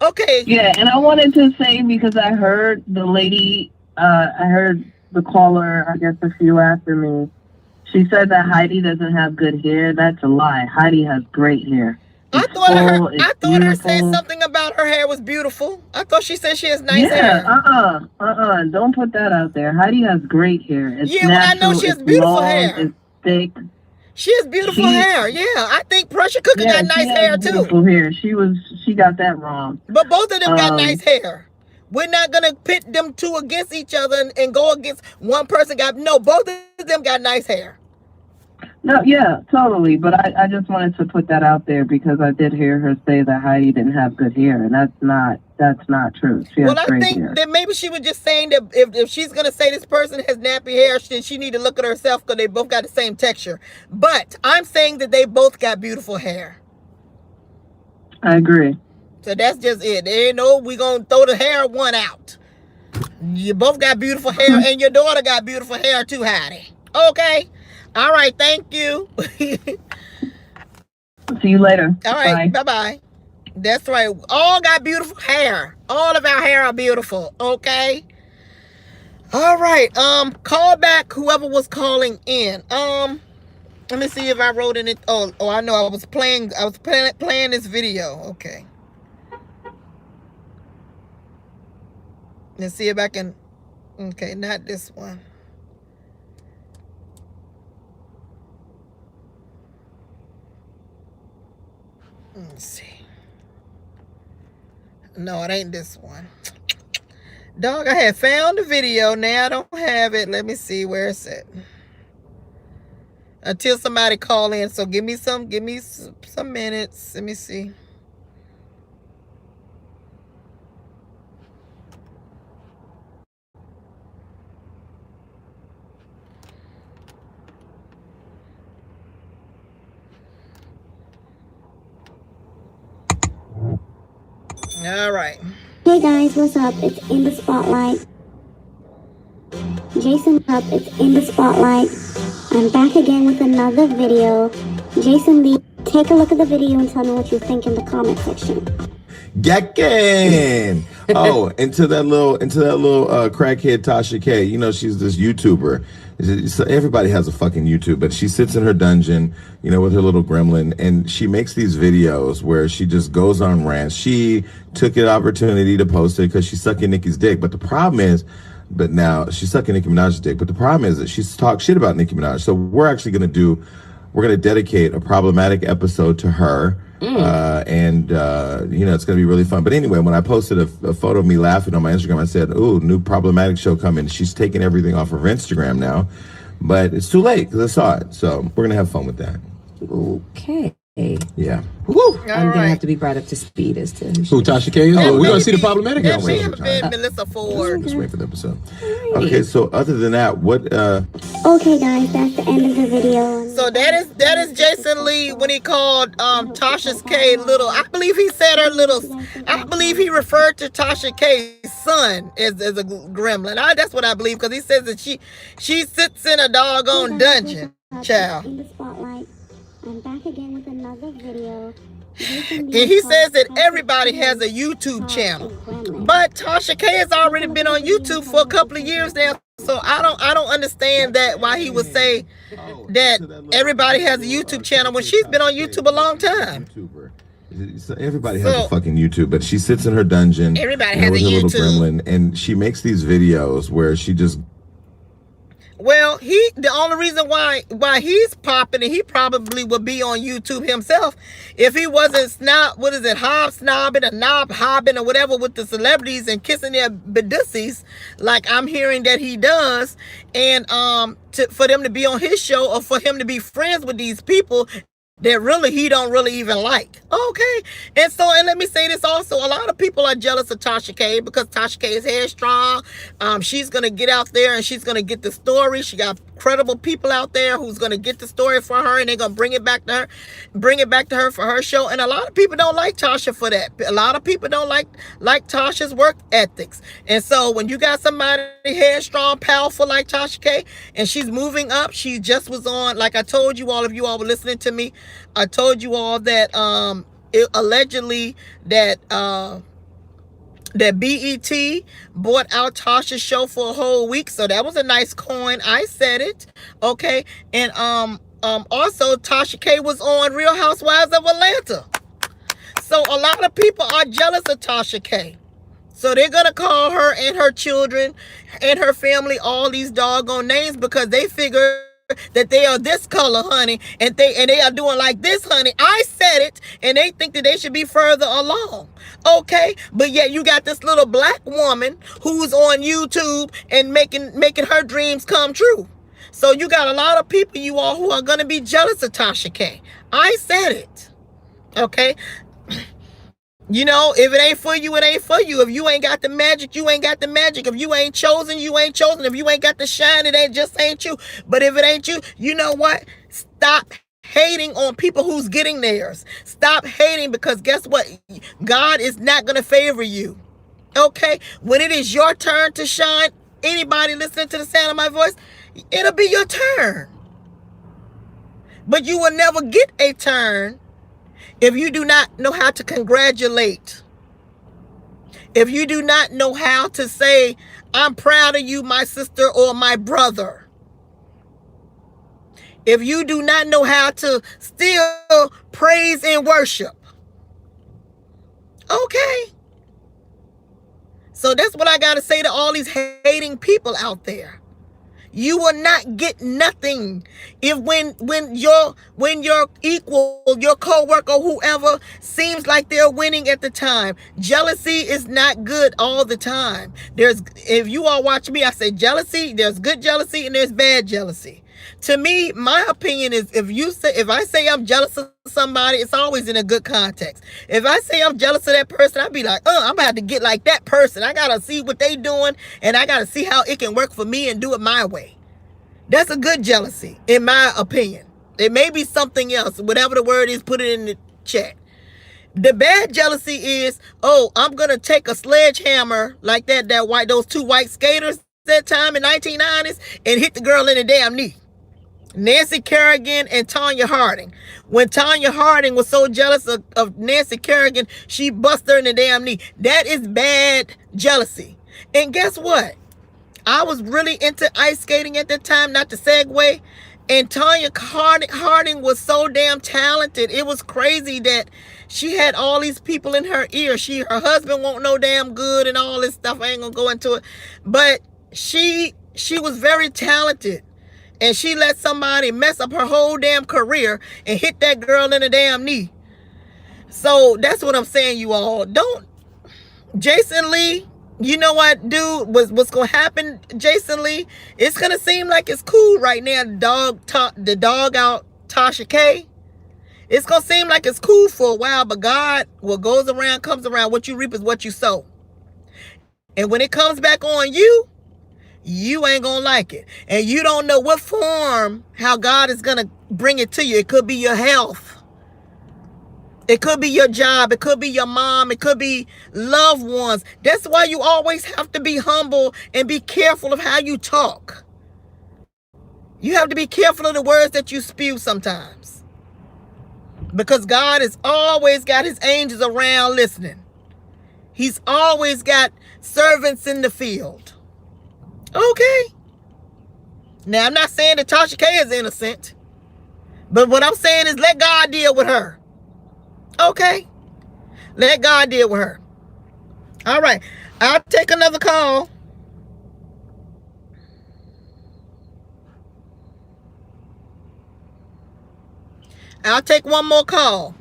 Okay. Yeah, and I wanted to say, because I heard the lady, I heard the caller, I guess a few after me, she said that Heidi doesn't have good hair. That's a lie. Heidi has great hair. I thought her saying something about her hair was beautiful. I thought she said she has nice hair. Don't put that out there. Heidi has great hair. It's natural, I know she has beautiful hair. It's thick. She has beautiful hair. Yeah, I think Pressure Cooker got nice hair too. Beautiful hair. She got that wrong. But both of them got nice hair. We're not gonna pit them two against each other and go against one person. Both of them got nice hair. No, yeah, totally. But I just wanted to put that out there because I did hear her say that Heidi didn't have good hair, and that's not true. She has great hair. That maybe she was just saying that if she's gonna say this person has nappy hair, then she need to look at herself because they both got the same texture. But I'm saying that they both got beautiful hair. I agree. So that's just it. There ain't no we gonna throw the hair one out. You both got beautiful hair, and your daughter got beautiful hair too, Heidi. Okay. All right, thank you. See you later. All right, bye-bye. That's right. All got beautiful hair. All of our hair are beautiful, okay? All right, call back whoever was calling in. Let me see if I wrote in it. Oh, I know I was playing this video. Okay. Let's see if I can. Okay, not this one. Let's see. No, it ain't this one. Dog, I had found the video. Now I don't have it. Let me see where it's at. Until somebody call in. So give me some minutes. Let me see. All right. Hey guys, what's up? It's In the Spotlight. Jason up, it's In the Spotlight. I'm back again with another video. Jason Lee, take a look at the video and tell me what you think in the comment section. Gakken! Oh, into that little crackhead Tasha K. You know, she's this YouTuber. Everybody has a fucking YouTube, but she sits in her dungeon, you know, with her little gremlin, and she makes these videos where she just goes on rants. She took an opportunity to post it because she's sucking Nicki's dick, but the problem is, now she's sucking Nicki Minaj's dick, but the problem is that she's talked shit about Nicki Minaj. So we're actually going to dedicate a problematic episode to her. And you know, it's going to be really fun. But anyway, when I posted a photo of me laughing on my Instagram, I said, ooh, new problematic show coming. She's taking everything off of Instagram now, but it's too late because I saw it. So we're going to have fun with that. Okay. Yeah. Woo. I'm going to have to be brought up to speed as to who Tasha K is. Oh, we're going to see the problematic episode. Melissa Ford. Just wait for the episode. Okay, so other than that, what Okay guys, that's the end of the video. So that is Jason Lee when he called Tasha's K little. I believe he said her little. I believe he referred to Tasha K's son as a gremlin. That's what I believe, because he says that she sits in a doggone dungeon. Child. In the Spotlight. I'm back again with another video. And he says that everybody has a YouTube channel, but Tasha K has already been on YouTube for a couple of years now. So I don't understand that why he would say that everybody has a YouTube channel when she's been on YouTube a long time. Everybody has a fucking YouTube, but she sits in her dungeon. Everybody has a with her little YouTube. gremlin, and she makes these videos where she just. Well, the only reason why he's popping, and he probably would be on YouTube himself if he wasn't hobsnobbing or knob hobbing or whatever with the celebrities and kissing their bedussies like I'm hearing that he does, and for them to be on his show or for him to be friends with these people that really he don't really even like. Okay. And let me say this also, a lot of people are jealous of Tasha K because Tasha K is headstrong. She's gonna get out there and she's gonna get the story. She got credible people out there who's gonna get the story for her, and they're gonna bring it back to her for her show. And a lot of people don't like Tasha for that. A lot of people don't like Tasha's work ethics. And so when you got somebody headstrong, powerful like Tasha K, and she's moving up, she just was on, like I told you all, if you all were listening to me, I told you all that allegedly that BET bought out Tasha's show for a whole week. So that was a nice coin. I said it. Okay. And also Tasha K was on Real Housewives of Atlanta. So a lot of people are jealous of Tasha K. So they're gonna call her and her children and her family all these doggone names because they figure that they are this color, honey, and they are doing like this, honey. I said it, and they think that they should be further along. Okay, but yet you got this little black woman who's on YouTube and making her dreams come true. So you got a lot of people, you all, who are gonna be jealous of Tasha K. I said it. Okay. You know, if it ain't for you, it ain't for you. If you ain't got the magic, you ain't got the magic. If you ain't chosen, you ain't chosen. If you ain't got the shine, it ain't you. But if it ain't you, you know what? Stop hating on people who's getting theirs. Stop hating, because guess what? God is not going to favor you. Okay? When it is your turn to shine, anybody listening to the sound of my voice, it'll be your turn. But you will never get a turn if you do not know how to congratulate. If you do not know how to say, I'm proud of you, my sister or my brother. If you do not know how to still praise and worship. Okay. So that's what I got to say to all these hating people out there. You will not get nothing if when your equal, your co-worker, whoever, seems like they're winning at the time. Jealousy is not good all the time. If you all watch me, I say jealousy, there's good jealousy and there's bad jealousy. To me, my opinion is if I say I'm jealous of somebody, it's always in a good context. If I say I'm jealous of that person, I'd be like, I'm about to get like that person. I gotta see what they doing, and I gotta see how it can work for me and do it my way. That's a good jealousy, in my opinion. It may be something else. Whatever the word is, put it in the chat. The bad jealousy is, I'm gonna take a sledgehammer like those two white skaters that time in 1990s and hit the girl in the damn knee. Nancy Kerrigan and Tonya Harding. When Tonya Harding was so jealous of Nancy Kerrigan, she busted her in the damn knee. That is bad jealousy. And guess what? I was really into ice skating at that time, not to segue. And Tonya Harding was so damn talented. It was crazy that she had all these people in her ear. Her husband won't know damn good and all this stuff. I ain't gonna go into it. But she was very talented. And she let somebody mess up her whole damn career and hit that girl in the damn knee. So that's what I'm saying, you all. Jason Lee, you know what, dude, what's going to happen, Jason Lee? It's going to seem like it's cool right now, the dog out Tasha K. It's going to seem like it's cool for a while, but God, what goes around comes around. What you reap is what you sow. And when it comes back on you, you ain't gonna like it. And you don't know what form, how God is gonna bring it to you. It could be your health. It could be your job. It could be your mom. It could be loved ones. That's why you always have to be humble and be careful of how you talk. You have to be careful of the words that you spew sometimes. because God has always got his angels around listening. He's always got servants in the field. Okay. Now, I'm not saying that Tasha K is innocent, but what I'm saying is let God deal with her. Okay? Let God deal with her. All right. I'll take another call. I'll take one more call.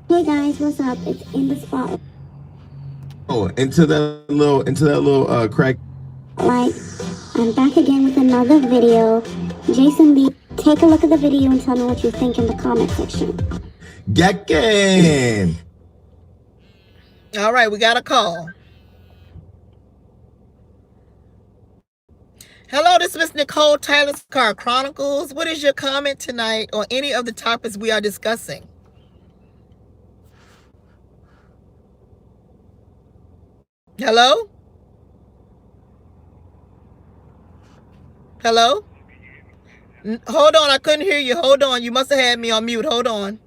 Hey guys, what's up? It's in the spotlight. Oh, into that little crack. Like, I'm back again with another video. Jason Lee, take a look at the video and tell me what you think in the comment section. Gakken. All right, we got a call. Hello, this is Miss Nicole, Tyler's Car Chronicles. What is your comment tonight on any of the topics we are discussing? Hello? Hello? Hold on, I couldn't hear you. Hold on, you must have had me on mute. Hold on.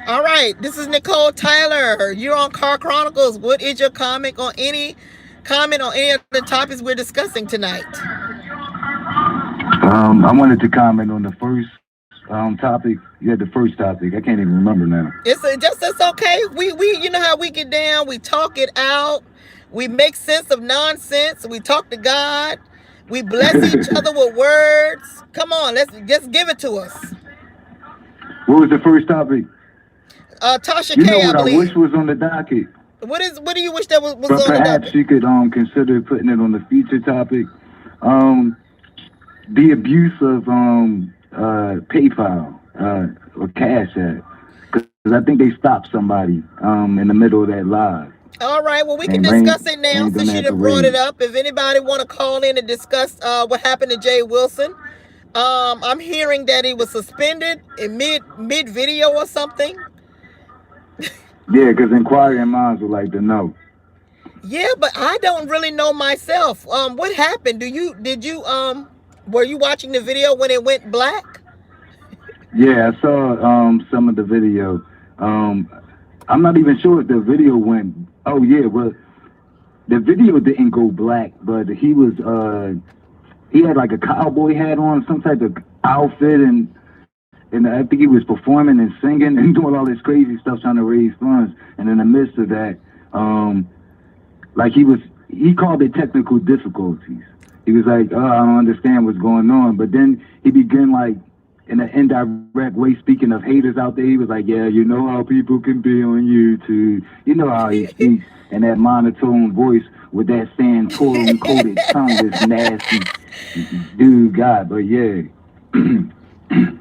All right, this is Nicole Tyler. You're on Car Chronicles. What is your comment on any of the topics we're discussing tonight? I wanted to comment on the first topic. Yeah, the first topic. I can't even remember now. It's okay. We you know how we get down. We talk it out. We make sense of nonsense. We talk to God. We bless each other with words. Come on, let's just give it to us. What was the first topic? Tasha you K, know what I believe. wish was on the docket. What do you wish that was But on the docket? perhaps you could consider putting it on the feature topic. The abuse of PayPal or Cash App, because I think they stopped somebody in the middle of that live. All right, well, we can discuss it now since you brought it up. If anybody want to call in and discuss what happened to Jay Wilson, I'm hearing that he was suspended in mid video or something. Yeah, because inquiring minds would like to know. Yeah, but I don't really know myself. What happened? Were you watching the video when it went black? Yeah, I saw some of the video. I'm not even sure if the video went. Oh yeah, well, the video didn't go black, but he had like a cowboy hat on, some type of outfit, and I think he was performing and singing and doing all this crazy stuff trying to raise funds. And in the midst of that, like he called it technical difficulties. He was like, I don't understand what's going on. But then he began like in an indirect way, speaking of haters out there. He was like, yeah, you know how people can be on YouTube. You know how he speaks in that monotone voice with that Santorum-coated tongue, this nasty dude guy. But yeah.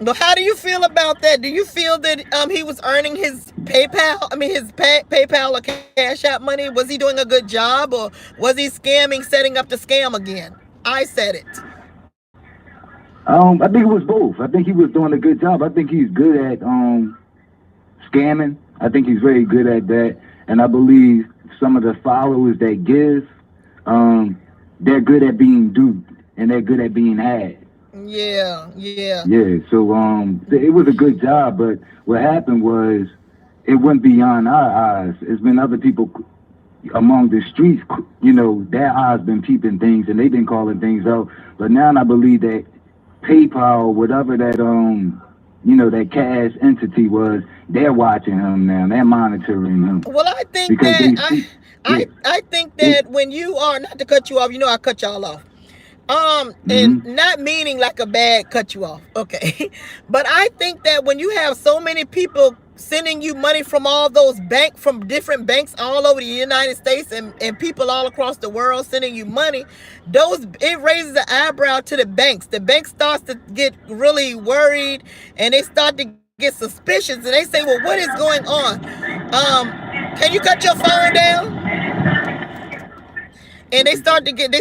But how do you feel about that? Do you feel that he was earning his PayPal or Cash App money? Was he doing a good job, or was he setting up the scam again? I said it. I think it was both. I think he was doing a good job. I think he's good at scamming. I think he's very good at that. And I believe some of the followers that give, they're good at being duped and they're good at being had. Yeah. So it was a good job, but what happened was it went beyond our eyes. It's been other people among the streets, you know, their eyes been peeping things and they've been calling things out. But now I believe that PayPal, whatever that that cash entity was, they're watching him now. They're monitoring him. Well, I think I think that when you are, not to cut you off, I cut y'all off. And not meaning like a bad cut you off, okay? But I think that when you have so many people sending you money from all those from different banks all over the United States and people all across the world sending you money, it raises the eyebrow to the banks. The bank starts to get really worried and they start to get suspicious and they say, well, what is going on? Can you cut your phone down? And they start to get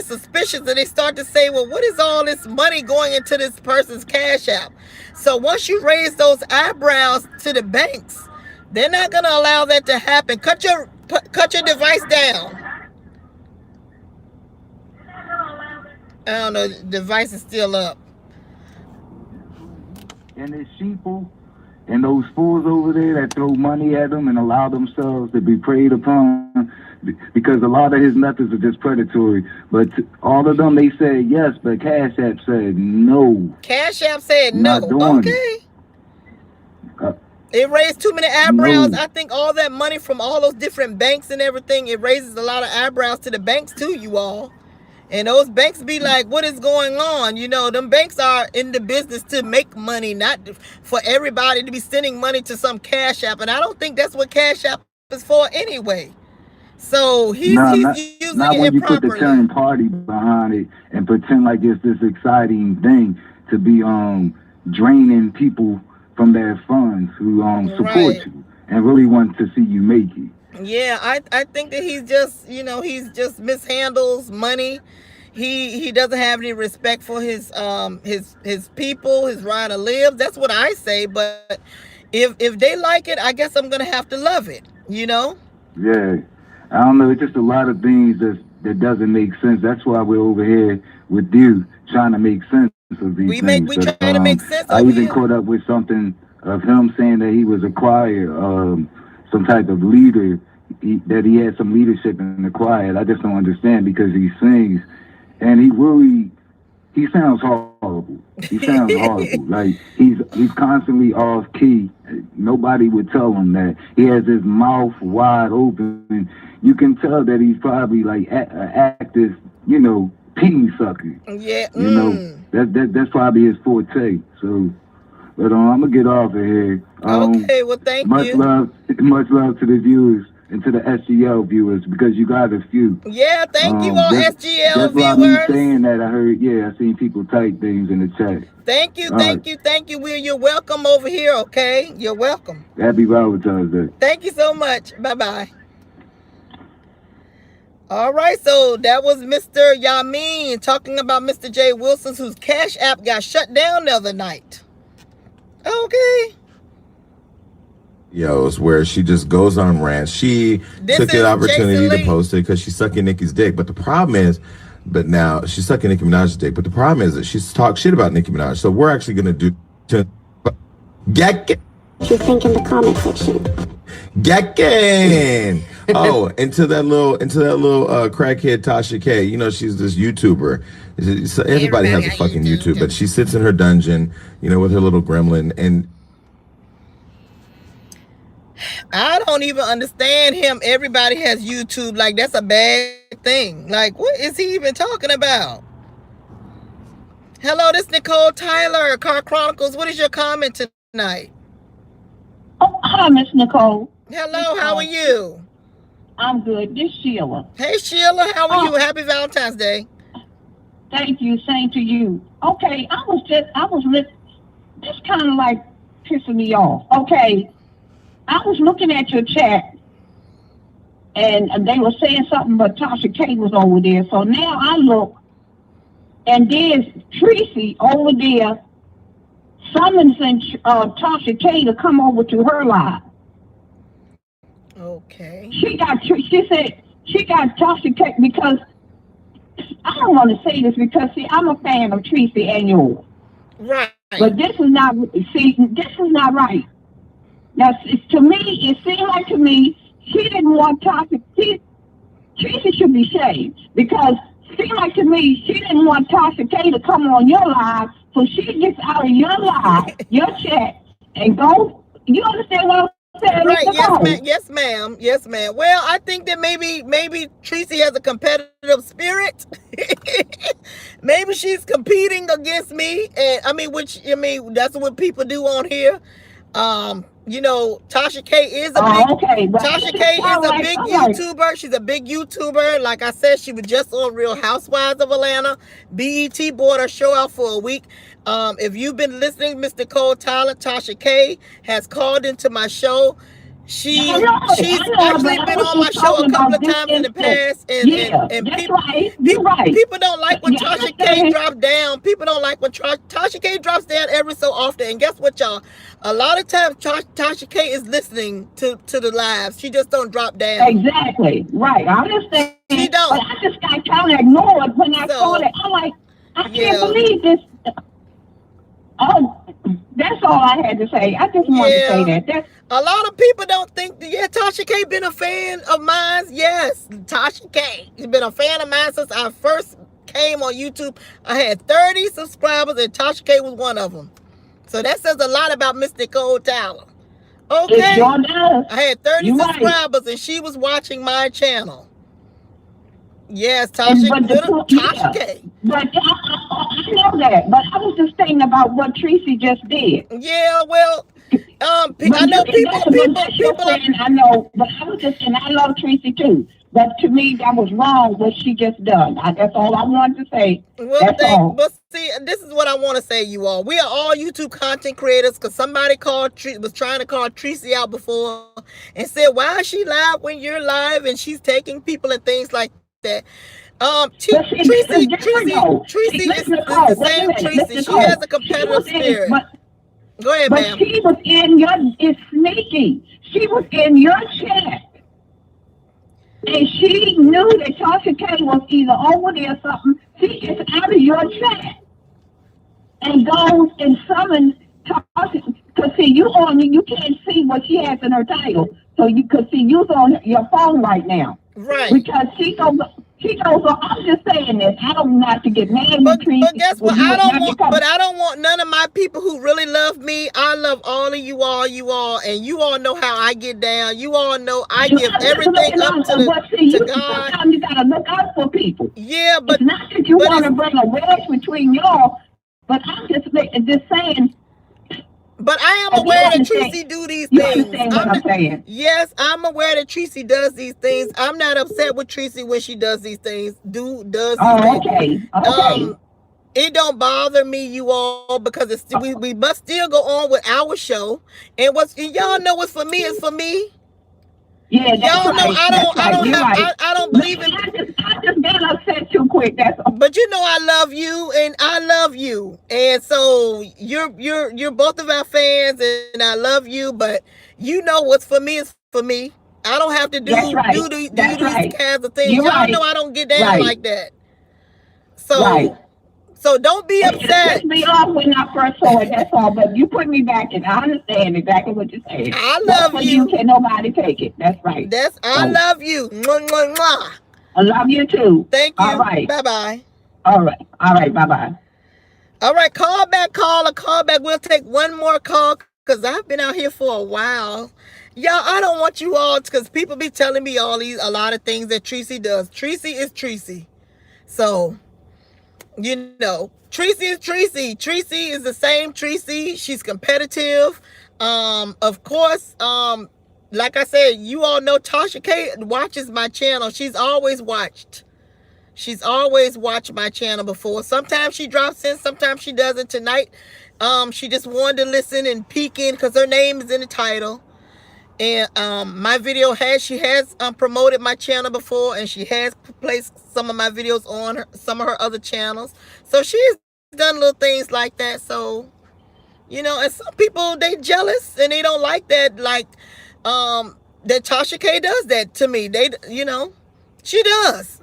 suspicious and they start to say, well, what is all this money going into this person's Cash App? So once you raise those eyebrows to the banks, they're not going to allow that to happen. Cut your device down. I don't know. The device is still up. And it's sheeple and those fools over there that throw money at them and allow themselves to be preyed upon, because a lot of his methods are just predatory. But all of them, they said yes, but Cash App said no. Cash App said no. Okay. It raised too many eyebrows. No. I think all that money from all those different banks and everything, it raises a lot of eyebrows to the banks too, you all. And those banks be like, what is going on? You know, them banks are in the business to make money, not for everybody to be sending money to some Cash App. And I don't think that's what Cash App is for anyway. So he's using not it when you improperly. Put the term party behind it and pretend like it's this exciting thing to be draining people from their funds who support you and really want to see you make it. Yeah, I think that he's just, you know, he's just mishandles money. He doesn't have any respect for his people, his rider lives. That's what I say. But if they like it, I guess I'm gonna have to love it, you know? Yeah. I don't know, it's just a lot of things that doesn't make sense. That's why we're over here with you trying to make sense of these things. We try to make sense of I even caught up with something of him saying that he was a choir, some type of leader, that he had some leadership in the choir. I just don't understand, because he sings and he sounds horrible. He sounds horrible. Like he's constantly off key. Nobody would tell him that. He has his mouth wide open. You can tell that he's probably like an active, you know, peen sucker. Yeah. You know, that's probably his forte. So, but I'm gonna get off of here. Okay. Well, thank you. Much love to the viewers and to the SGL viewers, because you got a few. Yeah, thank you all SGL viewers. That's why I'm saying that. I heard, I seen people type things in the chat. Thank you, thank you, Will. You're welcome over here, okay? You're welcome. Happy Valentine's Day. Thank you so much. Bye-bye. All right, so that was Mr. Yamin talking about Mr. J. Wilson's, whose Cash App got shut down the other night. Okay. Where she just goes on rants. She took the opportunity to post it because she's sucking Nicki's dick. But the problem is, now she's sucking Nicki Minaj's dick. But the problem is that she's talked shit about Nicki Minaj. So we're actually going to do get what you think in the comment section. Gakken. Oh, into that little crackhead Tasha K. You know, she's this YouTuber. So everybody has a fucking YouTube, but she sits in her dungeon, you know, with her little gremlin, and I don't even understand him. Everybody has YouTube. Like, that's a bad thing. Like, what is he even talking about? Hello, this is Nicole Tyler, Car Chronicles. What is your comment tonight? Oh, hi, Miss Nicole. Hello, how are you? I'm good. This is Sheila. Hey, Sheila, how are you? Happy Valentine's Day. Thank you. Same to you. Okay, this kind of like pissing me off. Okay. I was looking at your chat, and they were saying something, but Tasha K was over there. So now I look, and there's Tracy over there summoning Tasha K to come over to her live. Okay. She said she got Tasha K because I don't want to say this because, see, I'm a fan of Tracy and yours. Right. But this is not right. Now, to me, it seemed like to me, she didn't want Tasha. Tracy should be shamed, because it seemed like to me, she didn't want Tasha K to come on your live, so she gets out of your live, your chat, and go. You understand what I'm saying? Right, yes, ma'am. Yes, ma'am. Well, I think that maybe Tracy has a competitive spirit. Maybe she's competing against me, and that's what people do on here. You know, Tasha K is a big YouTuber. She's a big YouTuber. Like I said, she was just on Real Housewives of Atlanta. BET bought her show out for a week. If you've been listening, Mr. Cole Tyler, Tasha K has called into my show. She's actually been on my show a couple of times in the past, and people don't like when Tasha K drops down. People don't like when Tasha K drops down every so often. And guess what, y'all? A lot of times Tasha K is listening to the lives. She just don't drop down. Exactly. Right. I understand. She don't. But I just got kind of ignored when I saw that. I'm like, I can't believe this. Oh, that's all I had to say. I just wanted to say that. A lot of people don't think that, Tasha K been a fan of mine. Yes, Tasha K has been a fan of mine since I first came on YouTube. I had 30 subscribers and Tasha K was one of them. So that says a lot about Miss Nicole Tyler. Okay. I had 30 subscribers and she was watching my channel. Yes, Tasha K. But I know that. But I was just thinking about what Tracy just did. Yeah, well, I know people. I know, but I was just saying I love Tracy too. But to me, that was wrong what she just done. That's all I wanted to say. Well, but see, this is what I want to say, you all. We are all YouTube content creators because somebody was trying to call Tracy out before and said, why is she live when you're live and she's taking people and things like that. Tracy is the same Tracy. She has a competitive spirit. Go ahead, ma'am. But she was it's sneaky. She was in your chat. And she knew that Tasha K was either over there or something. She gets out of your chat and goes and summons Tasha. Because see, you can't see what she has in her title. So you could see you's on your phone right now. Right. Because she goes, so I'm just saying this. I don't not to get mad with Tracy. But guess what? I don't want none of my people who really love me. I love all of you all, and you all know how I get down. You all know I give everything up to God. Sometimes you gotta look out for people. Yeah, but it's not that you want to bring a wedge between y'all, but I'm just saying. But I am aware that Tracy do these things. You understand what I'm saying? Yes, I'm aware that Tracy does these things. I'm not upset with Tracy when she does these things. Okay. It don't bother me, you all, because we must still go on with our show. And y'all know what's for me is for me. Yeah, y'all know I don't believe in. I just got upset too quick. That's all. But you know I love you, and I love you, and so you're both of our fans, and I love you. But you know what's for me is for me. I don't have to do these kinds of things. Y'all know I don't get down like that. So. So don't be upset. It me off when I first saw it, that's all. But you put me back in. I understand exactly what you're saying. I love you. Can nobody take it. That's right. I love you. Mwah, mwah, mwah. I love you too. Thank you. All right. Bye-bye. All right. Bye-bye. All right. Call back. We'll take one more call because I've been out here for a while. Y'all, I don't want you all, because people be telling me a lot of things that Tracy does. Tracy is Tracy. So... you know, Tracy is Tracy. Tracy is the same Tracy. She's competitive. Of course, like I said, you all know Tasha K watches my channel. She's always watched my channel before. Sometimes she drops in, sometimes she doesn't. Tonight, she just wanted to listen and peek in because her name is in the title. And my video she has promoted my channel before, and she has placed some of my videos on some of her other channels. So she's done little things like that. So, you know, and some people, they jealous and they don't like that, like that Tasha K does that to me. She does.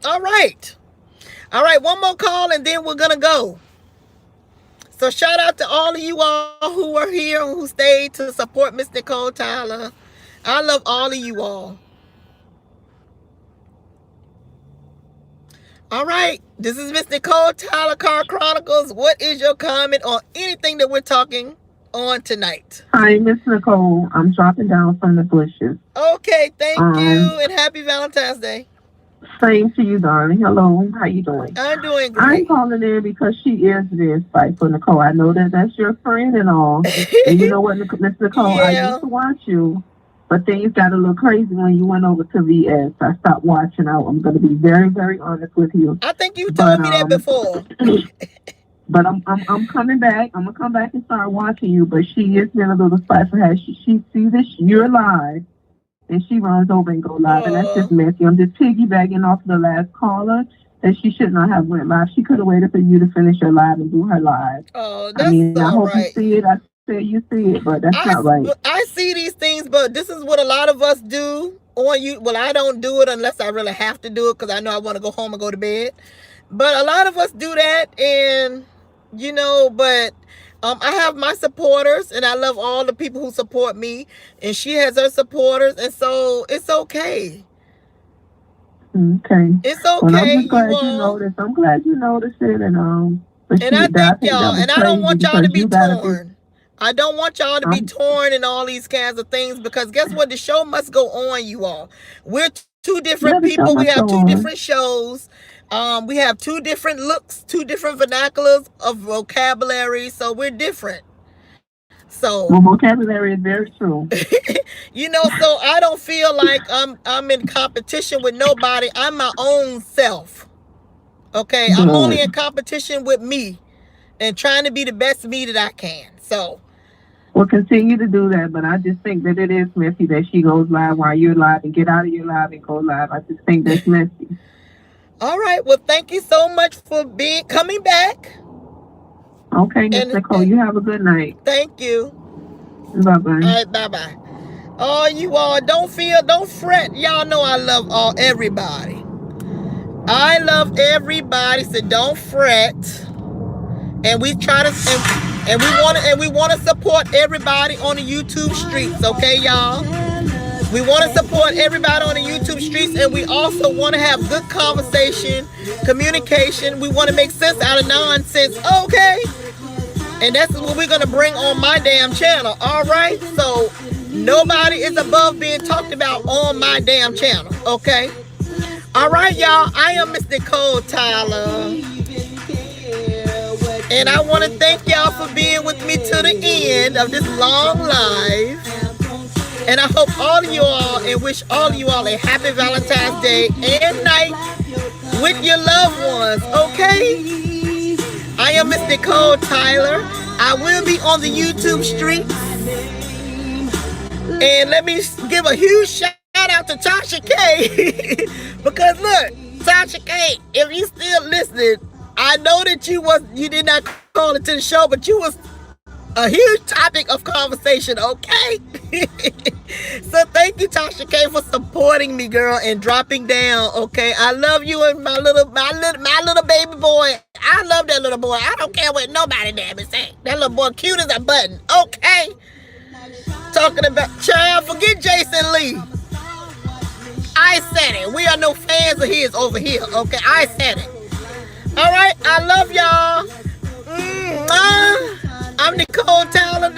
All right, one more call and then we're gonna go. So shout out to all of you all who are here, who stayed to support Miss Nicole Tyler. I love all of you all. All right, this is Miss Nicole Tyler, Car Chronicles. What is your comment on anything that we're talking on tonight? Hi, Miss Nicole. I'm dropping down from the bushes. Okay, thank you, and happy Valentine's Day. Same to you, darling. Hello, how you doing? I'm doing great. I'm calling in because she is very spiteful, Nicole. I know that's your friend and all. And you know what, Miss Nicole, I used to watch you, but things got a little crazy when you went over to VS. I stopped watching out. I'm going to be very, very honest with you. I think you told me that before. But I'm coming back. I'm going to come back and start watching you, but she is being a little spiteful. She sees that you're live. And she runs over and go live, and that's just messy. I'm just piggybacking off the last caller that she should not have went live. She could have waited for you to finish your live and do her live. Oh, that's I hope you see it. I said you see it, but that's not right. I see these things, but this is what a lot of us do on you. Well, I don't do it unless I really have to do it because I know I want to go home and go to bed. But a lot of us do that, and you know, but I have my supporters, and I love all the people who support me, and she has her supporters, and so it's okay. Okay. It's okay. Well, I'm just glad you noticed. I'm glad you noticed it, and I thank y'all, and I don't want y'all to be torn. I don't want y'all to be torn and all these kinds of things, because guess what? The show must go on, you all. We're two different people. We have two different shows. We have two different looks, two different vernaculars of vocabulary, so we're different. So well, vocabulary is very true. You know, so I don't feel like I'm in competition with nobody. I'm my own self. Okay, I'm only in competition with me and trying to be the best me that I can. So we'll continue to do that, but I just think that it is messy that she goes live while you're live and get out of your live and go live. I just think that's messy. All right. Well, thank you so much for coming back. Okay, Miss Nicole, you have a good night. Thank you. Bye-bye. All right, bye-bye. Oh, you all don't fret. Y'all know I love everybody. I love everybody, so don't fret. And we try to and we want to support everybody on the YouTube streets, okay, y'all? We want to support everybody on the YouTube streets, and we also want to have good conversation, communication. We want to make sense out of nonsense, okay? And that's what we're going to bring on my damn channel, all right? So nobody is above being talked about on my damn channel, okay? All right, y'all. I am Miss Nicole Tyler. And I want to thank y'all for being with me to the end of this long live. And I hope all of you all, and wish all of you all a happy Valentine's Day and night with your loved ones, okay? I am Miss Nicole Tyler. I will be on the YouTube streets. And let me give a huge shout out to Tasha K. Because look, Tasha K, if you still listening, I know that you did not call into the show, but you was a huge topic of conversation, okay? So thank you, Tasha K, for supporting me, girl, and dropping down, okay? I love you and my little baby boy. I love that little boy. I don't care what nobody damn it say. That little boy cute as a button, okay? Talking about, child, forget Jason Lee. I said it. We are no fans of his over here, okay? I said it. All right, I love y'all. I'm Nicole Tyler.